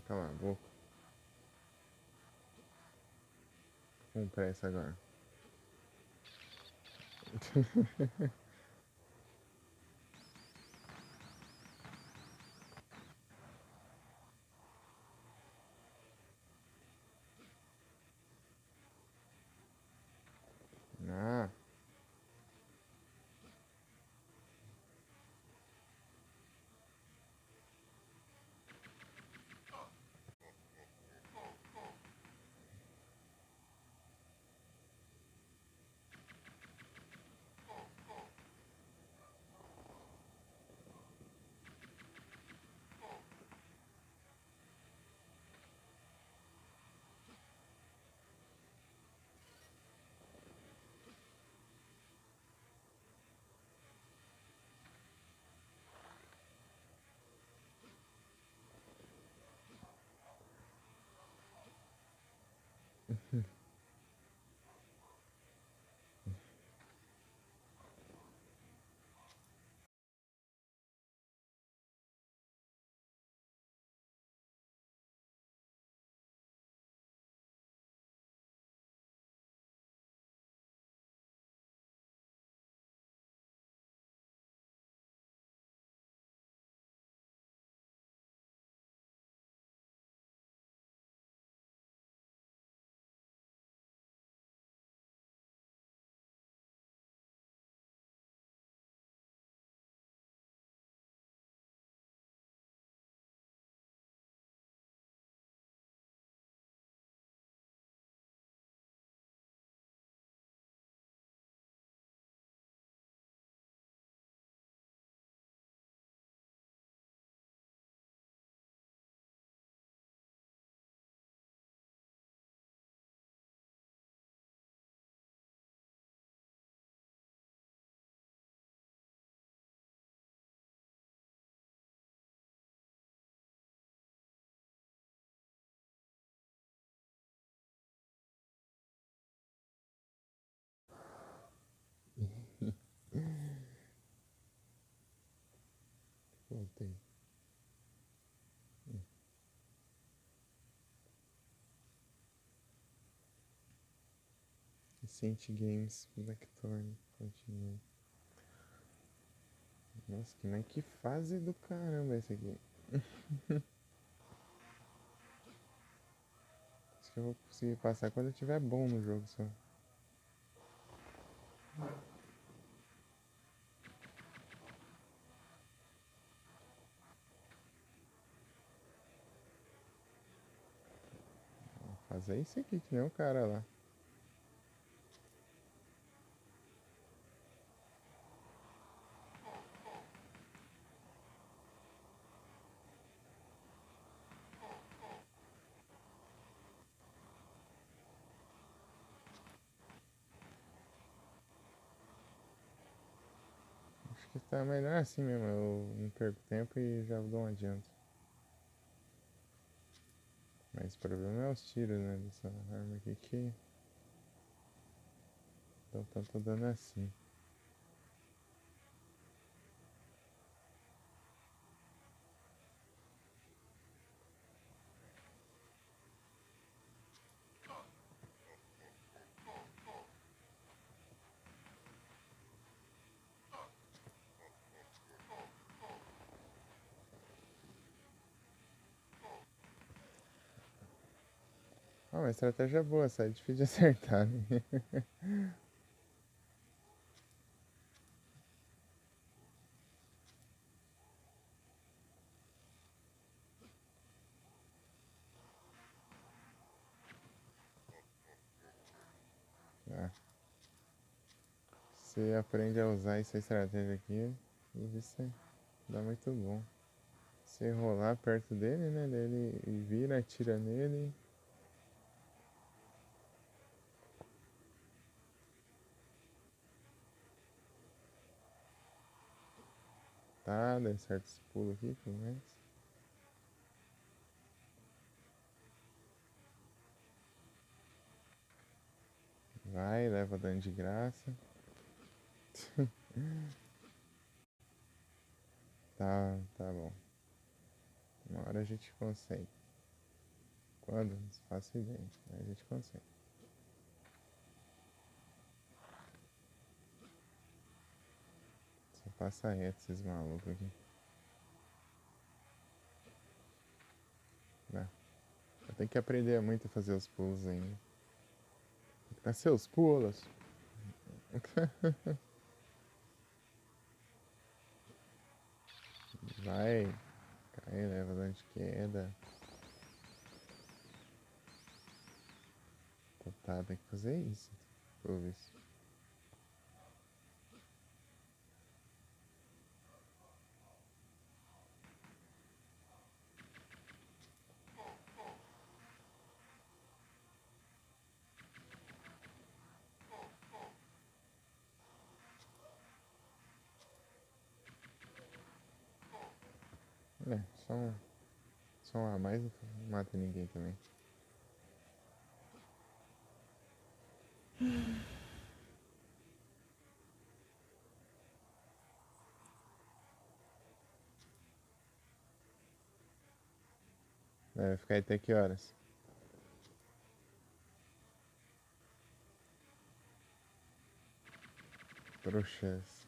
Cala a boca. Vamos pra essa agora. Ah, Voltei. Recente Games, Blackthorn, continue. Nossa, que fase do caramba esse aqui. Acho que eu vou conseguir passar quando eu tiver bom no jogo só. Vou fazer isso aqui, que nem o cara lá. Acho que tá melhor assim mesmo. Eu não perco tempo e já dou um adianto. Mas o problema é os tiros, né? Dessa arma aqui que. Então tô dando assim. Ah, uma estratégia boa, essa é difícil de acertar, né? Tá. Você aprende a usar essa estratégia aqui e isso dá muito bom. Você rolar perto dele, né? Ele vira, atira nele. Tá, dá certo esse pulo aqui, pelo menos. Vai, leva dano de graça. Tá bom. Uma hora a gente consegue. Quando? Não faço ideia. Mas a gente consegue. Só passa reto esses malucos aqui. Né? Eu tenho que aprender muito a fazer os pulos ainda. Tá seus pulos. Vai. Cai, leva dano de queda. Tá, tem que fazer isso. Pelo visto. É, só um a mais não mata ninguém também. Vai ficar aí até que horas? Trouxas.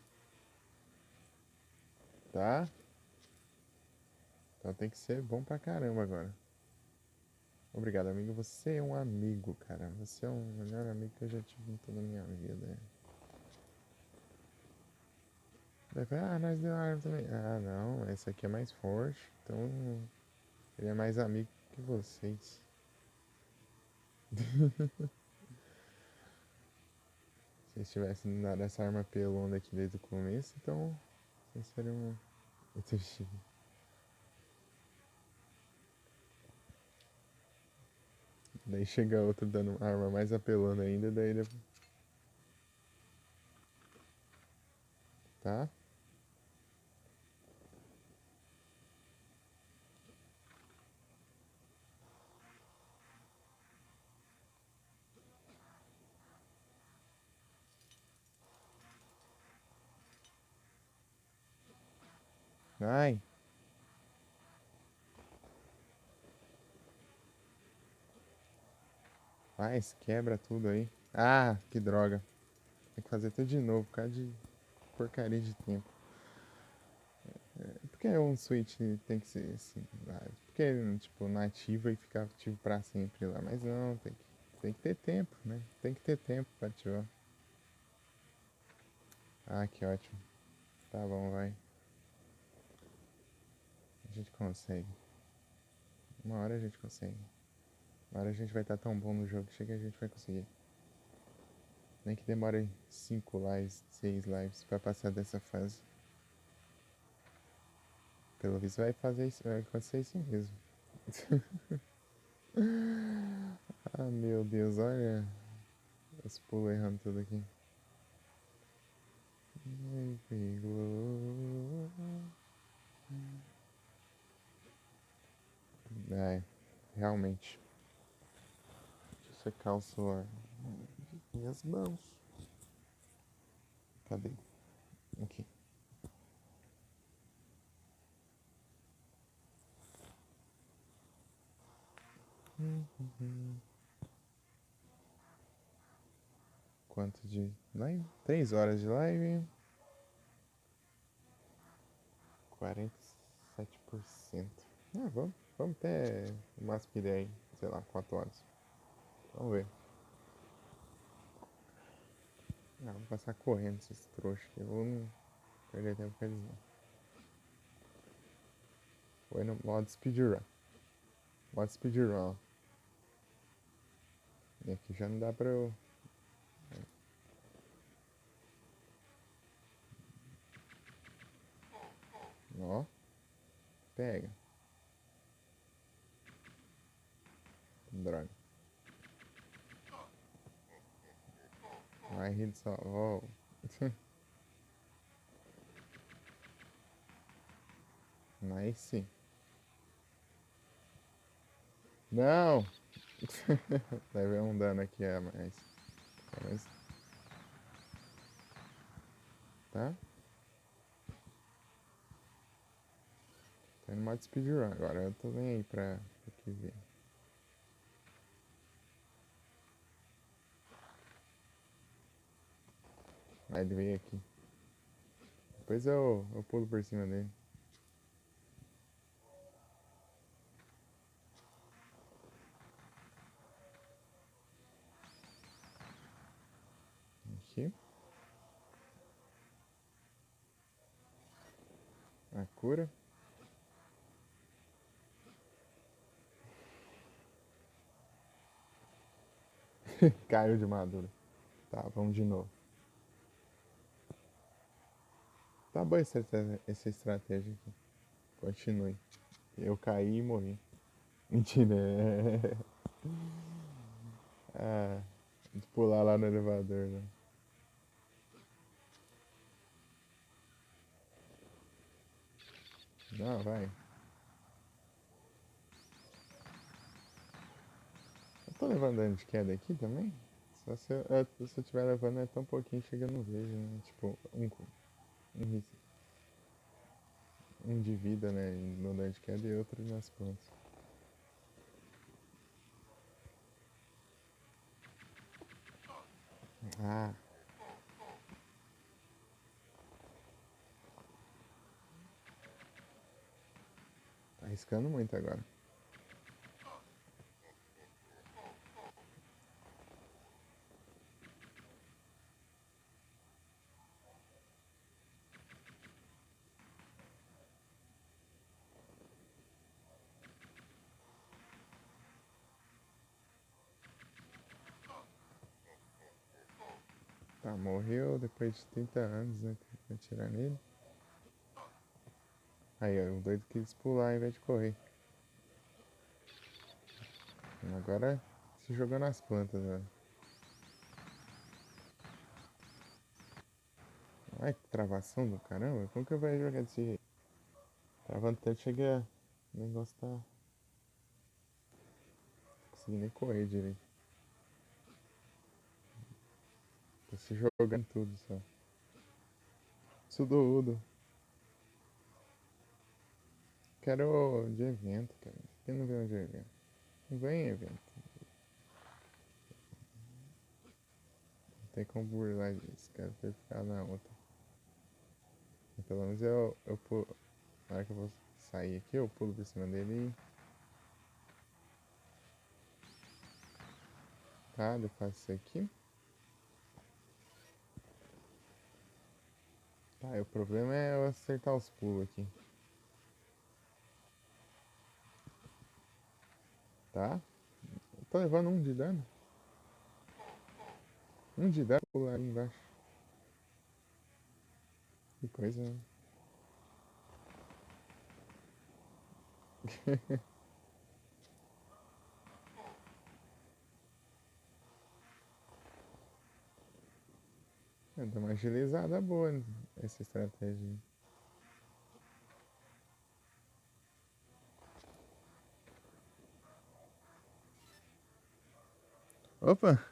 Tá? Então tem que ser bom pra caramba agora. Obrigado, amigo. Você é um amigo, cara. Você é o melhor amigo que eu já tive em toda a minha vida. Daí fala, nós deu arma também. Ah, não. Esse aqui é mais forte. Então ele é mais amigo que vocês. Se eles tivessem dado essa arma pelona aqui desde o começo, então vocês seriam muito chique. Daí chega outro dando arma mais apelona ainda, daí ele. Tá? Ai! Faz, quebra tudo aí. Ah, que droga. Tem que fazer tudo de novo, por causa de porcaria de tempo. Por que um Switch tem que ser assim? Porque, tipo, nativo e ficar ativo pra sempre lá. Mas não, tem que ter tempo, né? Tem que ter tempo pra ativar. Ah, que ótimo. Tá bom, vai. A gente consegue. Uma hora a gente consegue. Uma hora a gente vai estar tão bom no jogo que chega a gente vai conseguir. Nem que demore 5 lives, 6 lives pra passar dessa fase. Pelo visto vai acontecer isso mesmo. Ah, meu Deus, olha os pulos errando tudo aqui. É, realmente. Deixa eu secar o suor. Minhas mãos. Cadê? Aqui. Quanto de live? 3 horas de live. 47%. Ah, vamos até o máximo que der aí. Sei lá, 4 horas. Vamos ver. Ah, vou passar correndo esses trouxas aqui. Eu vou não perder tempo com eles não. Foi no modo speedrun. Modo speedrun. E aqui já não dá pra eu. Ó, pega. Droga. Vai rir só. Oh. Nice. Não! Levei um dano aqui a mais. Mas, tá? Tô indo modo speedrun agora. Eu tô nem aí pra o que ver. Aí ele veio aqui. Depois eu pulo por cima dele. Aqui. A cura. Caiu de madura. Tá, vamos de novo. Tá boa essa estratégia aqui. Continue. Eu caí e morri. Mentira. Ah, de pular lá no elevador, né? Não, vai. Eu tô levando dano de queda aqui também? Só se eu estiver levando é tão pouquinho, chega no vejo, né? Tipo, um, um de vida, né? No dano de queda e outro nas plantas. Ah, tá arriscando muito agora. Tá, morreu depois de 30 anos, né? Vai atirar nele. Aí, ó, o doido quis pular ao invés de correr. Agora se jogou nas plantas, né? Ai, que travação do caramba. Como que eu vou jogar desse jeito? Travando tanto, chega. O negócio tá. Não consegui nem correr direito. Tô se jogando tudo só. Sudo. Quero de evento, cara. Por que não vem de evento? Não vem em evento. Não tem como burlar isso. Quero ter ficar na outra. Pelo menos eu pulo. Na hora que eu vou sair aqui, eu pulo por cima dele e. Tá, eu faço isso aqui. Tá, o problema é eu acertar os pulos aqui. Tá? Eu tô levando um de dano. Um de dano pular ali embaixo. Que coisa, né? É, dá uma agilizada boa essa estratégia. Opa!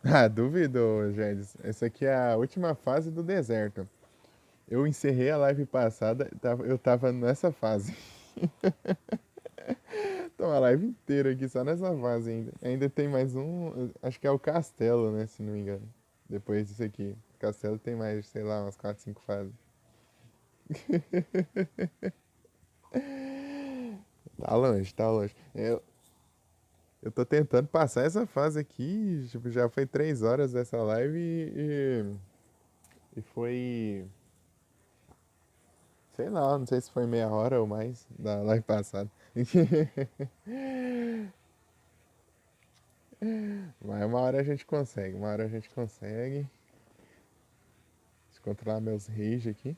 Ah, duvido, Gélis. Essa aqui é a última fase do deserto. Eu encerrei a live passada, eu tava nessa fase. Tô uma live inteira aqui só nessa fase ainda. Ainda tem mais um, acho que é o castelo, né, se não me engano. Depois disso aqui. O castelo tem mais, sei lá, umas 4, 5 fases. Tá longe, tá longe. Eu tô tentando passar essa fase aqui, tipo, já foi 3 horas dessa live e foi, sei lá, não sei se foi meia hora ou mais da live passada. Mas uma hora a gente consegue, uma hora a gente consegue. Deixa eu controlar meus rage aqui.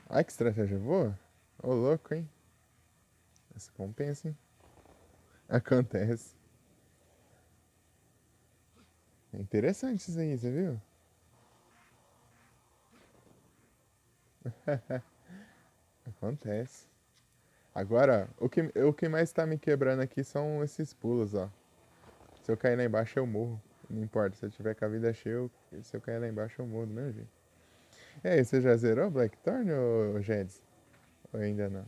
Ai, que estratégia boa. Ô, louco, hein? Essa compensa, hein? Acontece. É interessante isso aí, você viu? Acontece. Agora, o que mais tá me quebrando aqui são esses pulos, ó. Se eu cair lá embaixo, eu morro. Não importa, se eu tiver com a vida cheia, se eu cair lá embaixo, eu morro do mesmo jeito. E aí, você já zerou Blackthorn ou Jeds? Ou ainda não?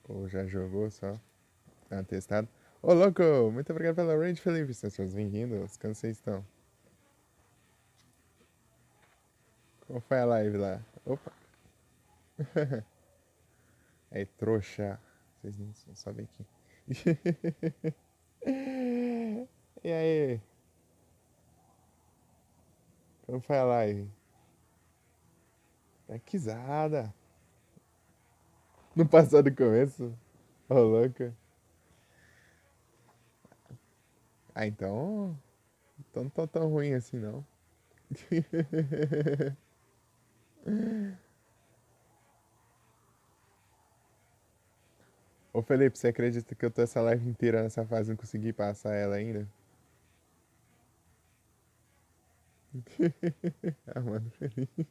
Ou já jogou só? Tá testado? Ô, louco! Muito obrigado pela raid, Felipe. Sejam bem-vindos. Como vocês estão? Como foi a live lá? Opa! Aí, trouxa. Vocês não sabem aqui. E aí? Como foi a live? Taquizada. No passado começo? Ô, louco. Ah, então não tá tão ruim assim, não. Ô Felipe, você acredita que eu tô essa live inteira nessa fase e não consegui passar ela ainda? Ah, mano, Felipe.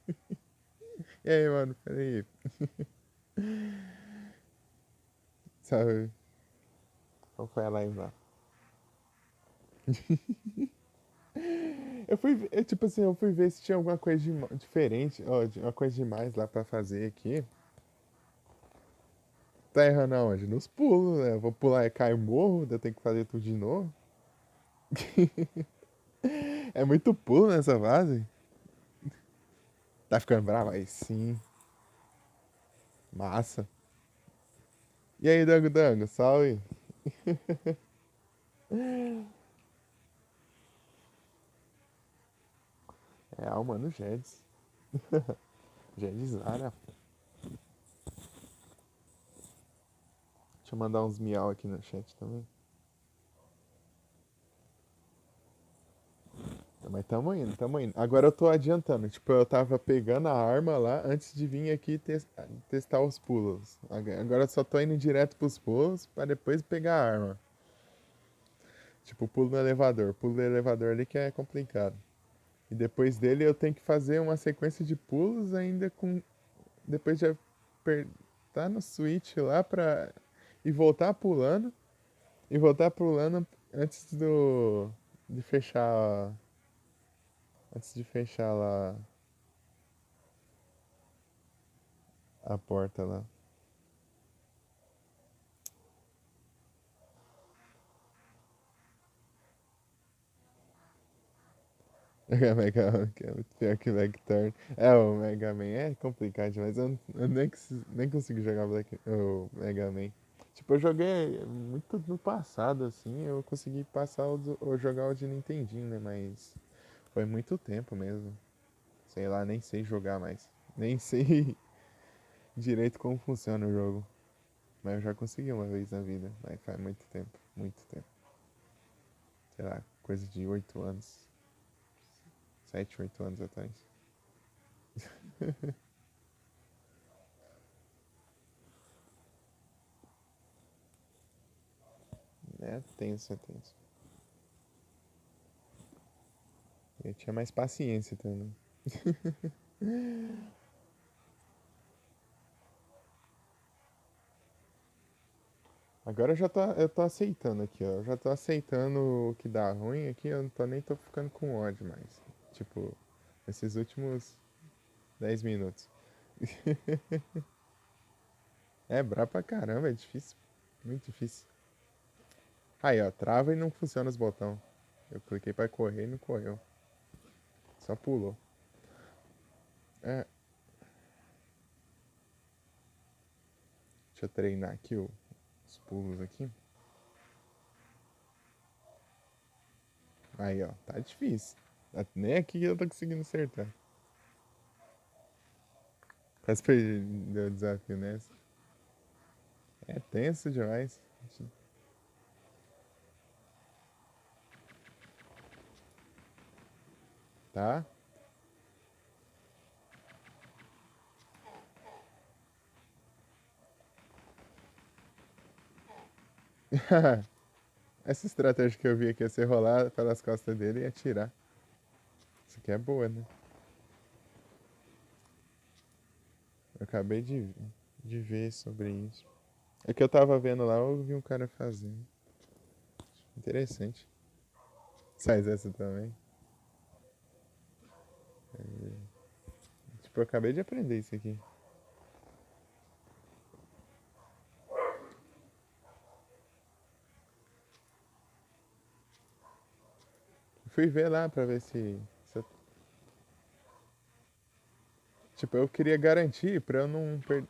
E aí, mano, Felipe? Sabe? Qual foi a live lá? Tipo assim, eu fui ver se tinha alguma coisa diferente, ó, uma coisa demais lá pra fazer aqui. Tá errando aonde? Nos pulos, né? Eu vou pular e cair morro, daí eu tenho que fazer tudo de novo. É muito pulo nessa fase. Tá ficando bravo? Aí sim, massa. E aí, Dango Dango, salve. É, o mano, Jedes. Jedes Zara. Deixa eu mandar uns miau aqui no chat também. Mas tamo indo, tamo indo. Agora eu tô adiantando. Tipo, eu tava pegando a arma lá antes de vir aqui testar os pulos. Agora eu só tô indo direto pros pulos pra depois pegar a arma. Tipo, pulo no elevador. Pulo no elevador ali que é complicado. E depois dele eu tenho que fazer uma sequência de pulos ainda com. Depois de apertar no switch lá pra. E voltar pulando. E voltar pulando antes do. De fechar. Antes de fechar lá a porta lá. Mega Man, que é muito pior que Blackthorn. É, o Mega Man é complicado demais. Eu nem consigo jogar o Mega Man. Tipo, eu joguei muito no passado, assim. Eu consegui passar ou jogar o de Nintendinho, né? Mas foi muito tempo mesmo. Sei lá, nem sei jogar mais. Nem sei direito como funciona o jogo. Mas eu já consegui uma vez na vida. Mas faz muito tempo, muito tempo. Sei lá, coisa de 8 anos. 7, 8 anos atrás. É tenso, é tenso. Eu tinha mais paciência também. Agora eu tô aceitando aqui, ó. Eu já tô aceitando o que dá ruim aqui, eu não tô nem tô ficando com ódio mais. Tipo, esses últimos 10 minutos. É brabo pra caramba, é difícil. Muito difícil. Aí, ó, trava e não funciona os botões. Eu cliquei pra correr e não correu. Só pulou. É, deixa eu treinar aqui os pulos aqui. Aí, ó, tá difícil. Nem aqui eu tô conseguindo acertar. Quase perdi o desafio nessa. É tenso demais. Tá? Essa estratégia que eu vi aqui é você rolar pelas costas dele e atirar. Isso aqui é boa, né? Eu acabei de ver sobre isso. É que eu tava vendo lá, eu vi um cara fazendo. Interessante. Faz essa também. Tipo, eu acabei de aprender isso aqui. Fui ver lá pra ver se tipo, eu queria garantir pra eu não perder.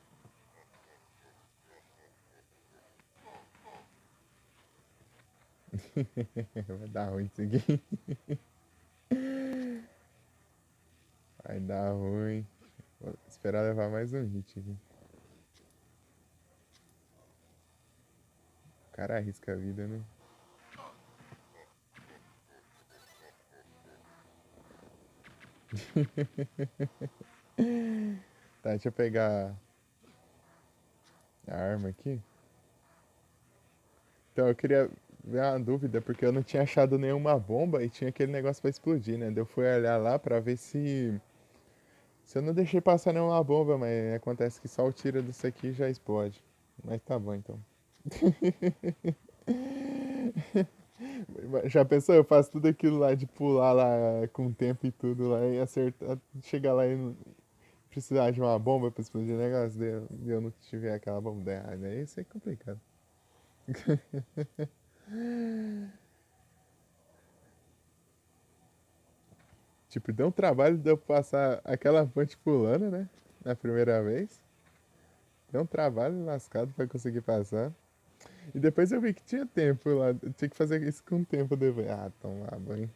Vai dar ruim isso aqui. Vai dar ruim. Vou esperar levar mais um hit aqui. O cara arrisca a vida, né? Tá, deixa eu pegar a arma aqui. Então eu queria ver uma dúvida, porque eu não tinha achado nenhuma bomba e tinha aquele negócio pra explodir, né? Daí eu fui olhar lá pra ver se eu não deixei passar nenhuma bomba, mas acontece que só o tiro disso aqui já explode. Mas tá bom então. Já pensou? Eu faço tudo aquilo lá de pular lá com o tempo e tudo lá e acertar, chegar lá e precisar de uma bomba pra explodir o negócio de eu não tiver aquela bomba da errada. Aí isso é complicado. Tipo, deu um trabalho de eu passar aquela ponte pulando, né? Na primeira vez. Deu um trabalho lascado pra conseguir passar. E depois eu vi que tinha tempo lá. Eu tinha que fazer isso com tempo depois. Ah, então lá, banho.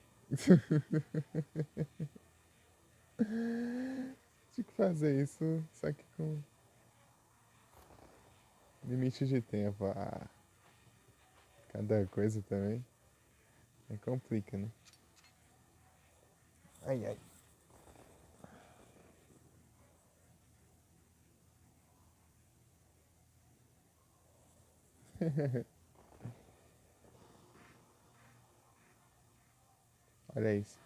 Tinha que fazer isso, só que com limite de tempo. Ah, cada coisa também. É complica, né? Ai, ai. Olha isso.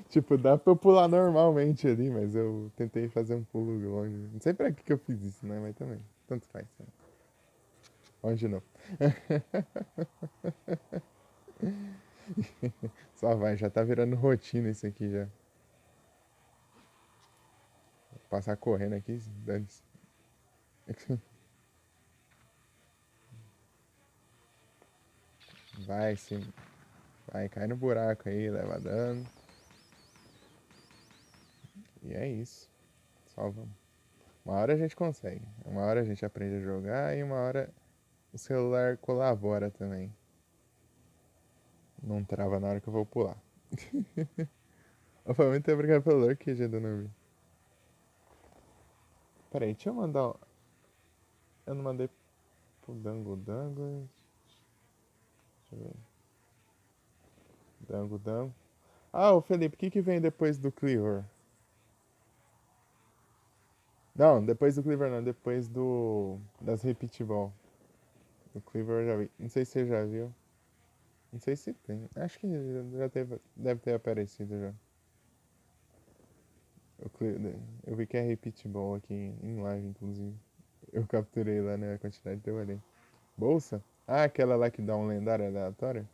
Tipo, dá pra eu pular normalmente ali, mas eu tentei fazer um pulo longe. Não sei pra que eu fiz isso, né? Mas também. Tanto faz. Né? Longe não. Só vai, já tá virando rotina isso aqui já. Passar correndo aqui, dane-se. Vai sim. Vai, cai no buraco aí, leva dano. E é isso. Só vamos. Uma hora a gente consegue. Uma hora a gente aprende a jogar e uma hora o celular colabora também. Não trava na hora que eu vou pular. Foi muito obrigado pelo lurk, G do Noob. Peraí, deixa eu mandar. Eu não mandei pro Dango Dango. Deixa eu ver. Dango Dango. Ah, o Felipe, o que que vem depois do Cleaver? Não, depois do Cleaver não, depois das Repeat Ball. O Cleaver eu já vi. Não sei se você já viu. Não sei se tem. Acho que deve ter aparecido já. Eu vi que é Repeat Ball aqui em live, inclusive. Eu capturei lá, né, a quantidade que eu olhei. Bolsa? Ah, aquela lá que dá um lendário aleatório?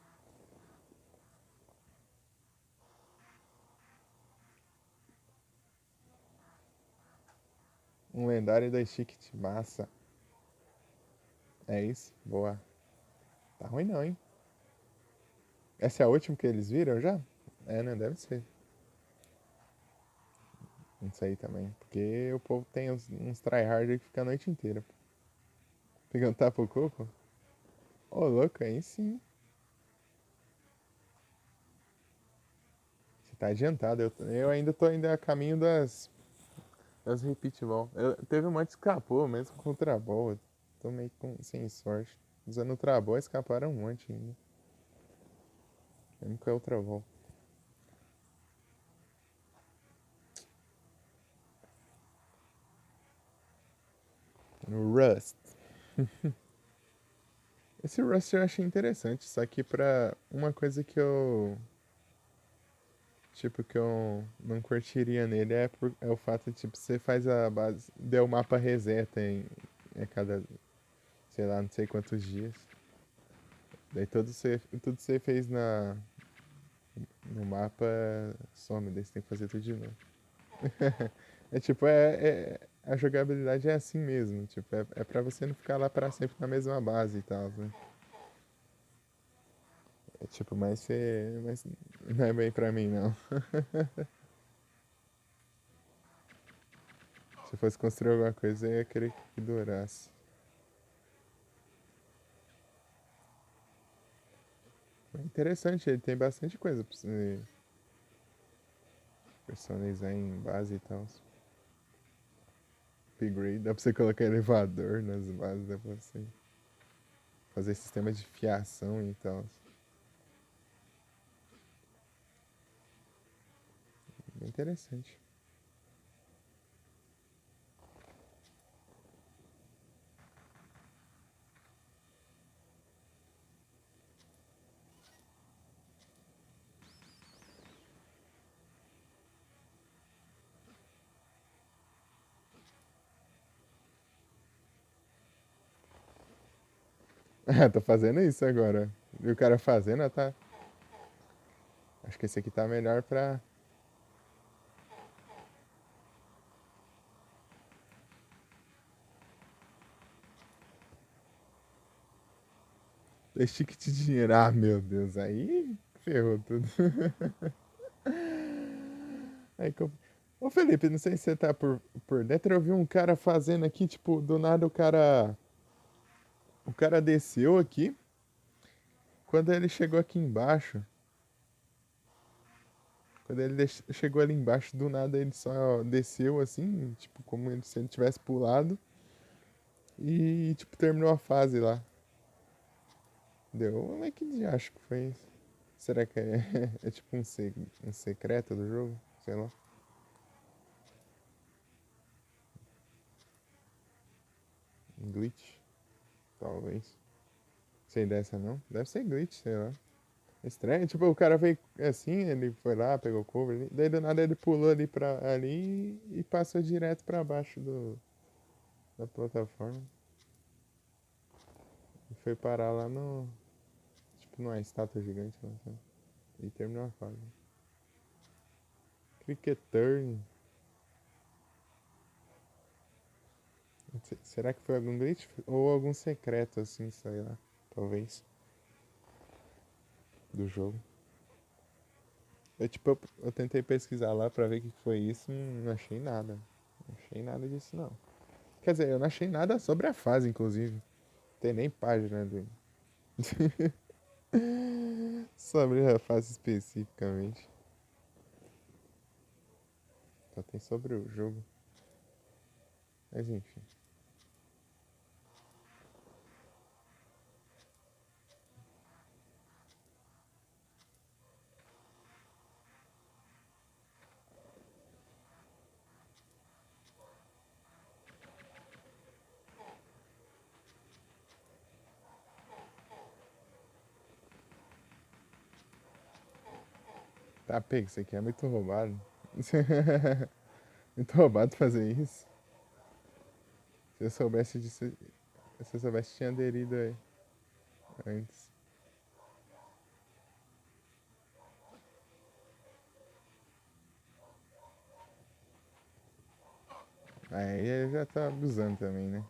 Um lendário da Chiquit. Massa. É isso? Boa. Tá ruim não, hein? Essa é a última que eles viram já? É, né? Deve ser. Não sei também. Porque o povo tem uns tryhard que fica a noite inteira. Pegando tapa o coco? Ô, louco, aí sim. Você tá adiantado. Eu ainda tô ainda a caminho das repeat ball. Teve uma que escapou mesmo com o Trabol. Eu tô meio sem sorte. Usando o Trabol escaparam um monte ainda. Mesmo com o Trabol. No Rust. Esse Rust eu achei interessante, só que pra uma coisa que eu. Tipo, que eu não curtiria nele é o fato de, tipo, você faz a base. Deu o mapa reseta a cada, sei lá, não sei quantos dias. Daí tudo você fez no mapa some, daí você tem que fazer tudo de novo. É tipo, a jogabilidade é assim mesmo, tipo, é pra você não ficar lá pra sempre na mesma base e tal, né? É tipo, mas não é bem pra mim não. Se fosse construir alguma coisa, eu ia querer que durasse. É interessante, ele tem bastante coisa pra você personalizar em base e tal. Upgrade, dá pra você colocar elevador nas bases, dá pra você fazer sistema de fiação e tal. Bem interessante. Tô fazendo isso agora. E o cara fazendo, tá. Acho que esse aqui tá melhor pra. Dois tickets de dinheiro. Ah, meu Deus. Aí ferrou tudo. Aí, ô Felipe, não sei se você tá por dentro. Eu vi um cara fazendo aqui, tipo, do nada o cara. O cara desceu aqui. Quando ele chegou aqui embaixo. Quando ele chegou ali embaixo, do nada ele só desceu assim, tipo, como se ele tivesse pulado. E, tipo, terminou a fase lá. Deu. Como é que acho que foi isso? Será que é, é tipo um secreto do jogo? Sei lá. Um glitch? Talvez. Sei dessa não? Deve ser glitch, sei lá. Estranho. Tipo, o cara veio assim, ele foi lá, pegou o cover ali. Daí do nada ele pulou ali pra ali e passou direto pra baixo da plataforma. E foi parar lá no. Tipo, numa estátua gigante lá, sabe? E terminou a fase. Cricket Turn. Será que foi algum glitch? Ou algum secreto assim, sei lá. Talvez. Do jogo. Eu tentei pesquisar lá pra ver o que foi isso, não achei nada. Não achei nada disso não. Quer dizer, eu não achei nada sobre a fase, inclusive. Não tem nem página do. Sobre a fase especificamente. Só tem sobre o jogo. Mas enfim. Tá, pega, isso aqui é muito roubado. Muito roubado fazer isso. Se eu soubesse disso. Se eu soubesse, tinha aderido aí antes. Aí eu já tá abusando também, né?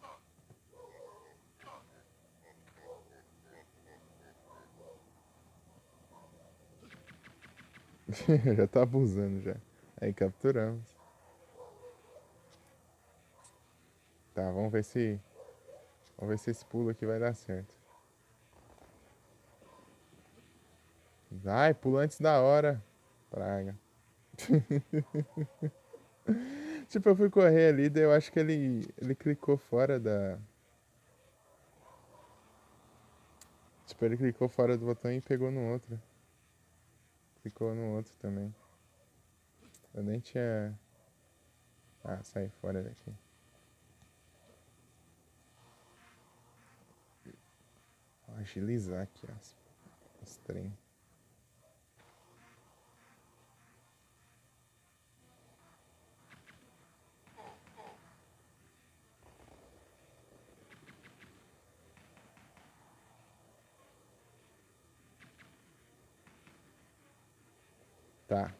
Já tá abusando já. Aí capturamos. Tá, vamos ver se. Vamos ver se esse pulo aqui vai dar certo. Vai, pula antes da hora. Praga. Tipo, eu fui correr ali, daí eu acho que ele clicou fora da. Tipo, ele clicou fora do botão e pegou no outro. Clicou no outro também. Eu nem tinha. Ah, saí fora daqui. Vou agilizar aqui, ó. Os trem. Tá.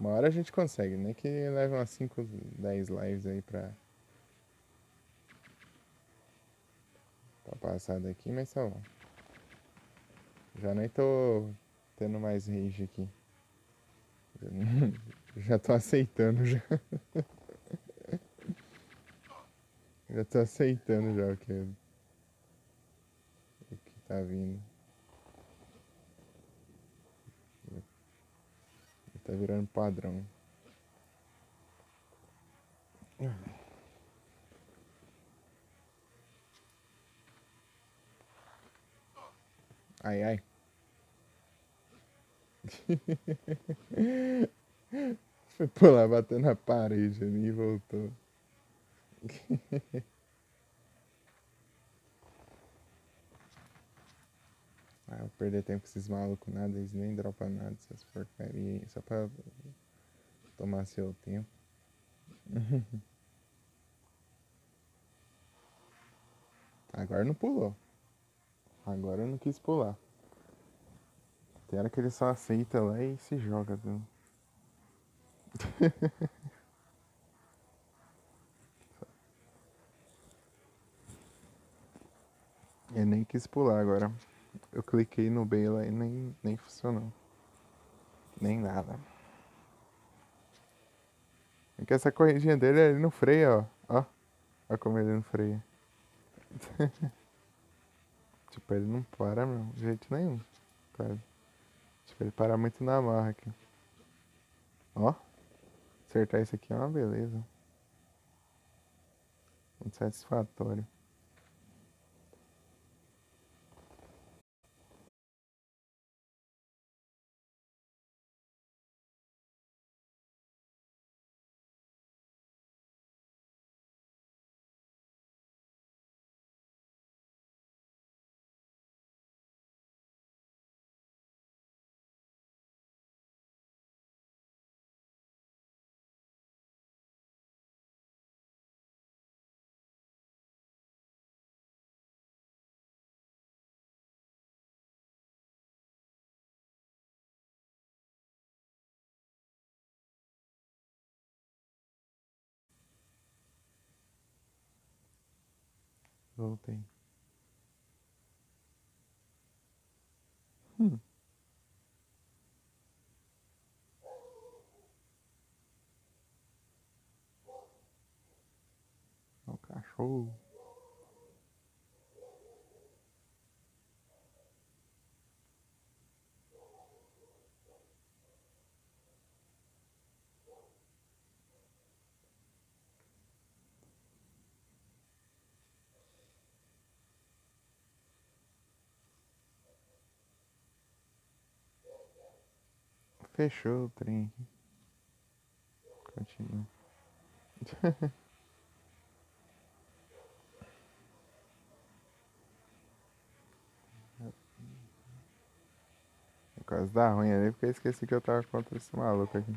Uma hora a gente consegue, nem que leve umas 5, 10 lives aí pra passar daqui, mas tá bom. Já nem tô tendo mais rage aqui. Já tô aceitando já. Já tô aceitando já o que tá vindo. Tá virando padrão. Ai, ai. Foi pular, bateu na parede ali e voltou. Ah, eu perder tempo com esses malucos, nada, eles nem dropam nada, essas porcaria aí, só pra tomar seu tempo. Agora não pulou. Agora eu não quis pular. Tem hora que ele só aceita lá e se joga. Viu? Eu nem quis pular agora. Eu cliquei no B lá e nem funcionou. Nem nada. É que essa corridinha dele ele não freia, ó. Ó, ó como ele não freia. Tipo, ele não para, meu, de jeito nenhum. Cara. Tipo, ele para muito na marra aqui. Ó, acertar isso aqui é uma beleza. Muito satisfatório. Voltei. Hum, o cachorro. Fechou o trem aqui. Continua. Quase dá ruim ali, porque eu esqueci que eu tava contra esse maluco aqui.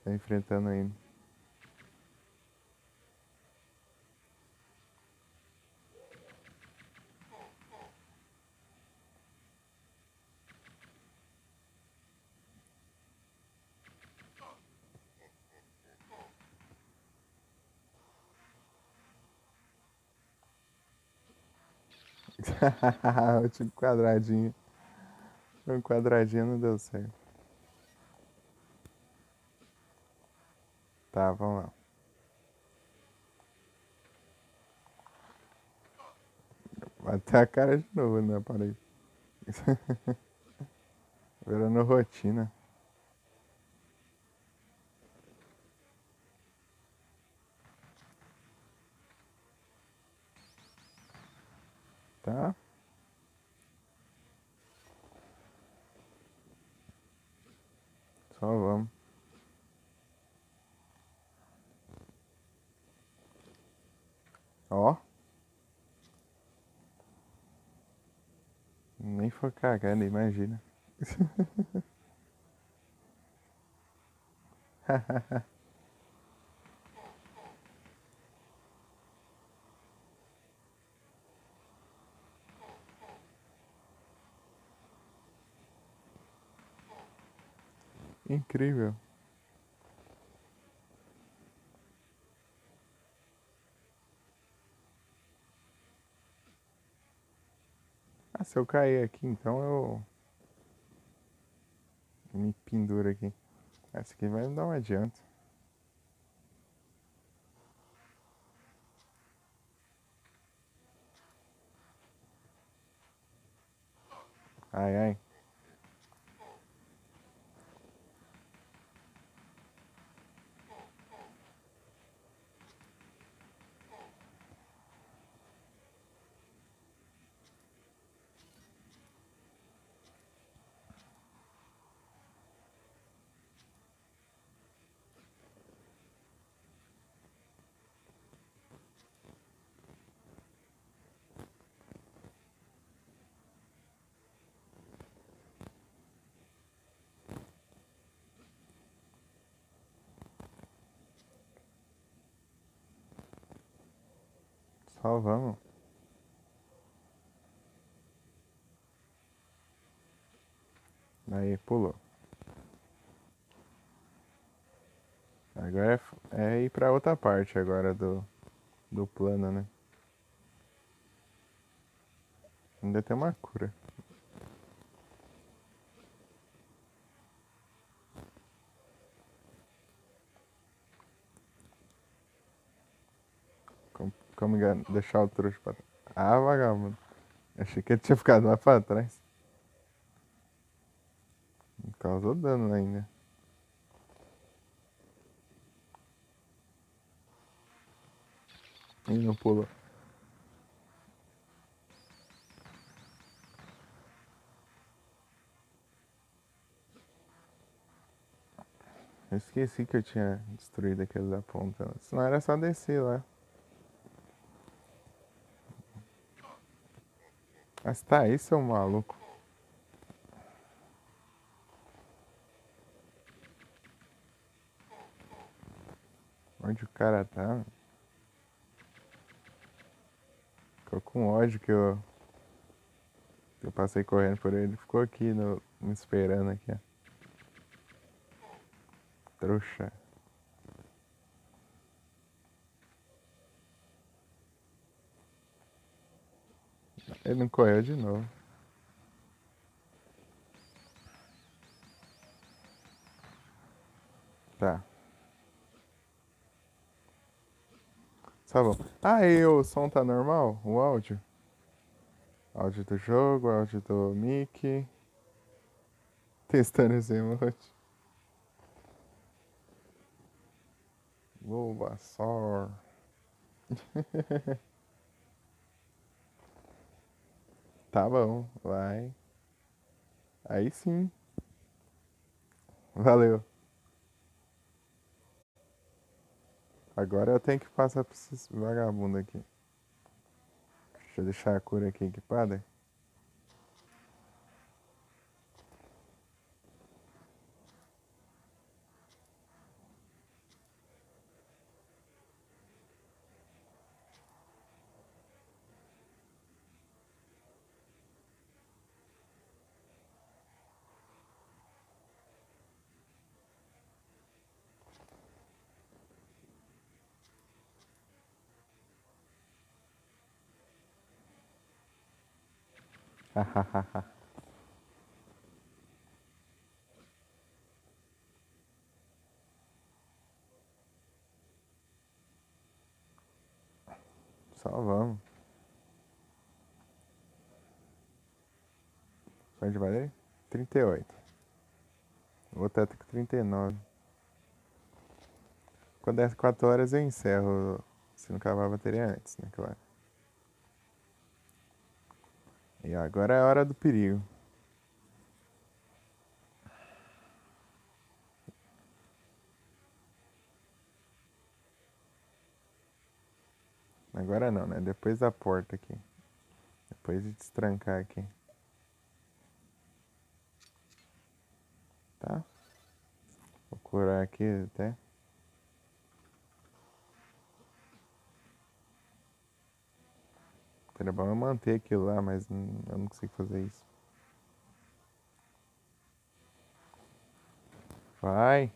Tá enfrentando ele. O tipo quadradinho. Um quadradinho não deu certo. Tá, vamos lá. Bater a cara de novo na parede. Virando rotina. Tá? Só vamos. Ó. Nem foi cagando, imagina. Incrível. Ah, se eu cair aqui, então eu me penduro aqui. Essa aqui vai me dar um adianto. Ai, ai. Só vamos. Aí, pulou. Agora é ir pra outra parte agora do plano, né? Ainda tem uma cura. Como deixar o trouxa pra trás. Ah, vagabundo. Achei que ele tinha ficado lá pra trás. Causou dano ainda. E não pulou. Eu esqueci que eu tinha destruído aquele da ponta. Senão era só descer lá. Mas tá aí, seu maluco. Onde o cara tá? Ficou com ódio que eu passei correndo por ele. Ficou aqui me esperando aqui, ó. Trouxa. Ele não correu de novo. Tá. Tá bom. Ah, e o som tá normal? O áudio? Áudio do jogo, áudio do Mickey. Testando esse emote. Bulbasaur. Tá bom, vai. Aí sim. Valeu. Agora eu tenho que passar pra esses vagabundos aqui. Deixa eu deixar a cura aqui equipada. Só vamos. Quanto de bateria? 38. Vou até com 39. Quando der 4 horas eu encerro. Se não acabar a bateria antes, né? Claro. E agora é a hora do perigo. Agora não, né? Depois da porta aqui. Depois de destrancar aqui. Tá? Vou curar aqui até. Seria bom eu manter aquilo lá, mas eu não consigo fazer isso. Vai!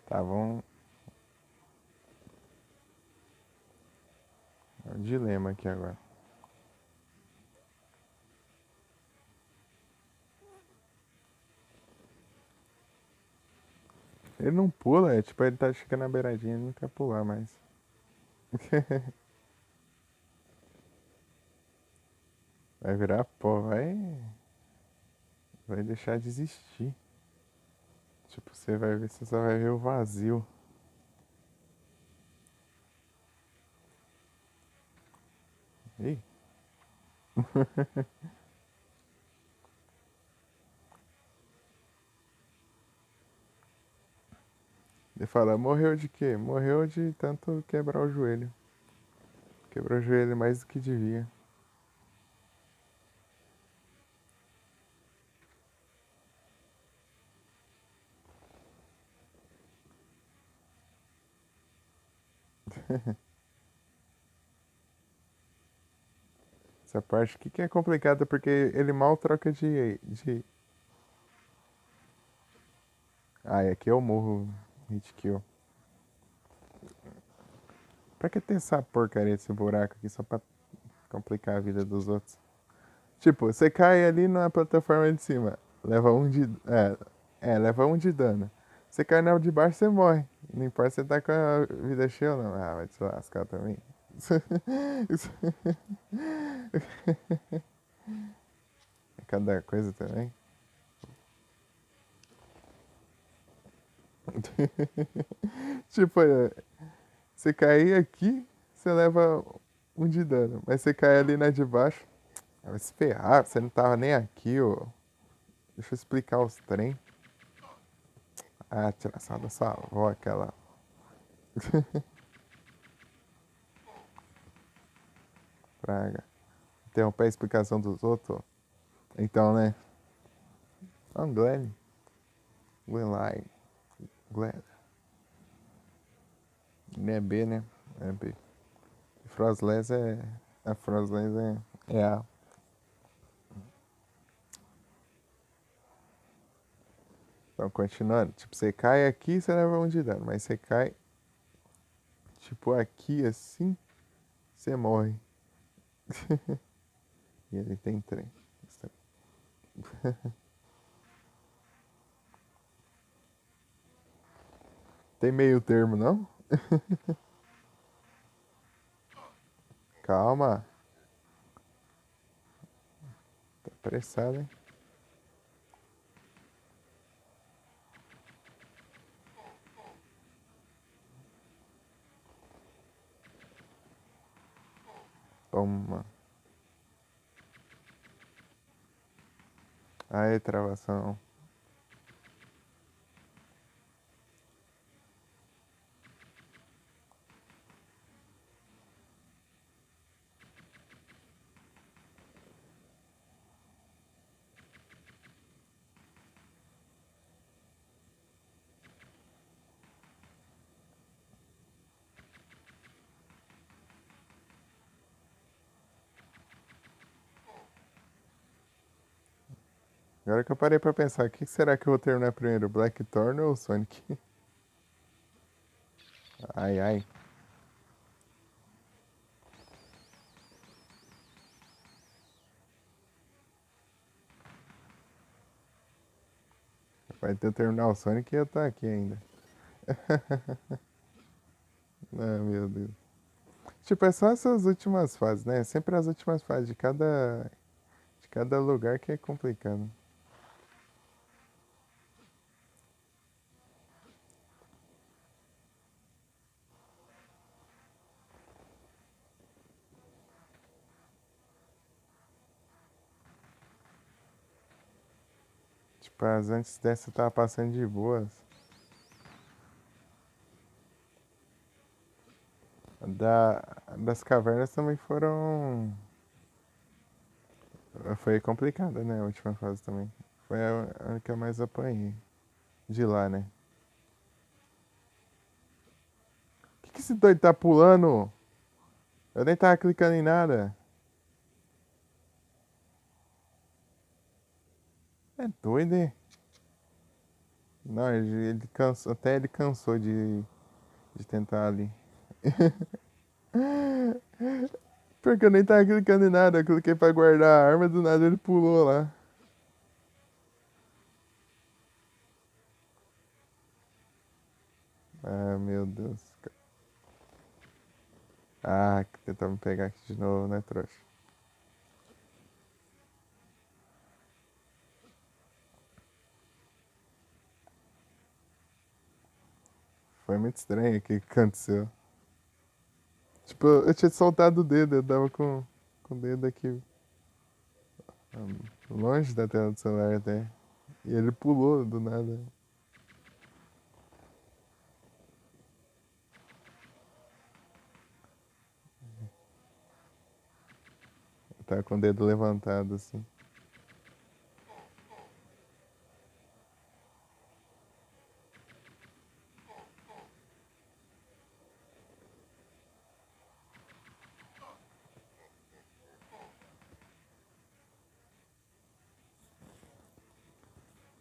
Tá bom. É um dilema aqui agora. Ele não pula, é tipo, ele tá chegando na beiradinha, ele não quer pular mais. Vai virar pó, vai deixar de existir. Tipo, você vai ver, você só vai ver o vazio. Ih. Ele fala, morreu de quê? Morreu de tanto quebrar o joelho. Quebrou o joelho mais do que devia. Essa parte aqui que é complicada porque ele mal troca de... Ah, e aqui eu morro hit kill. Pra que ter essa porcaria desse buraco aqui só pra complicar a vida dos outros? Tipo, você cai ali na plataforma de cima, leva um de. Leva um de dano. Você cai na de baixo, você morre. Não importa se você tá com a vida cheia ou não. Ah, vai te lascar também. É cada coisa também. Tipo, você cair aqui, você leva um de dano. Mas você cai ali na de baixo, vai se ferrar, você não tava nem aqui, ó. Deixa eu explicar os trem. Ah, tira essa da sua avó, aquela. Praga. Interromper a explicação dos outros. Então, né? I'm glad. Glenline. Glad. Não é B, né? É B. Frostless é. A Frostless é A. Então, continuando. Tipo, você cai aqui, você leva um de dano. Mas você cai. Tipo, aqui assim, você morre. E ele tem trem. Tem meio termo, não? Calma. Tá apressado, hein? Toma. Aí, travação. Agora que eu parei pra pensar, o que será que eu vou terminar primeiro? Blackthorn ou Sonic? Ai, ai. Vai ter terminar o Sonic e eu tô aqui ainda. Ah, meu Deus. Tipo, é só essas últimas fases, né? Sempre as últimas fases de cada lugar que é complicado. Tipo, as antes dessa eu tava passando de boas. Das cavernas também foram. Foi complicada, né? A última fase também. Foi a que eu mais apanhei. De lá, né? Que esse doido tá pulando? Eu nem tava clicando em nada. É doido, hein? Não, ele cansou, até ele cansou de tentar ali. Porque eu nem tava clicando em nada. Eu cliquei pra guardar a arma, do nada ele pulou lá. Ah, meu Deus. Ah, tentou me pegar aqui de novo, né, trouxa? Foi muito estranho o que aconteceu. Tipo, eu tinha soltado o dedo, eu tava com o dedo aqui longe da tela do celular até. E ele pulou do nada. Eu tava com o dedo levantado assim.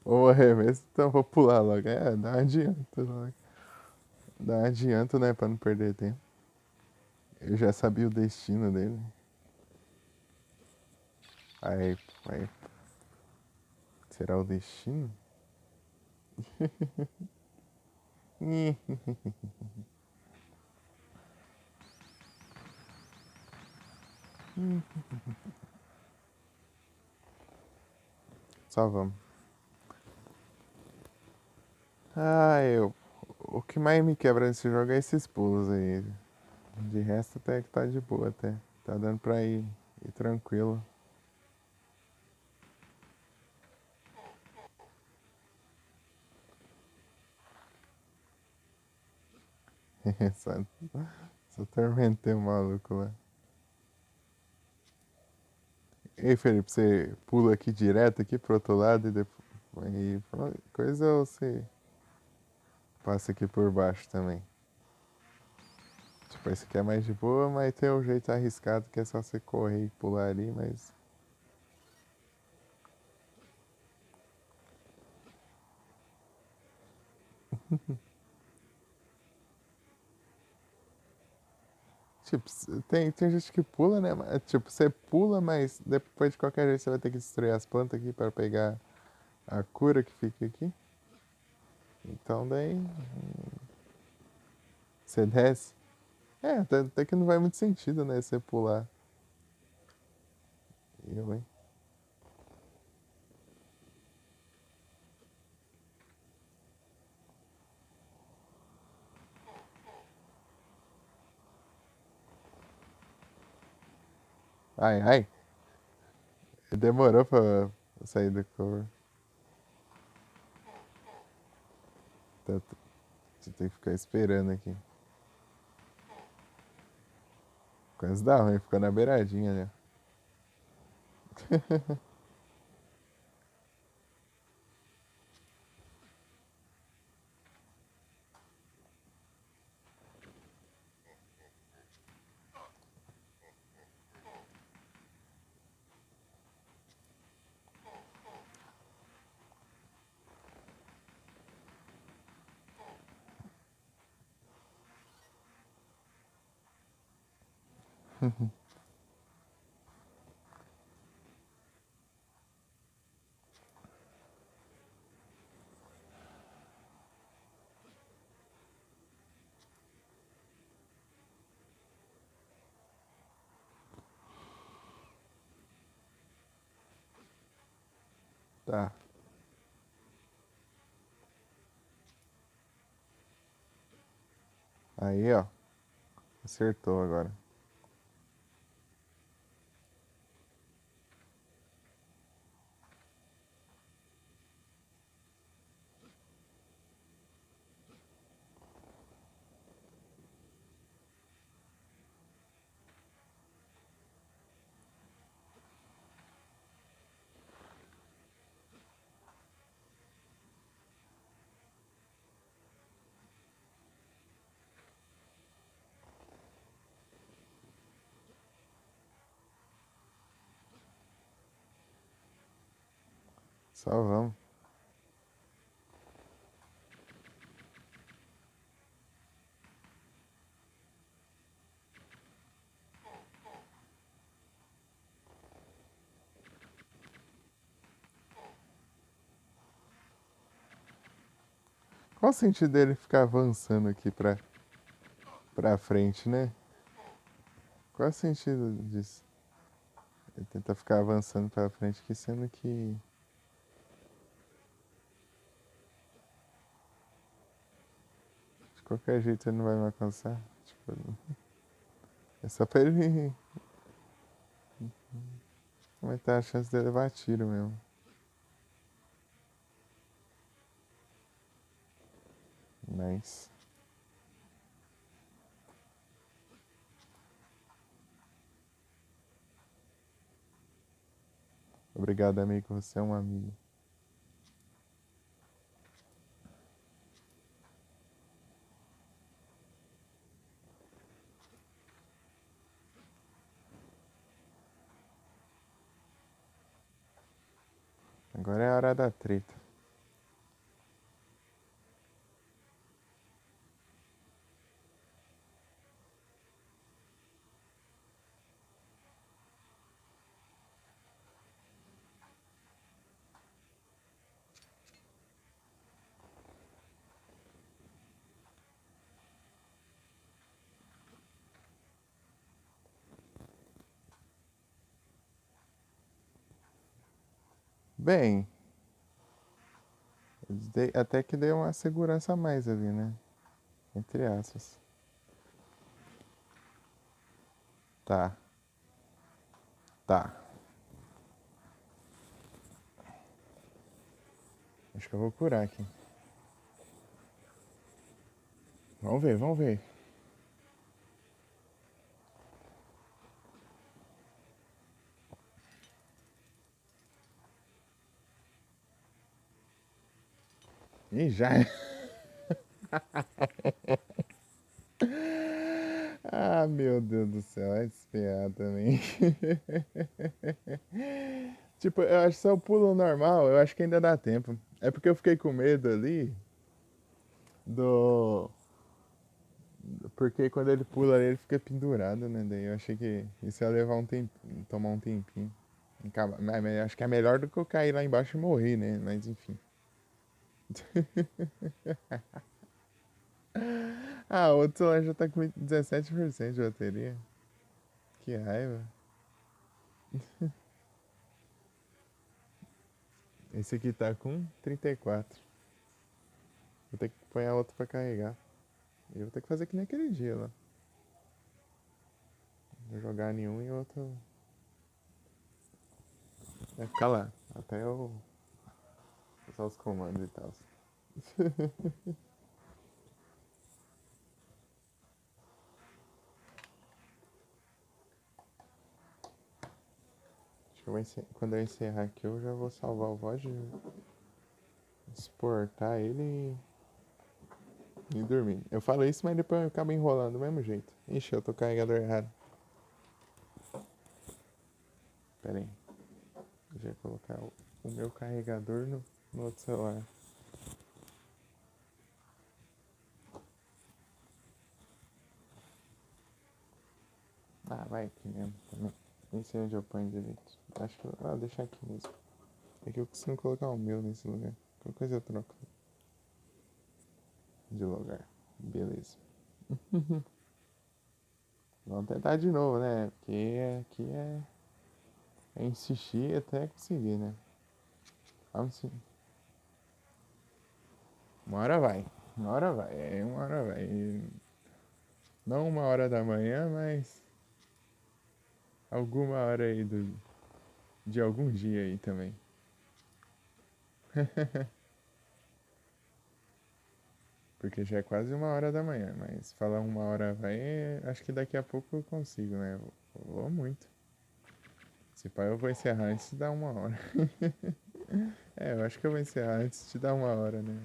Ou arremesso, então vou pular logo. É, dá um adianto logo. Dá um adianto, né, pra não perder tempo. Eu já sabia o destino dele. Aí, será o destino? Só vamos. Ah, o que mais me quebra nesse jogo é esses pulos aí. De resto até que tá de boa até. Tá dando pra ir tranquilo. só, só atormentei o maluco lá. Ei, Felipe, você pula aqui direto aqui pro outro lado e depois. E coisa ou você passa aqui por baixo também? Tipo, esse aqui é mais de boa, mas tem um jeito arriscado que é só você correr e pular ali, mas. Tipo, tem gente que pula, né? Tipo, você pula, mas depois de qualquer jeito você vai ter que destruir as plantas aqui para pegar a cura que fica aqui. Então daí você desce. É, até que não vai muito sentido, né? Você pular. Eu, hein? Ai, ai. Demorou pra sair do cover. Então, você tem que ficar esperando aqui. Quase dá ruim, ficou na beiradinha, né? Tá. Aí, ó. Acertou agora. Só vamos. Qual o sentido dele ficar avançando aqui pra frente, né? Qual é o sentido disso? Ele tenta ficar avançando pra frente aqui, sendo que de qualquer jeito ele não vai me alcançar. Tipo, é só pra ele aumentar a chance de levar tiro mesmo. Nice. Obrigado, amigo. Você é um amigo. Agora é a hora da treta. Bem, até que deu uma segurança a mais ali, né? Entre aspas. Tá, tá. Acho que eu vou curar aqui. Vamos ver, vamos ver. Ih, já. Ah, meu Deus do céu, vai despear também. Tipo, eu acho que se eu pulo normal, eu acho que ainda dá tempo. É porque eu fiquei com medo ali do. Porque quando ele pula ali, ele fica pendurado, né? Daí eu achei que isso ia levar um tempo, tomar um tempinho. Mas acho que é melhor do que eu cair lá embaixo e morrer, né? Mas enfim. Ah, o outro lá já tá com 17% de bateria. Que raiva. Esse aqui tá com 34. Vou ter que pôr a outra pra carregar. E eu vou ter que fazer que nem aquele dia lá. Vou jogar nenhum e outro. Vai ficar lá. Até eu usar os comandos e tal. Acho que quando eu encerrar aqui, eu já vou salvar o VOD, exportar ele e dormir. Eu falo isso, mas depois eu acabo enrolando do mesmo jeito. Ixi, eu tô com o carregador errado. Pera aí. Deixa eu colocar o meu carregador no outro celular. Ah, vai aqui mesmo também. Nem sei onde eu ponho direito. Acho que eu vou deixar aqui mesmo. É que eu consigo colocar o meu nesse lugar. Qualquer coisa eu troco de lugar. Beleza. Vamos tentar de novo, né? Porque aqui é insistir até conseguir, né? Vamos sim. Uma hora vai. Uma hora vai. É, uma hora vai. Não 1 hora da manhã, mas alguma hora aí de algum dia aí também. Porque já é quase 1 hora da manhã, mas falar 1 hora vai, acho que daqui a pouco eu consigo, né? Vou muito. Se pá, eu vou encerrar antes de dar 1 hora. É, eu acho que eu vou encerrar antes de dar 1 hora, né?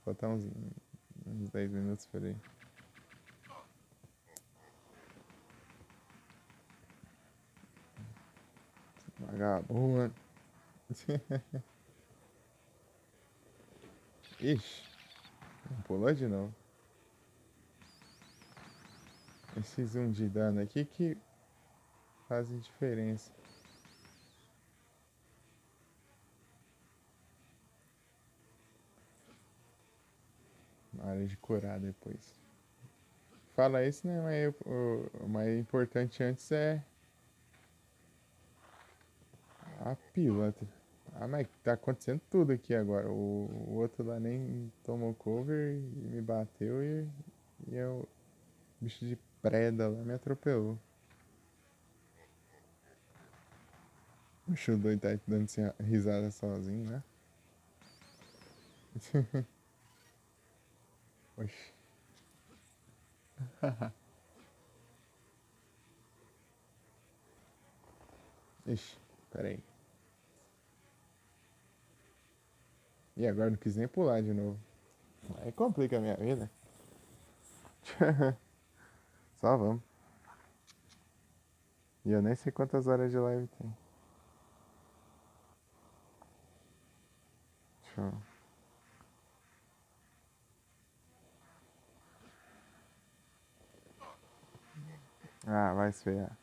Botar uns 10 minutos por aí. Vagabundo. Ixi, pulou de novo. Esses 1 de dano aqui que fazem diferença. Na hora de curar depois. Fala isso, né? Mas o mais importante antes é a pilantra. Ah, mas tá acontecendo tudo aqui agora. O outro lá nem tomou cover e me bateu e o bicho de preda lá me atropelou. O bicho doido tá dando risada sozinho, né? Oxi. Ixi, peraí. E agora não quis nem pular de novo. Aí complica a minha vida. Só vamos. E eu nem sei quantas horas de live tem. Deixa eu... Ah, vai esfriar.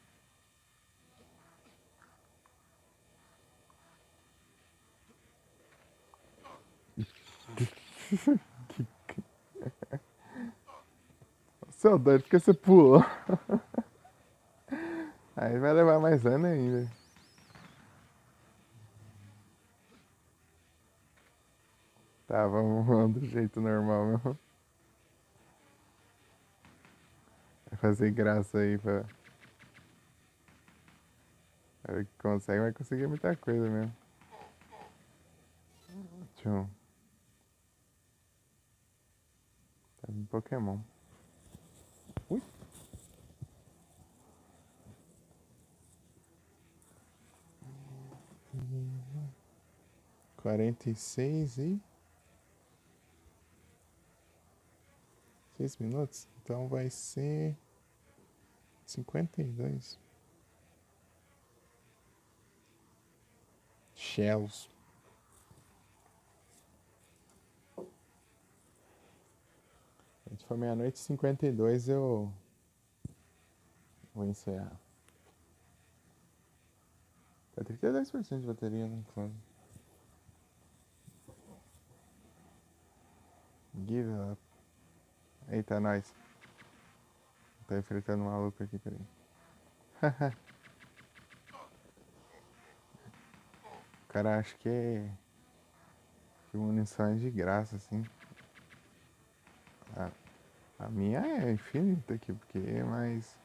Seu doido, porque você pulou. Aí vai levar mais ano ainda. Tá, vamos do jeito normal mesmo. Vai fazer graça aí pra. Consegue, vai conseguir muita coisa mesmo. Tchau. Tá um Pokémon. Ui. 46 e 6 minutos. Então vai ser 52. Shells. Se for meia-noite e 52, eu vou encerrar. Tá 32% de bateria, né? Claro. Give up. Eita, nós. Tá enfrentando um maluco aqui, peraí. O cara acha que munição é de graça, assim. A, a minha é infinita aqui, porque é mais.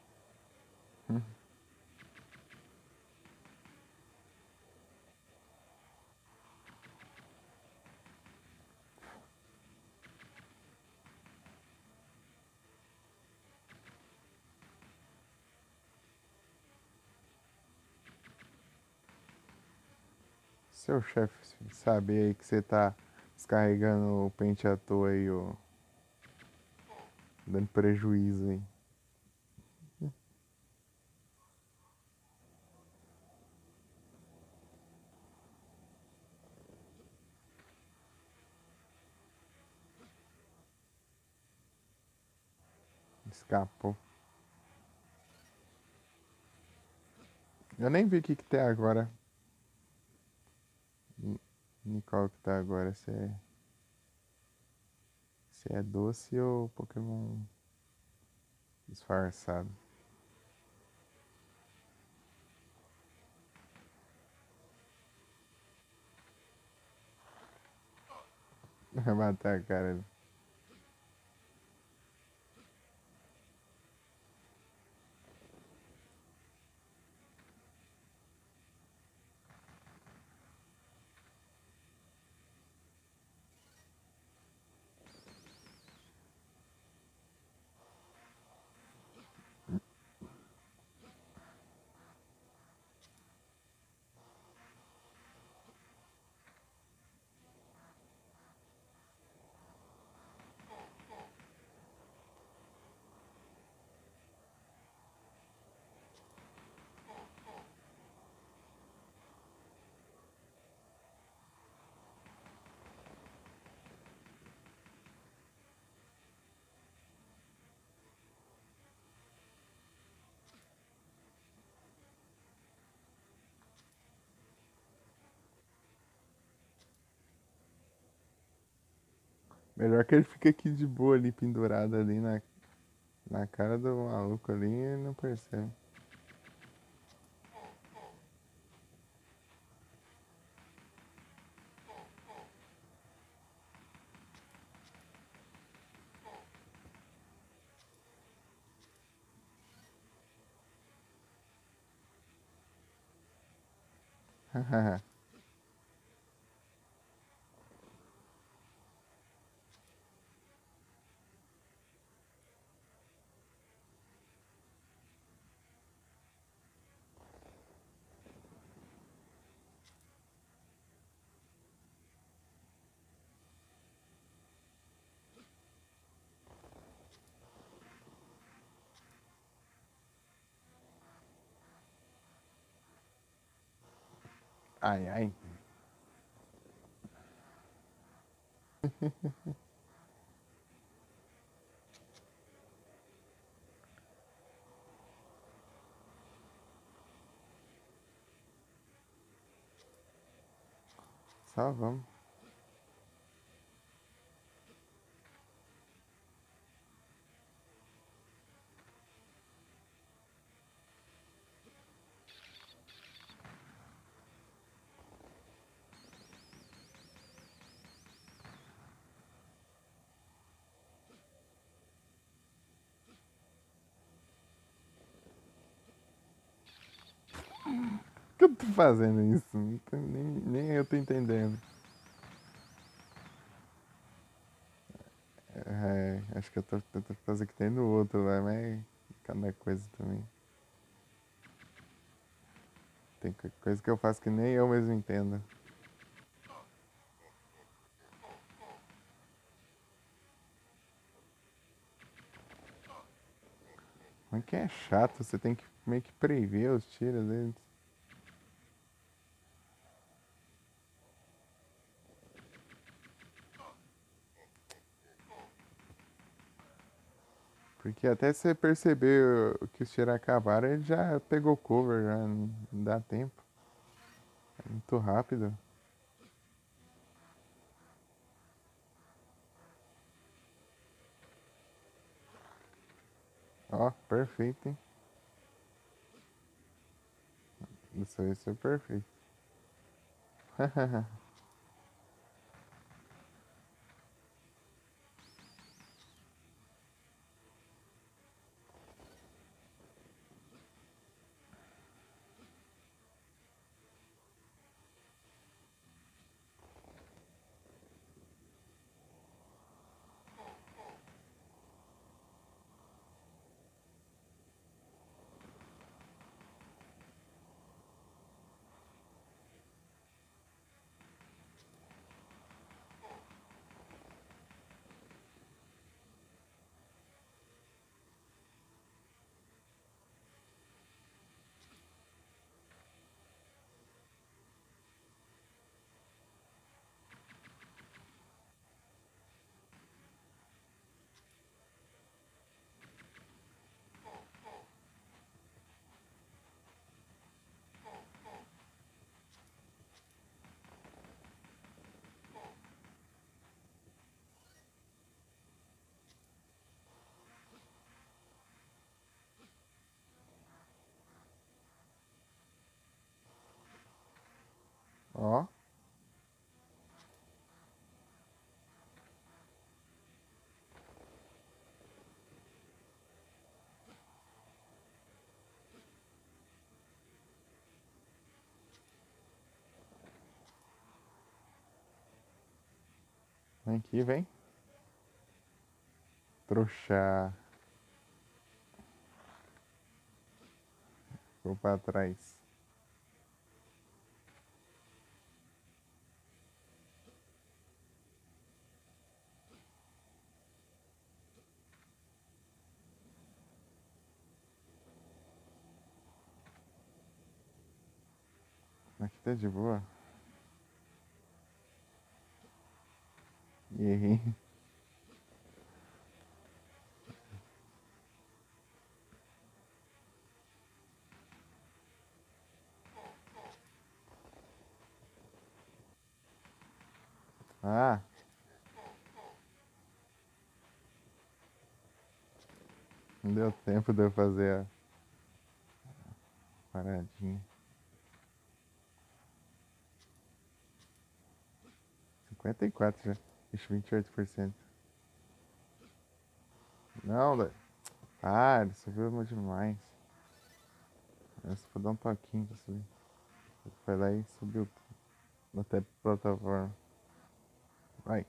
Seu chefe saber aí que você tá descarregando o pente à toa aí, ó, dando prejuízo aí. Escapou. Eu nem vi o que tem agora. Qual que tá agora? Se é doce ou Pokémon disfarçado. Vai matar a cara. Melhor que ele fique aqui de boa ali, pendurado ali na cara do maluco ali e não percebe. Ai, ai. Só vamos. eu tô fazendo isso? Nem eu tô entendendo. É, acho que eu tô tentando fazer que tem no outro lá, mas cada coisa também. Tem coisa que eu faço que nem eu mesmo entendo. Mas que é chato, você tem que meio que prever os tiros deles. Porque até você perceber que os tiros acabaram, ele já pegou cover, já não dá tempo. É muito rápido. Ó, perfeito, hein? Isso é perfeito. Ó, vem aqui, vem. Trouxa. Vou pra trás. Aqui tá de boa. Errei. Ah, não deu tempo de eu fazer a paradinha. 54 já. Ixi, 28%. Não, velho. Ah, ele subiu demais. Eu só vou dar um toquinho pra subir. Foi lá e subiu até plataforma. Vai.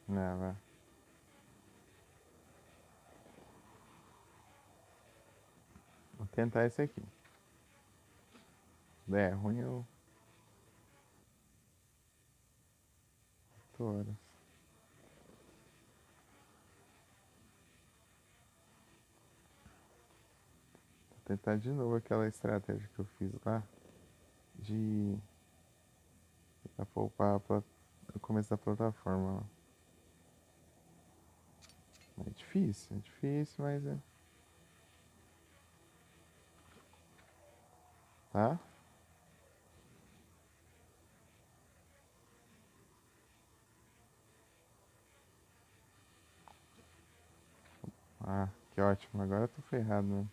Não, vai. Vou tentar esse aqui. Se der ruim, eu tô horas. Vou tentar de novo aquela estratégia que eu fiz lá de tentar poupar no começo da plataforma. É difícil, mas é. Tá? Ah, que ótimo. Agora eu tô ferrado, né?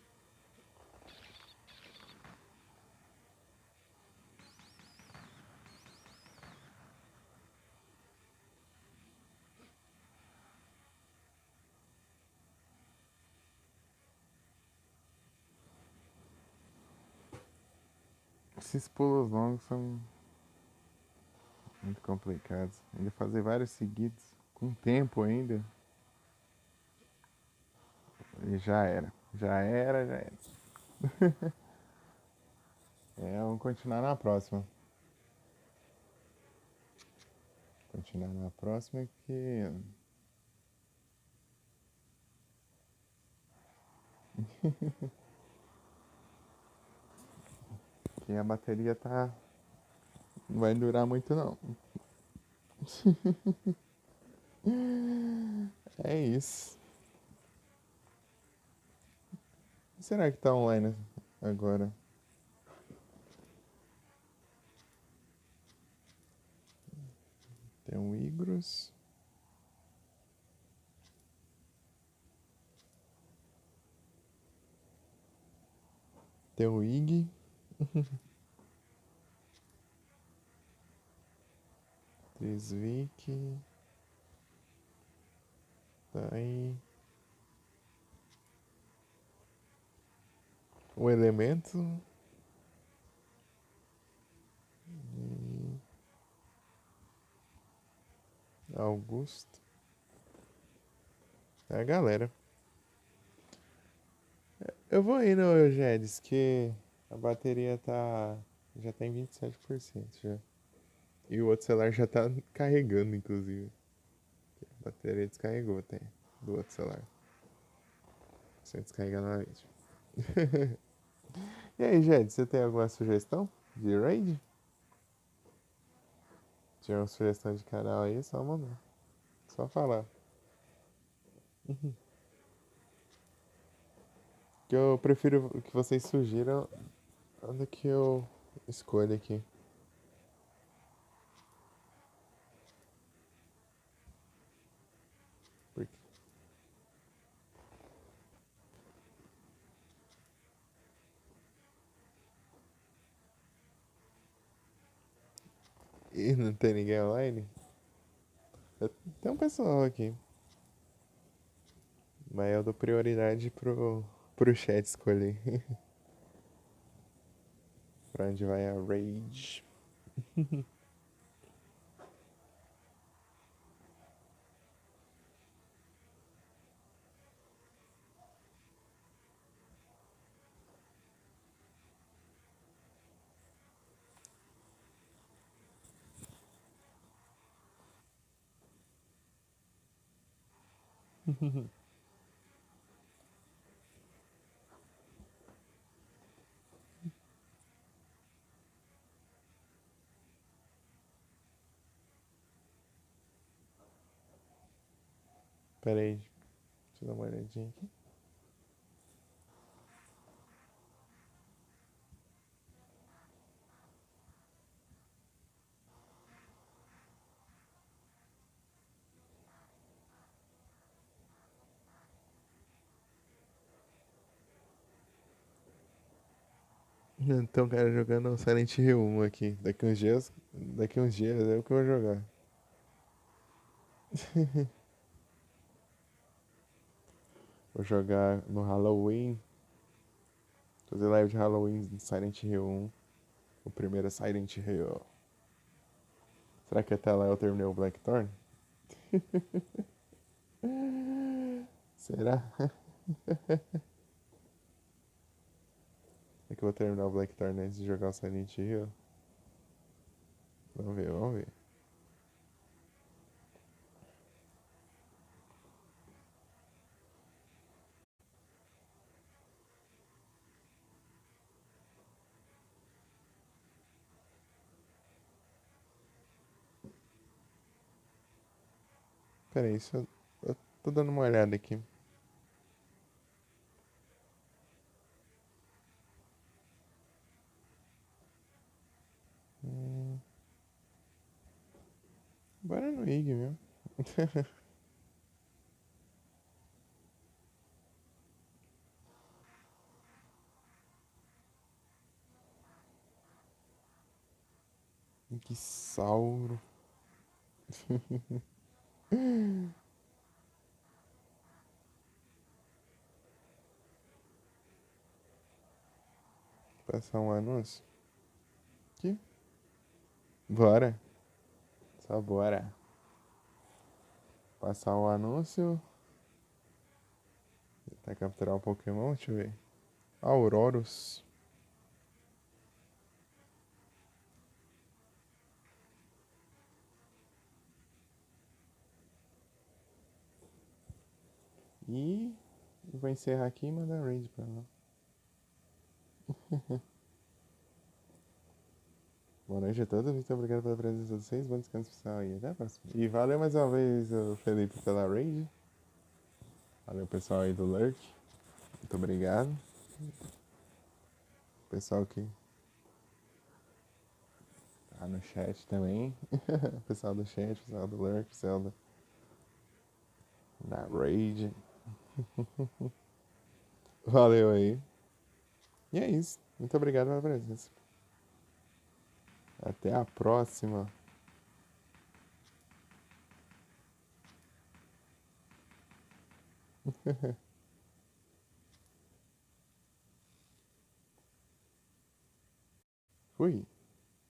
Esses pulos longos são muito complicados. Ainda fazer vários seguidos, com tempo ainda, e já era. Já era, já era. Vamos continuar na próxima. Continuar na próxima que a bateria tá. Não vai durar muito não. É isso. Será que tá online agora? Tem o Igros. Tem o Ig. Trisvik. Tá aí. O Elemento. Augusto. É a galera. Eu vou indo, Eugédes, que a bateria tá. Já tem 27% já. E o outro celular já tá carregando, inclusive. A bateria descarregou até do outro celular. Você descarregar novamente. E aí, Jed, você tem alguma sugestão de raid? Tiver uma sugestão de canal aí, só mandar. Só falar. Que eu prefiro que vocês sugiram do que eu escolho aqui. Porque... E não tem ninguém online? Tem um pessoal aqui. Mas eu dou prioridade pro chat escolher. Pra onde vai a raid. Pera aí, deixa eu dar uma olhadinha aqui. Então, cara, jogando Silent Hill 1 aqui. Daqui uns dias é o que eu vou jogar. Vou jogar no Halloween. Fazer live de Halloween no Silent Hill 1. O primeiro Silent Hill. Será que até lá eu terminei o Blackthorn? Será? É que eu vou terminar o Blackthorn antes de jogar o Silent Hill? Vamos ver, vamos ver. Pera aí, eu tô dando uma olhada aqui. Bora no IG mesmo. Que sauro. Passar um anúncio. Que? Bora. Só bora. Passar o anúncio. Tentar capturar o Pokémon, deixa eu ver. Aurorus. E vou encerrar aqui e mandar raid pra lá. Boa noite a todos, muito obrigado pela presença de vocês. Bom descanso pessoal aí. Até a próxima. E valeu mais uma vez, Felipe, pela raid. Valeu, pessoal aí do Lurk. Muito obrigado. Pessoal que tá no chat também. Pessoal do chat, pessoal do Lurk, pessoal da raid. Valeu aí. E é isso. Muito obrigado pela presença. Até a próxima. Fui.